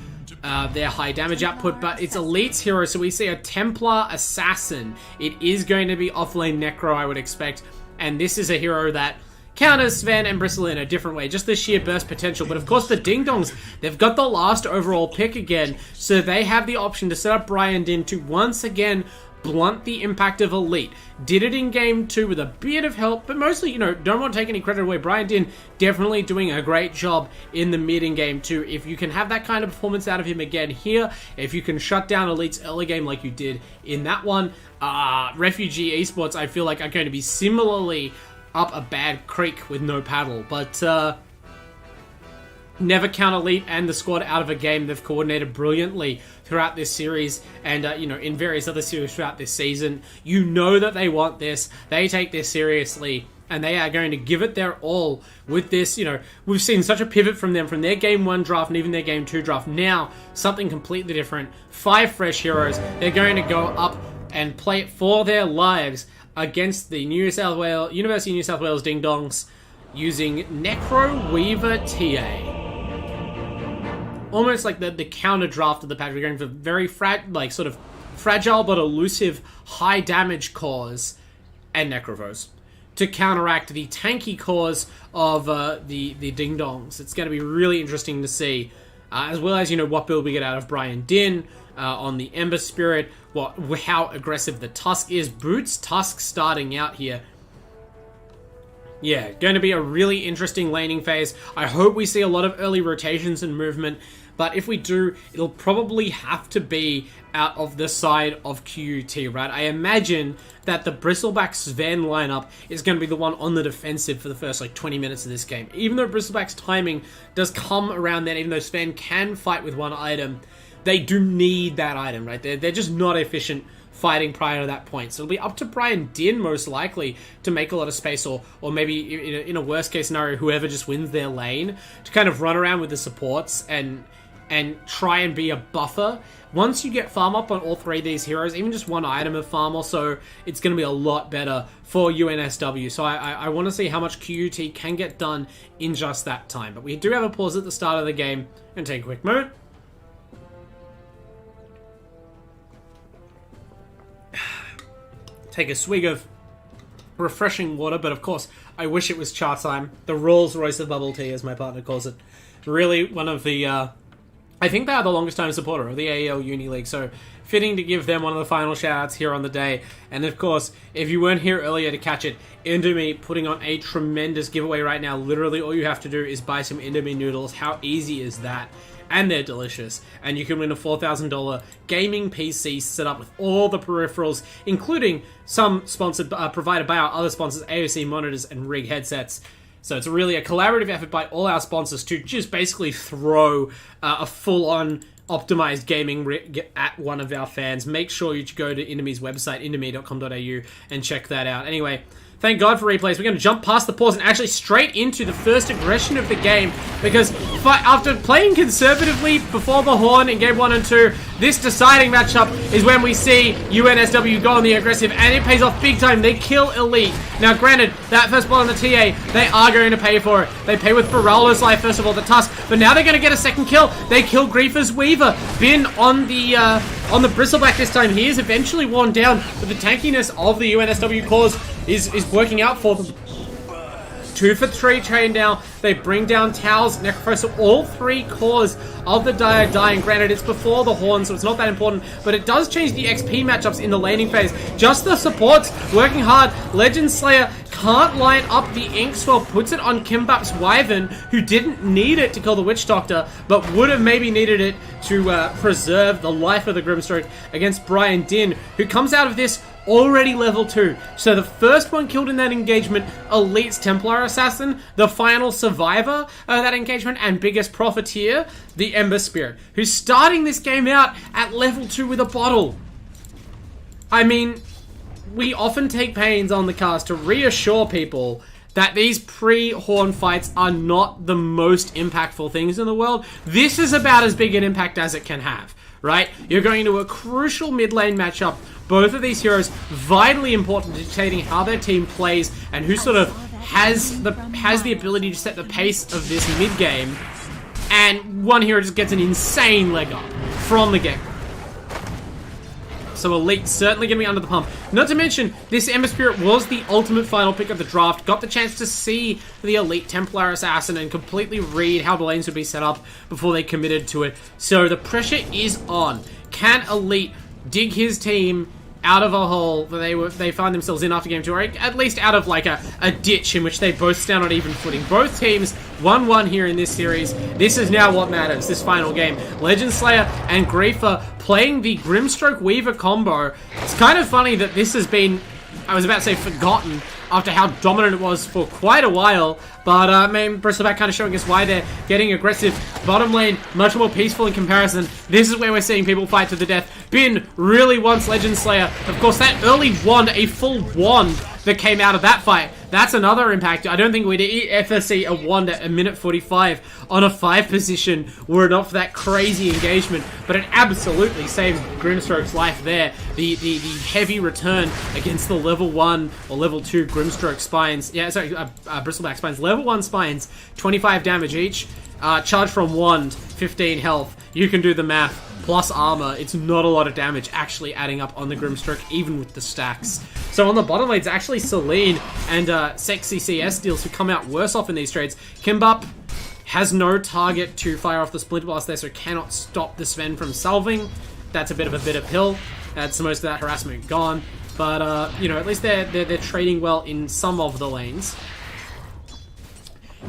Speaker 1: their high damage output, but it's Elite's hero, so we see a Templar Assassin. It is going to be offlane Necro, I would expect, and this is a hero that counters Sven and Bristle in a different way, just the sheer burst potential. But of course the Ding Dongs, they've got the last overall pick again, so they have the option to set up Brian Din to once again blunt the impact of Elite. Did it in Game 2 with a bit of help, but mostly, you know, don't want to take any credit away. Brian Din definitely doing a great job in the mid in Game 2. If you can have that kind of performance out of him again here, if you can shut down Elite's early game like you did in that one, Refugee Esports, I feel like, are going to be similarly up a bad creek with no paddle. But never count Elite and the squad out of a game. They've coordinated brilliantly throughout this series and, you know, in various other series throughout this season. You know that they want this. They take this seriously, and they are going to give it their all with this. You know, we've seen such a pivot from them, from their Game 1 draft and even their Game 2 draft. Now, something completely different. 5 fresh heroes. They're going to go up and play it for their lives against the University of New South Wales Ding Dongs using Necro Weaver TA. Almost like the counter draft of the patch. We're going for very sort of fragile but elusive high damage cores and Necrovos to counteract the tanky cores of the Ding Dongs. It's going to be really interesting to see, as well as, you know, what build we get out of Brian Din on the Ember Spirit, how aggressive the Tusk is. Boots Tusk starting out here. Yeah, going to be a really interesting laning phase. I hope we see a lot of early rotations and movement, but if we do, it'll probably have to be out of the side of QUT, right? I imagine that the Bristleback Sven lineup is going to be the one on the defensive for the first, 20 minutes of this game. Even though Bristleback's timing does come around then, even though Sven can fight with one item, they do need that item, right? They're just not efficient fighting prior to that point. So it'll be up to Brian Din, most likely, to make a lot of space, or maybe, in a worst case scenario, whoever just wins their lane, to kind of run around with the supports and try and be a buffer. Once you get farm up on all 3 of these heroes, even just one item of farm or so, it's going to be a lot better for UNSW. So I want to see how much QUT can get done in just that time. But we do have a pause at the start of the game, and take a quick moment. Take a swig of refreshing water, but of course, I wish it was Chatime, the Rolls Royce of bubble tea, as my partner calls it. Really one of the, I think they are the longest time supporter of the AELUni League, so fitting to give them one of the final shoutouts here on the day. And of course, if you weren't here earlier to catch it, Indomie putting on a tremendous giveaway right now. Literally all you have to do is buy some Indomie noodles. How easy is that? and they're delicious. And you can win a $4,000 gaming PC set up with all the peripherals, including some sponsored provided by our other sponsors, AOC monitors and Rig headsets. So it's really a collaborative effort by all our sponsors to just basically throw a full-on optimized gaming rig at one of our fans. Make sure you go to Indomie's website, indomie.com.au, and check that out. Anyway, thank God for replays. We're going to jump past the pause and actually straight into the first aggression of the game, because after playing conservatively before the horn in game 1 and 2, this deciding matchup is when we see UNSW go on the aggressive, and it pays off big time. They kill Elite. Now, granted, that first blood on the TA, they are going to pay for it. They pay with Barolo's life, first of all, the Tusk, but now they're going to get a second kill. They kill Griefer's Weaver. Bin on the Bristleback this time. He is eventually worn down, but the tankiness of the UNSW cause is working out for them. 2 for 3 trade now. They bring down Tao's Necrophos, so all 3 cores of the Dire dying. Granted, it's before the horn, so it's not that important, but it does change the XP matchups in the laning phase. Just the supports working hard. Legend Slayer can't line up the Inkswell, puts it on Kimbap's Wyvern, who didn't need it to kill the Witch Doctor, but would have maybe needed it to preserve the life of the Grimstroke against Brian Din, who comes out of this already level 2. So the first one killed in that engagement, Elite's Templar Assassin, the final survivor of that engagement and biggest profiteer, the Ember Spirit, who's starting this game out at level 2 with a bottle. I mean, we often take pains on the cast to reassure people that these pre-horn fights are not the most impactful things in the world. This is about as big an impact as it can have, right? You're going to a crucial mid lane matchup. Both of these heroes vitally important, dictating how their team plays and who sort of has the ability to set the pace of this mid game. And one hero just gets an insane leg up from the get-go. So Elite certainly going to be under the pump. Not to mention, this Ember Spirit was the ultimate final pick of the draft. Got the chance to see the Elite Templar Assassin and completely read how the lanes would be set up before they committed to it. So the pressure is on. Can Elite dig his team out of a hole that they find themselves in after game 2, or at least out of like a ditch in which they both stand on even footing? Both teams 1-1 here in this series. This is now what matters, this final game. Legend Slayer and Griefer playing the Grimstroke Weaver combo. It's kind of funny that this has been, I was about to say, forgotten after how dominant it was for quite a while. But, Bristleback kind of showing us why they're getting aggressive. Bottom lane, much more peaceful in comparison. This is where we're seeing people fight to the death. Bin really wants Legend Slayer. Of course, that early wand, a full wand that came out of that fight, that's another impact. I don't think we'd ever see a wand at a minute 45 on a 5 position were it not for that crazy engagement. But it absolutely saved Grimstroke's life there. The heavy return against the level 1 or level 2 Grimstroke spines. Yeah, sorry, Bristleback spines. Level 1 spines, 25 damage each. Charge from wand, 15 health. You can do the math. Plus armor, it's not a lot of damage actually adding up on the Grimstroke, even with the stacks. So on the bottom lane, it's actually Celine and Sexy CS deals who come out worse off in these trades. Kimbap has no target to fire off the Splinter Blast there, so cannot stop the Sven from salving. That's a bit of a bitter pill. That's most of that harassment gone. But, you know, at least they're trading well in some of the lanes.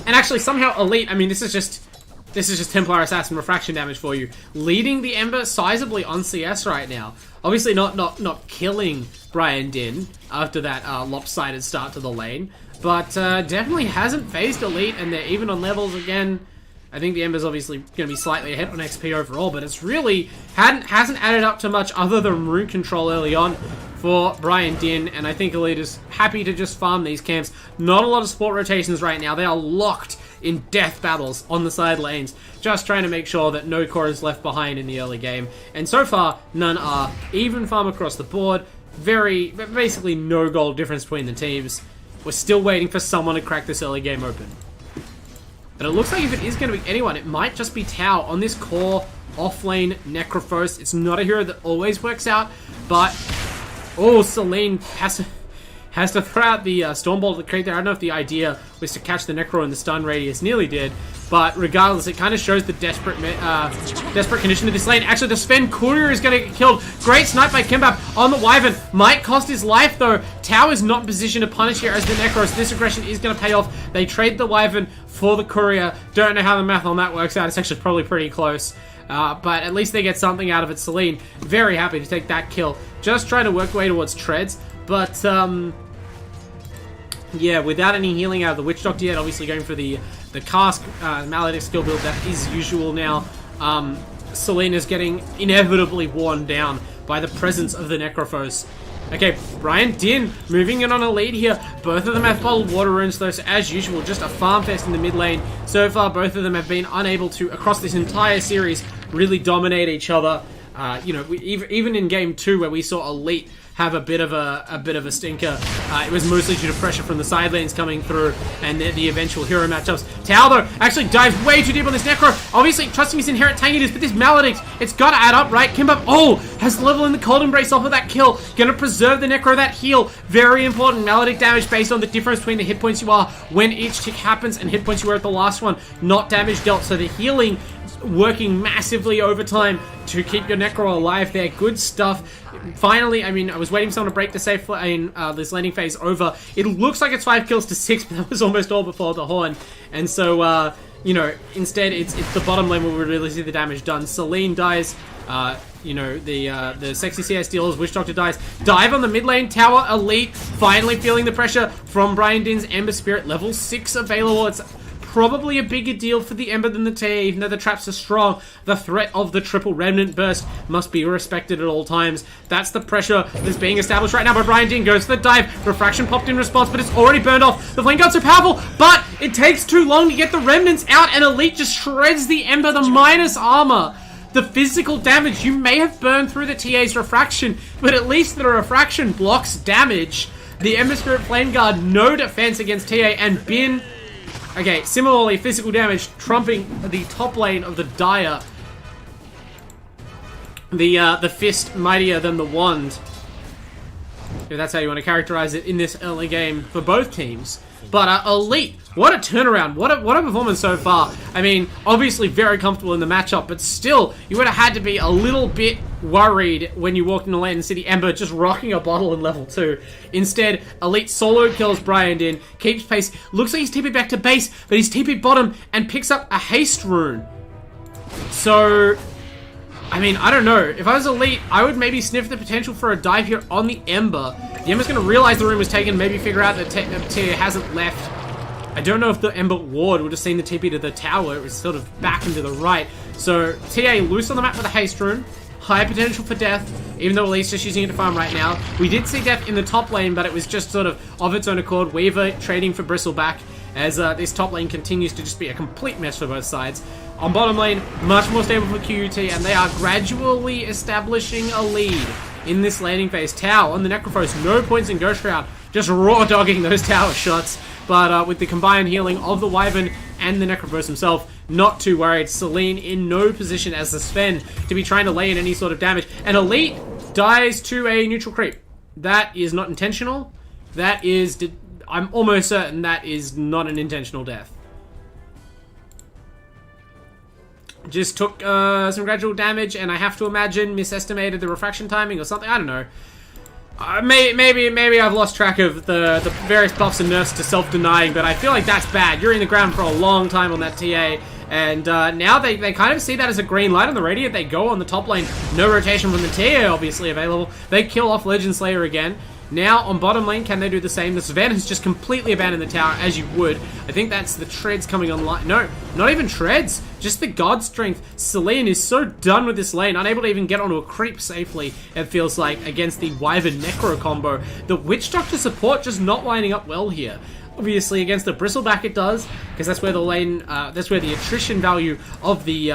Speaker 1: And actually, somehow Elite, I mean, this is just Templar Assassin refraction damage for you. Leading the Ember sizably on CS right now. Obviously not killing Brian Din after that lopsided start to the lane. But definitely hasn't phased Elite, and they're even on levels again. I think the Ember's obviously going to be slightly ahead on XP overall, but it's really hasn't added up to much other than rune control early on for Brian Din, and I think Elite is happy to just farm these camps. Not a lot of support rotations right now. They are locked in death battles on the side lanes, just trying to make sure that no core is left behind in the early game. And so far, none are. Even farm across the board. Basically no goal difference between the teams. We're still waiting for someone to crack this early game open. But it looks like if it is going to be anyone, it might just be Tao on this core offlane Necrophos. It's not a hero that always works out, but oh, Celine has to throw out the Stormbolt to create there. I don't know if the idea was to catch the Necro in the stun radius. Nearly did. But regardless, it kind of shows the desperate condition of this lane. Actually, the Sven Courier is going to get killed. Great snipe by Kimbap on the Wyvern. Might cost his life, though. Tao is not in position to punish here as the Necros. This aggression is going to pay off. They trade the Wyvern for the Courier. Don't know how the math on that works out. It's actually probably pretty close. But at least they get something out of it. Celine, very happy to take that kill. Just trying to work way towards Treads. But, yeah, without any healing out of the Witch Doctor yet, obviously going for the Cask Maledict skill build that is usual now. Celine is getting inevitably worn down by the presence of the Necrophos. Okay, Brian Din moving in on a lead here. Both of them have bottled water runes though, so as usual, just a farm fest in the mid lane. So far, both of them have been unable to, across this entire series, really dominate each other. You know, even in game 2 where we saw Elite have a bit of a stinker, it was mostly due to pressure from the side lanes coming through and the eventual hero matchups. Tao though actually dives way too deep on this Necro, obviously trusting his inherent tankiness, but this Maledict, it's got to add up, right? Kimba, has level in the Cold Embrace off of that kill, gonna preserve the Necro, that heal, very important. Maledict damage based on the difference between the hit points you are when each tick happens and hit points you were at the last one, not damage dealt, so the healing working massively over time to keep your Necro alive there. Good stuff. Finally, I mean, I was waiting for someone to break the safe lane, this laning phase over. It looks like it's 5 kills to 6, but that was almost all before the Horn. And so, you know, instead it's the bottom lane where we really see the damage done. Celine dies. You know, the sexy CS dealers, Witch Doctor dies. Dive on the mid lane tower, Elite, finally feeling the pressure from Brian Din's Ember Spirit, level 6 available. It's probably a bigger deal for the Ember than the TA, even though the traps are strong. The threat of the triple Remnant Burst must be respected at all times. That's the pressure that's being established right now by Brian Din. Goes for the dive. Refraction popped in response, but it's already burned off. The Flame Guard's so powerful, but it takes too long to get the Remnants out, and Elite just shreds the Ember, the minus armor. The physical damage, you may have burned through the TA's Refraction, but at least the Refraction blocks damage. The Ember Spirit Flame Guard, no defense against TA, and Bin... Okay, similarly, physical damage trumping the top lane of the Dire. The fist mightier than the wand. If that's how you want to characterize it in this early game for both teams. But Elite, what a turnaround. What a performance so far. I mean, obviously very comfortable in the matchup, but still, you would have had to be a little bit worried when you walked into Lane City Ember just rocking a bottle in level 2. Instead, Elite solo kills Brian Din, keeps pace, looks like he's TP'd back to base, but he's TP'd bottom and picks up a haste rune. So, I mean, I don't know. If I was Elite, I would maybe sniff the potential for a dive here on the Ember. The Ember's going to realize the rune was taken, maybe figure out that TA hasn't left. I don't know if the Ember Ward would have seen the TP to the tower. It was sort of back into the right. So, TA loose on the map with a haste rune. High potential for death, even though Elite's just using it to farm right now. We did see death in the top lane, but it was just sort of its own accord. Weaver trading for Bristleback as this top lane continues to just be a complete mess for both sides. On bottom lane, much more stable for QUT, and they are gradually establishing a lead in this laning phase. Tau on the Necrophos, no points in Ghost Shroud, just raw dogging those tower shots. But with the combined healing of the Wyvern and the Necrophos himself, not too worried. Celine in no position as the Sven to be trying to lay in any sort of damage. And Elite dies to a neutral creep. That is not intentional. That is... I'm almost certain that is not an intentional death. Just took some gradual damage, and I have to imagine misestimated the refraction timing or something. I don't know. Maybe I've lost track of the various buffs and nerfs to self-denying, but I feel like that's bad. You're in the ground for a long time on that TA, and now they kind of see that as a green light on the radiant. They go on the top lane. No rotation from the TA, obviously, available. They kill off Legend Slayer again. Now, on bottom lane, can they do the same? The Sven has just completely abandoned the tower, as you would. I think that's the Treads coming online. No, not even Treads. Just the God Strength. Celine is so done with this lane, unable to even get onto a creep safely, it feels like, against the Wyvern Necro combo. The Witch Doctor support just not lining up well here. Obviously, against the Bristleback it does, because that's where the lane, that's where the attrition value of the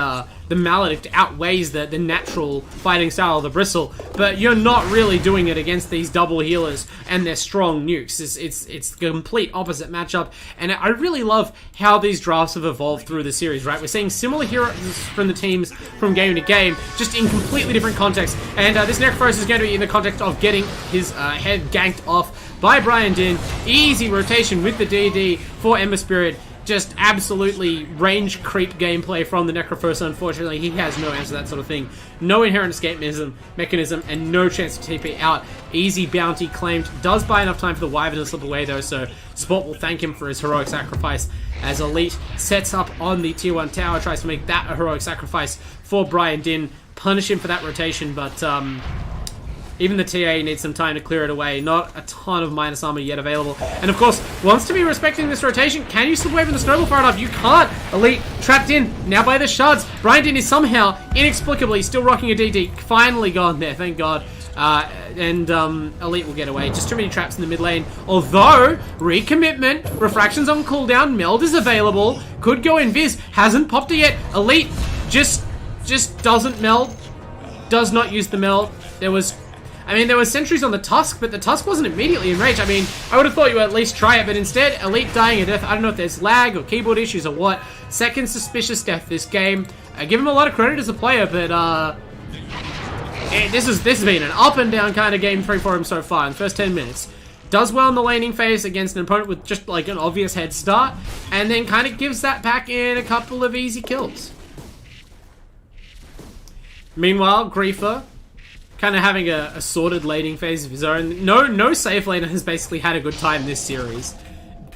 Speaker 1: Maledict outweighs the natural fighting style of the Bristle. But you're not really doing it against these double healers and their strong nukes. It's the complete opposite matchup, and I really love how these drafts have evolved through the series. Right, we're seeing similar heroes from the teams from game to game, just in completely different contexts. And this Necrophos is going to be in the context of getting his head ganked off by Brian Din. Easy rotation with the DD for Ember Spirit. Just absolutely range creep gameplay from the Necrophos. Unfortunately, he has no answer to that sort of thing. No inherent escape mechanism, and no chance to TP out. Easy bounty claimed. Does buy enough time for the Wyvern to slip away, though, so support will thank him for his heroic sacrifice. as Elite sets up on the tier 1 tower, tries to make that a heroic sacrifice for Brian Din, punish him for that rotation, but even the TA needs some time to clear it away. Not a ton of minus armor yet available. And of course, wants to be respecting this rotation. Can you slip away from the snowball far enough? You can't. Elite trapped in now by the shards. Brian Din is somehow, inexplicably, still rocking a DD. Finally gone there, thank God. Elite will get away. Just too many traps in the mid lane. Although, recommitment, refractions on cooldown, meld is available. Could go invis. Hasn't popped it yet. Elite just doesn't meld. Does not use the meld. There was sentries on the Tusk, but the Tusk wasn't immediately in range. I mean, I would have thought you would at least try it, but instead, Elite dying a death. I don't know if there's lag or keyboard issues or what. Second suspicious death this game. I give him a lot of credit as a player, but this has been an up and down kind of game 3 for him so far in the first 10 minutes. Does well in the laning phase against an opponent with just like an obvious head start, and then kind of gives that back in a couple of easy kills. Meanwhile, Griefer kind of having a sorted laning phase of his own. No safe laner has basically had a good time this series.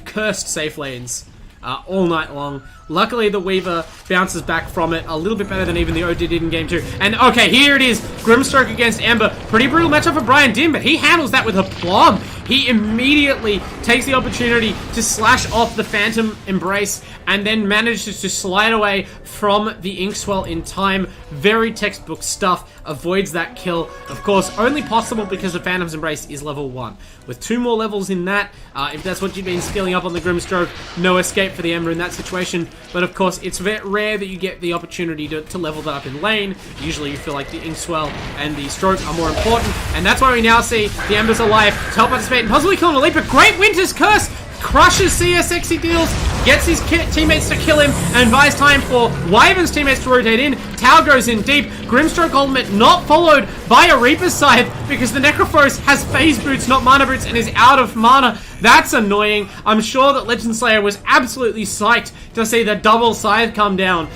Speaker 1: Cursed safe lanes all night long. Luckily, the Weaver bounces back from it a little bit better than even the OD did in Game 2. And, okay, here it is. Grimstroke against Ember. Pretty brutal matchup for Brian Din, but he handles that with aplomb. He immediately takes the opportunity to slash off the Phantom Embrace and then manages to slide away from the Inkswell in time. Very textbook stuff. Avoids that kill. Of course, only possible because the Phantom's Embrace is level 1. With 2 more levels in that, if that's what you've been skilling up on the Grimstroke, no escape for the Ember in that situation. But of course, it's very rare that you get the opportunity to level that up in lane. Usually you feel like the Inkswell and the Stroke are more important. And that's why we now see the Ember's alive to help participate and possibly kill an Elite. But Great Winter's Curse crushes CSXy deals, gets his teammates to kill him, and buys time for Wyvern's teammates to rotate in. Tau goes in deep. Grimstroke ultimate not followed by a Reaper's Scythe because the Necrophos has phase boots, not mana boots, and is out of mana. That's annoying. I'm sure that Legend Slayer was absolutely psyched to see the double Scythe come down.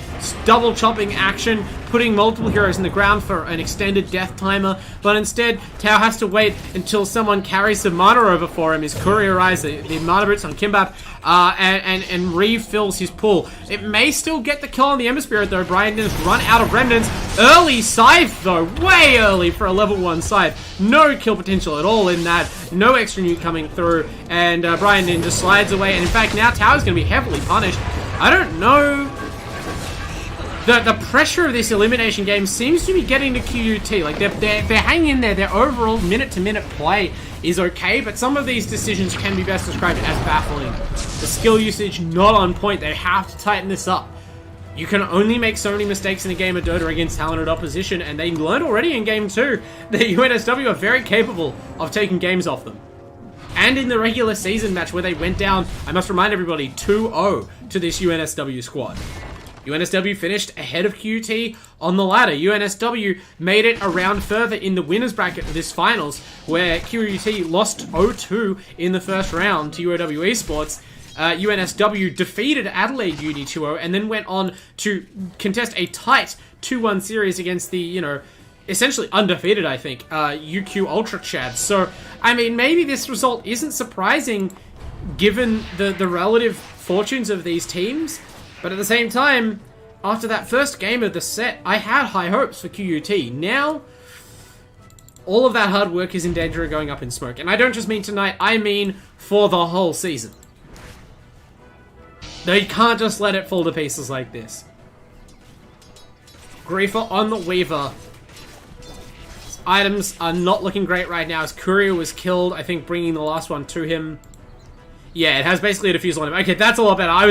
Speaker 1: Double chopping action, putting multiple heroes in the ground for an extended death timer, but instead, Tau has to wait until someone carries some mana over for him. His courier eyes the mana boots on Kimbap, and refills his pool. It may still get the kill on the Ember Spirit though. Brian Din's run out of remnants. Early Scythe though, way early for a level 1 Scythe. No kill potential at all in that. No extra nuke coming through, and Brian Din just slides away. And in fact, now Tau's going to be heavily punished. I don't know. The pressure of this elimination game seems to be getting to QUT. Like, they're hanging in there. Their overall minute-to-minute play is okay, but some of these decisions can be best described as baffling. The skill usage not on point. They have to tighten this up. You can only make so many mistakes in a game of Dota against talented opposition, and they learned already in Game 2 that UNSW are very capable of taking games off them. And in the regular season match where they went down, I must remind everybody, 2-0 to this UNSW squad. UNSW finished ahead of QUT on the ladder. UNSW made it around further in the winners bracket of this finals, where QUT lost 0-2 in the first round to UNSW Esports. UNSW defeated Adelaide Uni 2-0 and then went on to contest a tight 2-1 series against the, essentially undefeated, I think, UQ Ultra Chad. So, I mean, maybe this result isn't surprising given the relative fortunes of these teams. But at the same time, after that first game of the set, I had high hopes for QUT. Now, all of that hard work is in danger of going up in smoke. And I don't just mean tonight, I mean for the whole season. They can't just let it fall to pieces like this. Griefer on the Weaver. His items are not looking great right now. His courier was killed, I think, bringing the last one to him. Yeah, it has basically a defusal on him. Okay, that's a lot better. I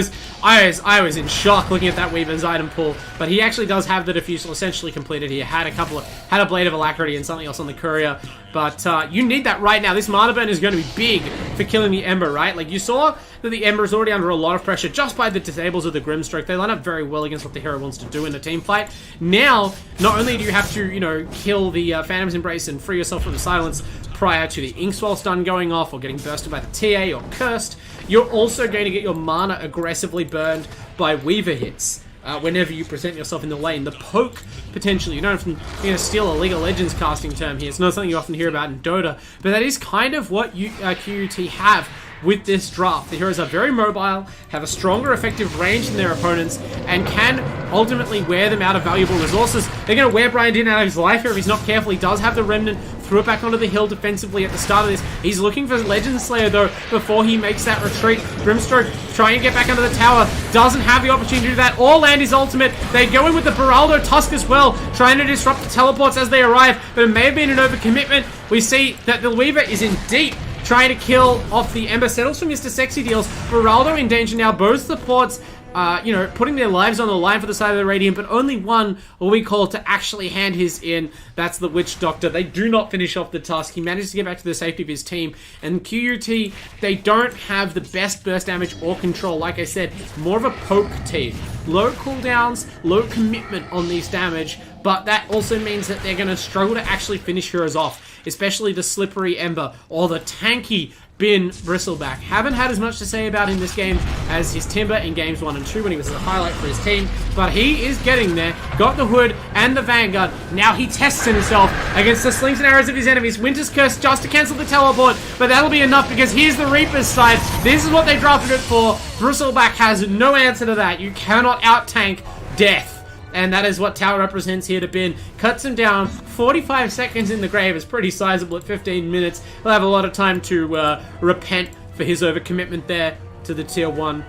Speaker 1: was in shock looking at that Weaver's item pool, but he actually does have the defusal essentially completed. He had a Blade of Alacrity and something else on the courier, but you need that right now. This mana burn is going to be big for killing the Ember, right? Like, you saw that the Ember is already under a lot of pressure just by the disables of the Grimstroke. They line up very well against what the hero wants to do in a team fight. Now, not only do you have to, kill the Phantom's Embrace and free yourself from the silence prior to the Inkswell stun going off or getting bursted by the TA or cursed, you're also going to get your mana aggressively burned by Weaver hits. whenever you present yourself in the lane. The poke, potentially. You don't often, you're going to steal a League of Legends casting term here. It's not something you often hear about in Dota, but that is kind of what QUT have with this draft. The heroes are very mobile, have a stronger effective range than their opponents, and can ultimately wear them out of valuable resources. They're going to wear Brian Din out of his life here if he's not careful. He does have the Remnant, threw it back onto the hill defensively at the start of this. He's looking for Legend Slayer though before he makes that retreat. Grimstroke trying to get back under the tower, doesn't have the opportunity to do that or land his ultimate. They go in with the Beraldo Tusk as well, trying to disrupt the teleports as they arrive, but it may have been an overcommitment. We see that the Weaver is in deep, trying to kill off the Ember. Settles for Mr. Sexy Deals. Beraldo in danger now. Both supports, putting their lives on the line for the side of the Radiant, but only one, what we call, to actually hand his in. That's the Witch Doctor. They do not finish off the Tusk. He manages to get back to the safety of his team. And QUT, they don't have the best burst damage or control. Like I said, more of a poke team. Low cooldowns, low commitment on these damage, but that also means that they're going to struggle to actually finish heroes off, especially the slippery Ember or the tanky Bin Bristleback. Haven't had as much to say about him this game as his Timber in games 1 and 2 when he was a highlight for his team, but he is getting there. Got the Hood and the Vanguard. Now he tests himself against the slings and arrows of his enemies. Winter's Curse just to cancel the teleport, but that'll be enough because here's the Reaper's side. This is what they drafted it for. Bristleback has no answer to that. You cannot out-tank death. And that is what Tower represents here to Bin. Cuts him down. 45 seconds in the grave is pretty sizable at 15 minutes. He'll have a lot of time to repent for his overcommitment there to the tier 1.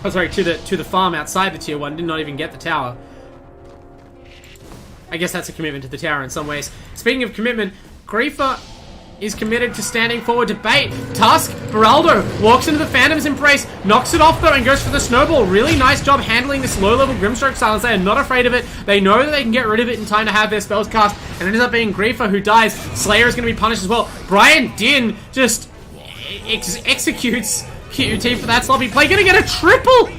Speaker 1: Oh, sorry, to the farm outside the tier 1. Did not even get the tower. I guess that's a commitment to the tower in some ways. Speaking of commitment, Griefer is committed to standing forward to bait. Tusk, Beraldo, walks into the Phantom's Embrace, knocks it off though and goes for the Snowball. Really nice job handling this low-level Grimstroke silence. They are not afraid of it. They know that they can get rid of it in time to have their spells cast, and it ends up being Griefer who dies. Slayer is going to be punished as well. Brian Din just executes QUT for that sloppy play. Going to get a triple!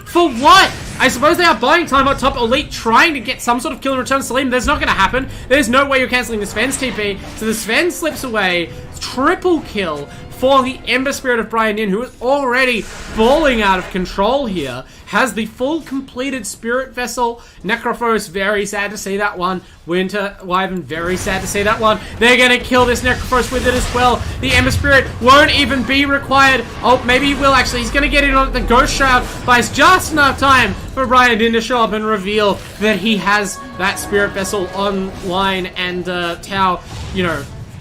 Speaker 1: For what? I suppose they are buying time on top. Elite trying to get some sort of kill in return. Salim, that's not going to happen. There's no way you're cancelling the Sven's TP. So the Sven slips away. Triple kill for the Ember Spirit of Brian Din, who is already balling out of control here. Has the full completed Spirit Vessel. Necrophos, very sad to see that one. Winter Wyvern, very sad to see that one. They're going to kill this Necrophos with it as well. The Ember Spirit won't even be required. Oh, maybe he will actually. He's going to get in on the Ghost Shroud, but it's just enough time for Brian Din to show up and reveal that he has that Spirit Vessel online, and Tau,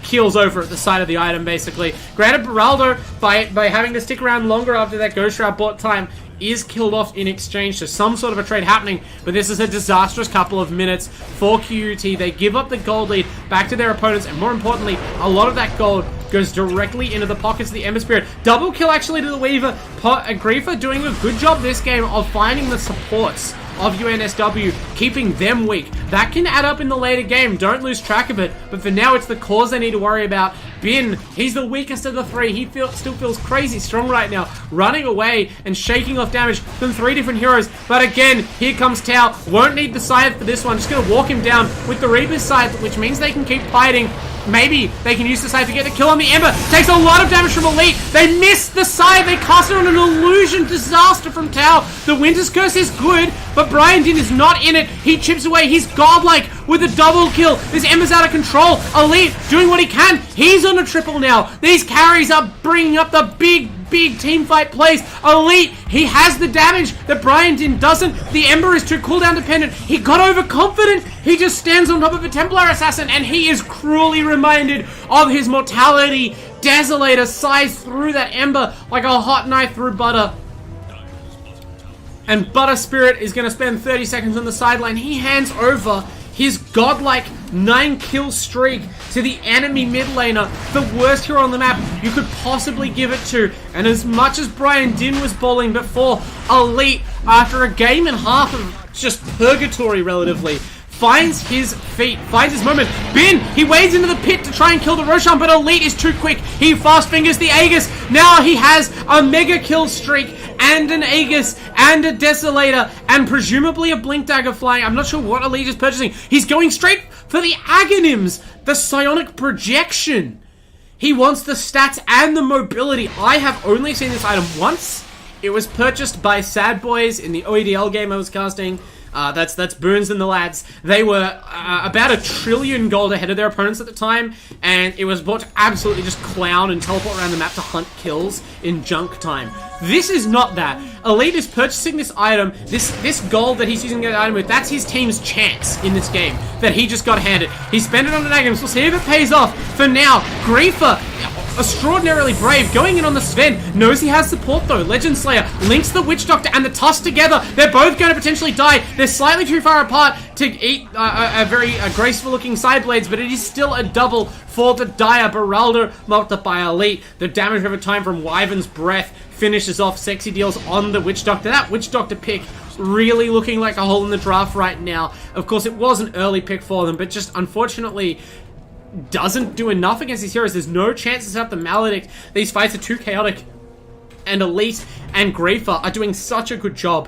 Speaker 1: keels over at the side of the item, basically. Granted, Beraldo, by having to stick around longer after that Ghost Shroud bought time, is killed off in exchange to some sort of a trade happening, but this is a disastrous couple of minutes for QUT. They give up the gold lead back to their opponents, and more importantly, a lot of that gold goes directly into the pockets of the Ember Spirit. Double kill actually to the Weaver. Griefer doing a good job this game of finding the supports of UNSW, keeping them weak. That can add up in the later game. Don't lose track of it. But for now, it's the cause they need to worry about. Bin, he's the weakest of the three. He still feels crazy strong right now, running away and shaking off damage from 3 different heroes. But again, here comes Tau. Won't need the Scythe for this one. Just going to walk him down with the Reaper's Scythe, which means they can keep fighting. Maybe they can use the Scythe to get the kill on the Ember. Takes a lot of damage from Elite. They missed the Scythe. They cast it on an illusion. Disaster from Tau. The Winter's Curse is good, but Brian Din is not in it. He chips away. He's godlike with a double kill. This Ember's out of control. Elite doing what he can. He's on a triple now. These carries are bringing up the big team fight plays. Elite, he has the damage that Brian Din doesn't. The Ember is too cooldown dependent. He got overconfident. He just stands on top of a Templar Assassin, and he is cruelly reminded of his mortality. Desolator scythes through that Ember like a hot knife through butter. And Butter Spirit is going to spend 30 seconds on the sideline. He hands over his godlike 9-kill streak to the enemy mid laner, the worst hero on the map you could possibly give it to. And as much as Brian Din was balling before, Elite, after a game and half of just purgatory relatively, finds his feet, finds his moment. Bin, he wades into the pit to try and kill the Roshan, but Elite is too quick. He fast fingers the Aegis. Now he has a mega kill streak and an Aegis and a Desolator and presumably a Blink Dagger flying. I'm not sure what Elite is purchasing. He's going straight for the Aghanim's, the Psionic Projection. He wants the stats and the mobility. I have only seen this item once It was purchased by Sad Boys in the OEDL game I was casting. That's Boons and the lads. They were about $1 trillion gold ahead of their opponents at the time, and it was bought to absolutely just clown and teleport around the map to hunt kills in junk time. This is not that. Elite is purchasing this item, this gold that he's using the item with, that's his team's chance in this game that he just got handed. He spent it on the negatives. We'll see if it pays off. For now, Griefer, extraordinarily brave, going in on the Sven, knows he has support though. Legend Slayer links the Witch Doctor and the Tusk together. They're both going to potentially die. They're slightly too far apart to eat a very graceful looking side blades, but it is still a double for the dire Beraldo multiplied by Elite. The damage over time from Wyvern's Breath finishes off Sexy Deals on the Witch Doctor. That Witch Doctor pick really looking like a hole in the draft right now. Of course, it was an early pick for them, but just unfortunately doesn't do enough against these heroes. There's no chance to set up the Maledict. These fights are too chaotic, and Elite and Griefer are doing such a good job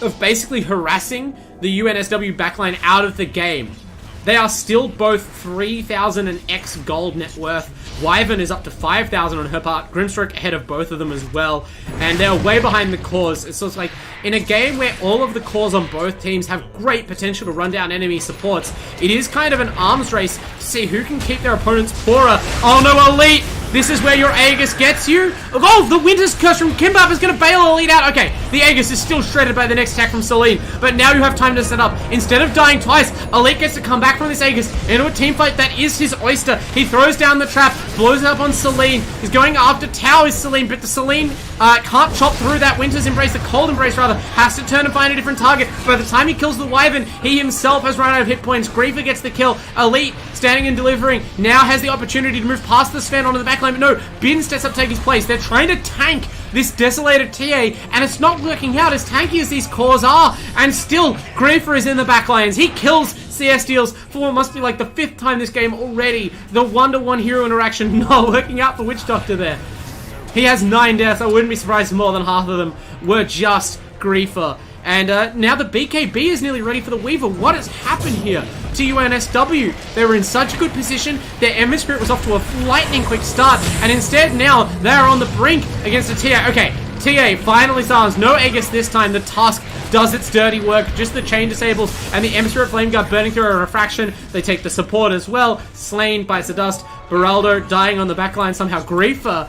Speaker 1: of basically harassing the UNSW backline out of the game. They are still both 3,000 and X gold net worth. Wyvern is up to 5,000 on her part. Grimstroke ahead of both of them as well. And they're way behind the cores. It's sort of like, in a game where all of the cores on both teams have great potential to run down enemy supports, it is kind of an arms race to see who can keep their opponents poorer. Oh no, Elite! This is where your Aegis gets you. Oh, the Winter's Curse from Kimbap is going to bail Elite out. Okay, the Aegis is still shredded by the next attack from Celine, but now you have time to set up. Instead of dying twice, Elite gets to come back from this Aegis into a team fight that is his oyster. He throws down the trap, blows it up on Celine. He's going after Towers Celine, but the Celine can't chop through that Winter's Embrace, the Cold Embrace rather, has to turn and find a different target. By the time he kills the Wyvern, he himself has run out of hit points. Griefer gets the kill. Elite, standing and delivering, now has the opportunity to move past the Sven onto the backline, but no, Bin steps up to take his place. They're trying to tank this desolated TA, and it's not working out as tanky as these cores are, and still, Griefer is in the backlines. He kills CS Deals for what must be like the 5th time this game already. The 1-to-1 hero interaction not working out for Witch Doctor there. He has 9 deaths. I wouldn't be surprised if more than half of them were just Griefer. And now the BKB is nearly ready for the Weaver. What has happened here to UNSW? They were in such a good position. Their Ember Spirit was off to a lightning quick start. And instead now they're on the brink against the TA. Okay, TA finally silenced. No Aegis this time. The Tusk does its dirty work. Just the chain disables. And the Ember Spirit Flame Guard burning through a refraction. They take the support as well. Slain by Sedust. Beraldo dying on the backline somehow. Griefer.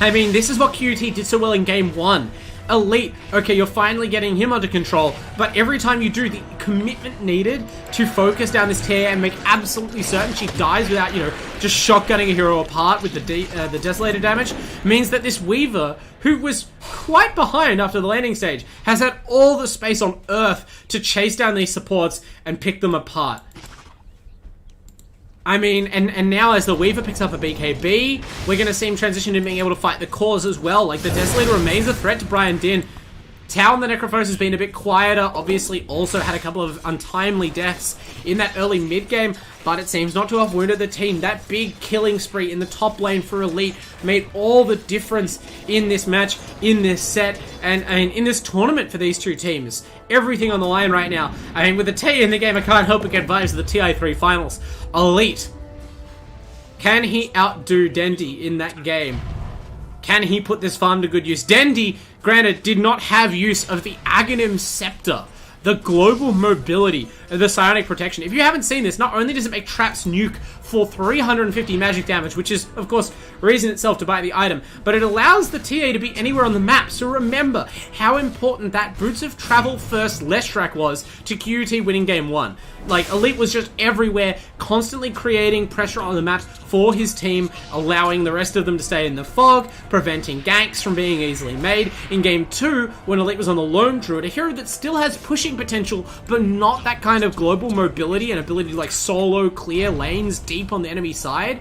Speaker 1: I mean, this is what QUT did so well in game 1. Elite, okay, you're finally getting him under control, but every time you do, the commitment needed to focus down this tear and make absolutely certain she dies without, you know, just shotgunning a hero apart with the desolator damage, means that this Weaver, who was quite behind after the landing stage, has had all the space on Earth to chase down these supports and pick them apart. I mean, and now as the Weaver picks up a BKB, we're going to see him transition to being able to fight the cores as well. Like, the Desolator remains a threat to Brian Din. Tau and the Necrophos has been a bit quieter, obviously also had a couple of untimely deaths in that early mid-game, but it seems not to have wounded the team. That big killing spree in the top lane for Elite made all the difference in this match, in this set, and in this tournament for these two teams. Everything on the line right now. I mean, with the T in the game, I can't help but get vibes of the TI3 finals. Elite. Can he outdo Dendi in that game? Can he put this farm to good use? Dendi, granted, did not have use of the Aghanim Scepter, the global mobility, the psionic protection. If you haven't seen this, not only does it make traps nuke for 350 magic damage, which is, of course, reason itself to buy the item, but it allows the TA to be anywhere on the map. So remember how important that Boots of Travel first Leshrac was to QUT winning game 1. Like, Elite was just everywhere, constantly creating pressure on the map for his team, allowing the rest of them to stay in the fog, preventing ganks from being easily made. In game 2, when Elite was on the Lone Druid, a hero that still has pushing potential, but not that kind of global mobility and ability to, like, solo clear lanes deep on the enemy side,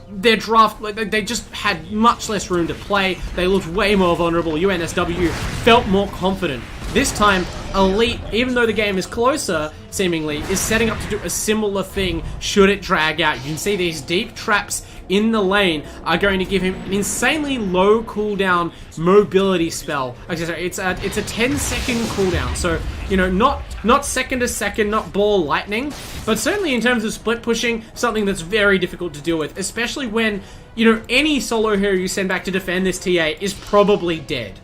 Speaker 1: their draft, they just had much less room to play. They looked way more vulnerable. UNSW felt more confident. This time, Elite, even though the game is closer, seemingly, is setting up to do a similar thing should it drag out. You can see these deep traps in the lane are going to give him an insanely low cooldown mobility spell. Okay, sorry, it's a 10-second cooldown, so, you know, not second to second, not ball lightning, but certainly in terms of split pushing, something that's very difficult to deal with, especially when, you know, any solo hero you send back to defend this TA is probably dead.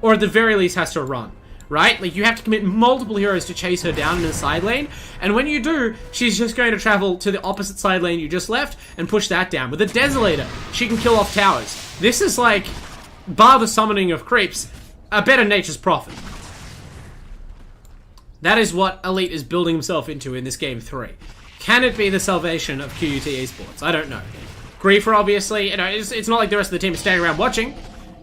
Speaker 1: Or at the very least has to run, right? Like, you have to commit multiple heroes to chase her down in the side lane, and when you do, she's just going to travel to the opposite side lane you just left and push that down. With a Desolator, she can kill off towers. This is like, bar the summoning of creeps, a better Nature's Prophet. That is what Elite is building himself into in this game 3. Can it be the salvation of QUT Esports? I don't know. Griefer, obviously, you know, it's not like the rest of the team is standing around watching.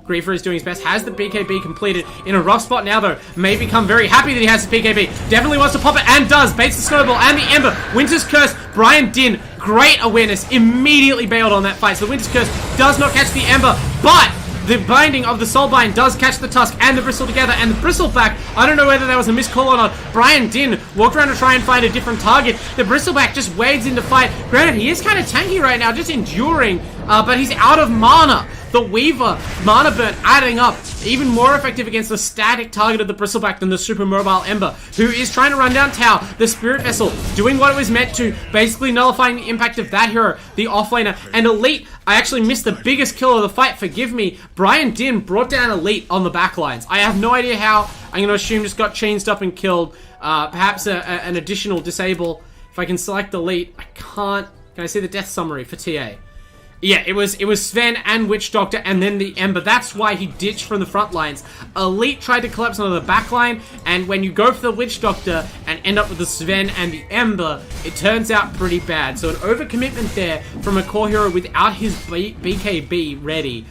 Speaker 1: Griefer is doing his best, has the BKB completed in a rough spot now though, may become very happy that he has the BKB, definitely wants to pop it and does, baits the snowball and the ember, Winter's Curse, Brian Din, great awareness, immediately bailed on that fight, so the Winter's Curse does not catch the ember, but the binding of the Soulbind does catch the Tusk and the Bristle together, and the Bristleback, I don't know whether that was a missed call or not. Brian Din walked around to try and find a different target. The Bristleback just wades into fight. Granted, he is kind of tanky right now, just enduring, but he's out of mana. The Weaver, mana burn adding up, even more effective against the static target of the Bristleback than the super mobile Ember, who is trying to run down Tau. The Spirit Vessel doing what it was meant to, basically nullifying the impact of that hero, the offlaner, and Elite. I actually missed the biggest kill of the fight, forgive me. Brian Din brought down Elite on the backlines. I have no idea how. I'm going to assume just got chainsed up and killed. Perhaps an additional disable. If I can select Elite, I can't. Can I see the death summary for TA? Yeah, it was Sven and Witch Doctor and then the Ember. That's why he ditched from the front lines. Elite tried to collapse onto the back line, and when you go for the Witch Doctor and end up with the Sven and the Ember, it turns out pretty bad. So an overcommitment there from a core hero without his BKB ready.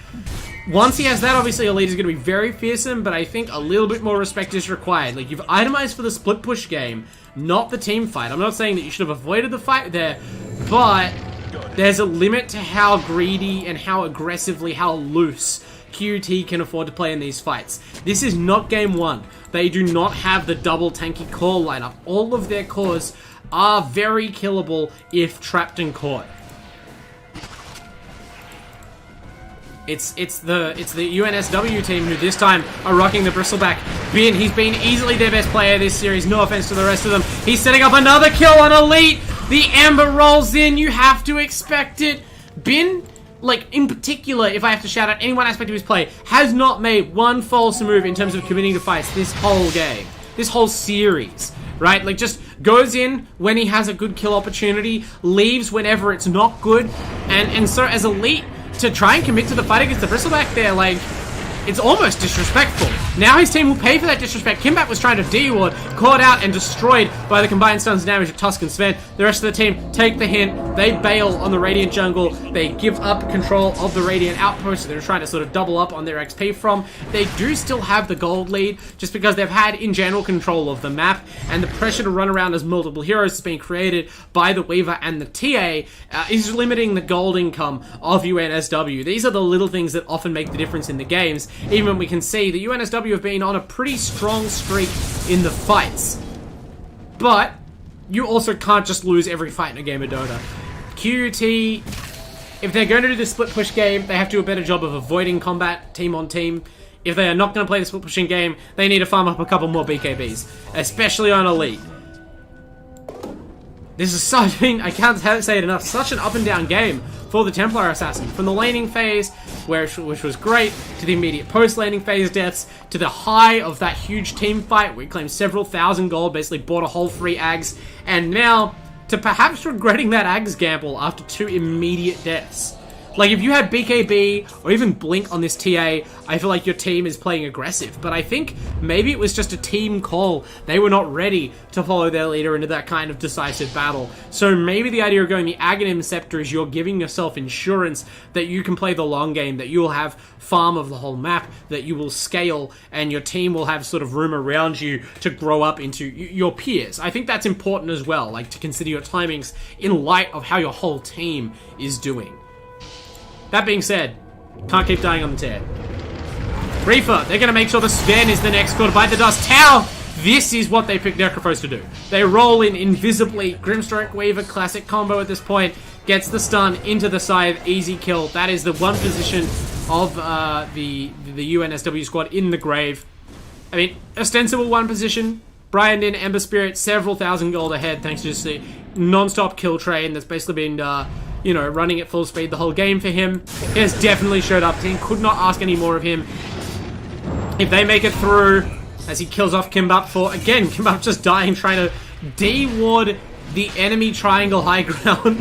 Speaker 1: Once he has that, obviously Elite is going to be very fearsome, but I think a little bit more respect is required. Like, you've itemized for the split push game, not the team fight. I'm not saying that you should have avoided the fight there, but there's a limit to how greedy and how aggressively, how loose QUT can afford to play in these fights. This is not game 1. They do not have the double tanky core lineup. All of their cores are very killable if trapped and caught. It's the UNSW team who this time are rocking the Bristleback. Bin, he's been easily their best player this series, no offense to the rest of them. He's setting up another kill on Elite. The Ember rolls in, you have to expect it. Bin, like, in particular, if I have to shout out any one aspect of his play, has not made one false move in terms of committing to fights this whole game. This whole series, right? Like, just goes in when he has a good kill opportunity, leaves whenever it's not good, and so as Elite, to try and commit to the fight against the Bristleback there, like, it's almost disrespectful. Now his team will pay for that disrespect. Kimbat was trying to D-ward, caught out and destroyed by the combined stuns and damage of Tusk and Sven. The rest of the team take the hint. They bail on the Radiant jungle. They give up control of the Radiant outpost. They're trying to sort of double up on their XP from. They do still have the gold lead, just because they've had, in general, control of the map, and the pressure to run around as multiple heroes is being created by the Weaver and the TA is limiting the gold income of UNSW. These are the little things that often make the difference in the games, even when we can see the UNSW have been on a pretty strong streak in the fights. But you also can't just lose every fight in a game of Dota. QUT, if they're going to do the split push game, they have to do a better job of avoiding combat team on team. If they are not going to play the split pushing game, they need to farm up a couple more BKBs, especially on Elite. This is such, I can't say it enough, such an up and down game for the Templar Assassin. From the laning phase, which was great, to the immediate post-laning phase deaths, to the high of that huge team fight, we claimed several thousand gold, basically bought a whole 3 Ags, and now to perhaps regretting that Ags gamble after 2 immediate deaths. Like, if you had BKB or even Blink on this TA, I feel like your team is playing aggressive. But I think maybe it was just a team call. They were not ready to follow their leader into that kind of decisive battle. So maybe the idea of going the Aghanim Scepter is you're giving yourself insurance that you can play the long game, that you will have farm of the whole map, that you will scale, and your team will have sort of room around you to grow up into your peers. I think that's important as well, like to consider your timings in light of how your whole team is doing. That being said, can't keep dying on the tear. Reaper, they're going to make sure the Sven is the next caught by the dust. Tau! This is what they picked Necrophos to do. They roll in invisibly. Grimstrike Weaver classic combo at this point. gets the stun into the scythe, easy kill. That is the one position of the UNSW squad in the grave. I mean, ostensible one position. Brian Din, Ember Spirit, several thousand gold ahead thanks to just the non-stop kill train that's basically been, running at full speed the whole game for him. He has definitely showed up. Team could not ask any more of him. If they make it through, as he kills off Kimbap for, again, Kimbap just dying, trying to de-ward the enemy triangle high ground.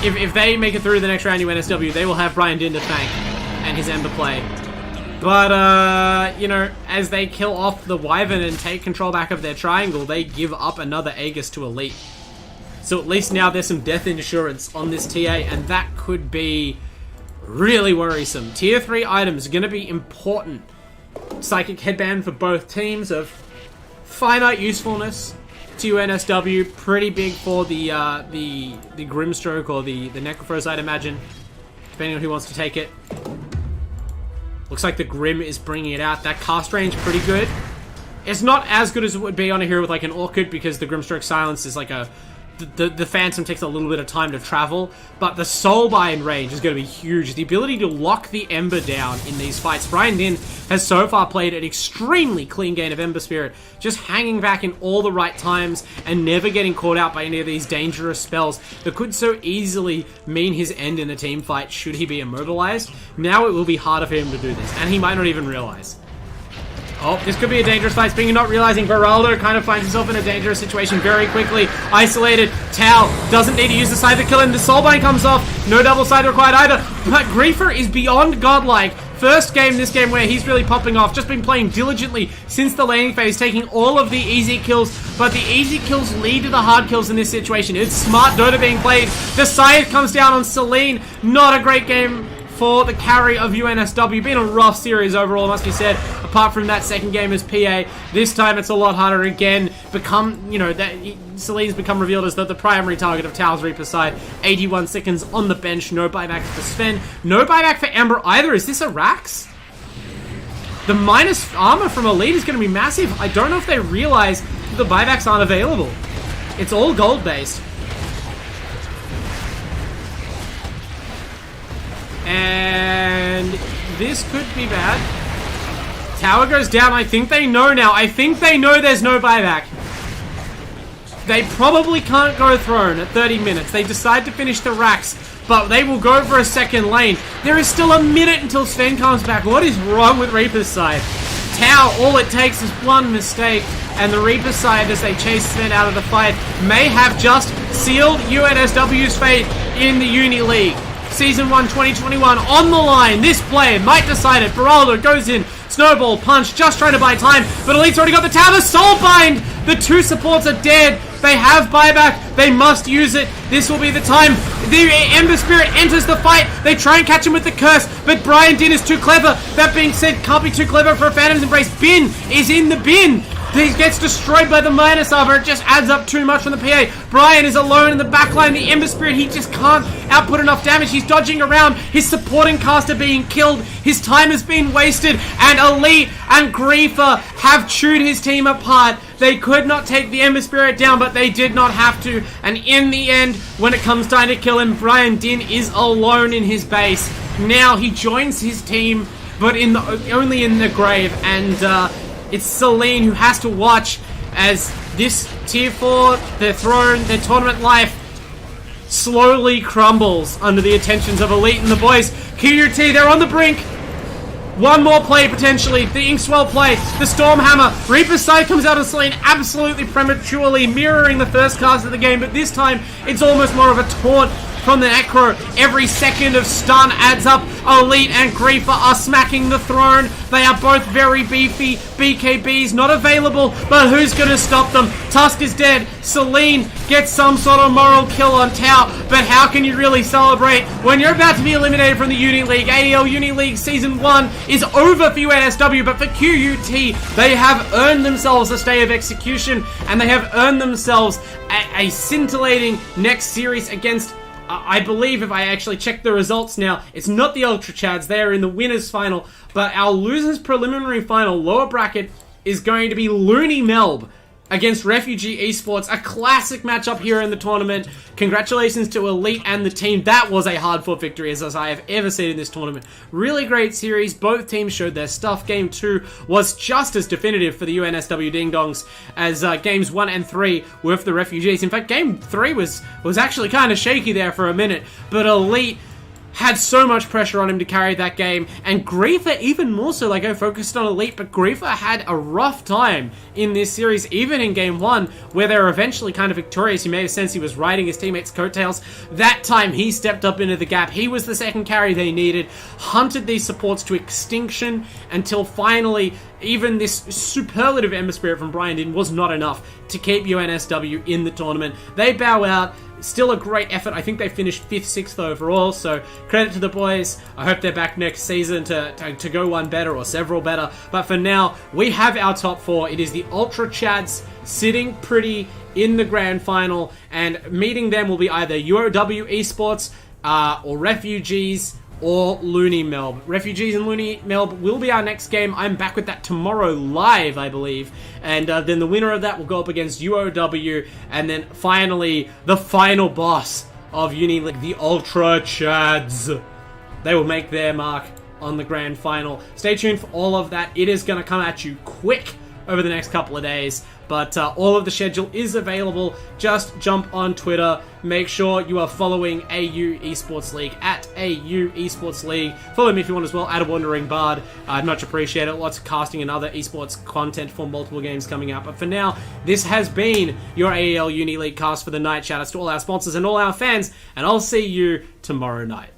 Speaker 1: If they make it through the next round UNSW, they will have Brian Din to thank and his Ember play. But, as they kill off the Wyvern and take control back of their triangle, they give up another Aegis to Elite. So at least now there's some death insurance on this TA, and that could be really worrisome. Tier 3 items are going to be important. Psychic Headband for both teams of finite usefulness to UNSW. Pretty big for the Grimstroke or the Necrophos, I'd imagine, depending on who wants to take it. Looks like the Grim is bringing it out. That cast range pretty good. It's not as good as it would be on a hero with like an Orchid, because the Grimstroke Silence is like a... The Phantom takes a little bit of time to travel, but the Soulbind range is going to be huge. The ability to lock the Ember down in these fights. Brian Din has so far played an extremely clean game of Ember Spirit, just hanging back in all the right times and never getting caught out by any of these dangerous spells that could so easily mean his end in a team fight should he be immobilized. Now it will be harder for him to do this, and he might not even realize. Oh, this could be a dangerous fight. Speaking of not realizing, Beraldo kind of finds himself in a dangerous situation very quickly. Isolated. Tau doesn't need to use the scythe to kill him. The Soulbind comes off. No double scythe required either. But Griefer is beyond godlike. First game this game where he's really popping off. Just been playing diligently since the laning phase, taking all of the easy kills. But the easy kills lead to the hard kills in this situation. It's smart Dota being played. The scythe comes down on Celine. Not a great game for the carry of UNSW. Been a rough series overall, must be said. Apart from that second game as PA, this time it's a lot harder again. Celine's become revealed as the primary target of Tao's Reaper side. 81 seconds on the bench. No buyback for Sven. No buyback for Ember either. Is this a Rax? The minus armor from Elite is going to be massive. I don't know if they realize the buybacks aren't available. It's all gold based. And this could be bad. Tower goes down. I think they know now. I think they know there's no buyback. They probably can't go Throne at 30 minutes. They decide to finish the Rax, but they will go for a second lane. There is still a minute until Sven comes back. What is wrong with Reaper's side? Tau, all it takes is one mistake, and the Reaper side, as they chase Sven out of the fight, may have just sealed UNSW's fate in the Uni League. Season 1 2021 on the line. This play might decide it. Beraldo goes in. Snowball punch, just trying to buy time, but Elite's already got the tower. Soulbind! The two supports are dead. They have buyback. They must use it. This will be the time. The Ember Spirit enters the fight. They try and catch him with the curse, but Brian Din is too clever. That being said, can't be too clever for a Phantom's Embrace. Bin is in the bin. He gets destroyed by the minus armor. It just adds up too much from the PA. Brian is alone in the backline. The Ember Spirit, he just can't output enough damage. He's dodging around. His supporting caster being killed. His time has been wasted. And Elite and Griefer have chewed his team apart. They could not take the Ember Spirit down, but they did not have to. And in the end, when it comes time to kill him, Brian Din is alone in his base. Now he joins his team, but only in the grave. And it's Celine who has to watch as this Tier 4, their throne, their tournament life, slowly crumbles under the attentions of Elite and the boys. QUT, they're on the brink. One more play, potentially. The Inkswell play. The Stormhammer. Reaper's side comes out of Celine absolutely prematurely, mirroring the first cast of the game, but this time it's almost more of a taunt from the Necro. Every second of stun adds up. Elite and Griefer are smacking the throne. They are both very beefy. BKBs not available, but who's going to stop them? Tusk is dead. Celine gets some sort of moral kill on Tau, but how can you really celebrate when you're about to be eliminated from the Uni League? AELUni League Season 1 is over for UNSW, but for QUT, they have earned themselves a stay of execution, and they have earned themselves a scintillating next series against... I believe if I actually check the results now, it's not the Ultra Chads. They are in the winners final, but our losers preliminary final lower bracket is going to be Looney Melb against Refugee Esports, a classic matchup here in the tournament. Congratulations to Elite and the team. That was a hard-fought victory as I have ever seen in this tournament. Really great series. Both teams showed their stuff. Game 2 was just as definitive for the UNSW Ding Dongs as games 1 and 3 were for the Refugees. In fact, game 3 was actually kind of shaky there for a minute, but Elite had so much pressure on him to carry that game, and Griefer even more so. Like, I focused on Elite, but Griefer had a rough time in this series, even in game 1, where they were eventually kind of victorious. You may have sensed he was riding his teammates' coattails. That time, he stepped up into the gap. He was the second carry they needed, hunted these supports to extinction, until finally, even this superlative Ember Spirit from Brian Din was not enough to keep UNSW in the tournament. They bow out. Still a great effort. I think they finished 5th, 6th overall, so credit to the boys. I hope they're back next season to go one better or several better. But for now, we have our top 4. It is the Ultra Chads sitting pretty in the grand final, and meeting them will be either UOW Esports or Refugees or Looney Melb. Refugees and Looney Melb will be our next game. I'm back with that tomorrow live, I believe. And then the winner of that will go up against UOW. And then finally, the final boss of Uni League, the Ultra Chads. They will make their mark on the grand final. Stay tuned for all of that. It is going to come at you quick over the next couple of days. But all of the schedule is available. Just jump on Twitter. Make sure you are following AU Esports League at AU Esports League. Follow me if you want as well at Awanderingbard. I'd much appreciate it. Lots of casting and other esports content for multiple games coming up. But for now, this has been your AELUni League cast for the night. Shout outs to all our sponsors and all our fans. And I'll see you tomorrow night.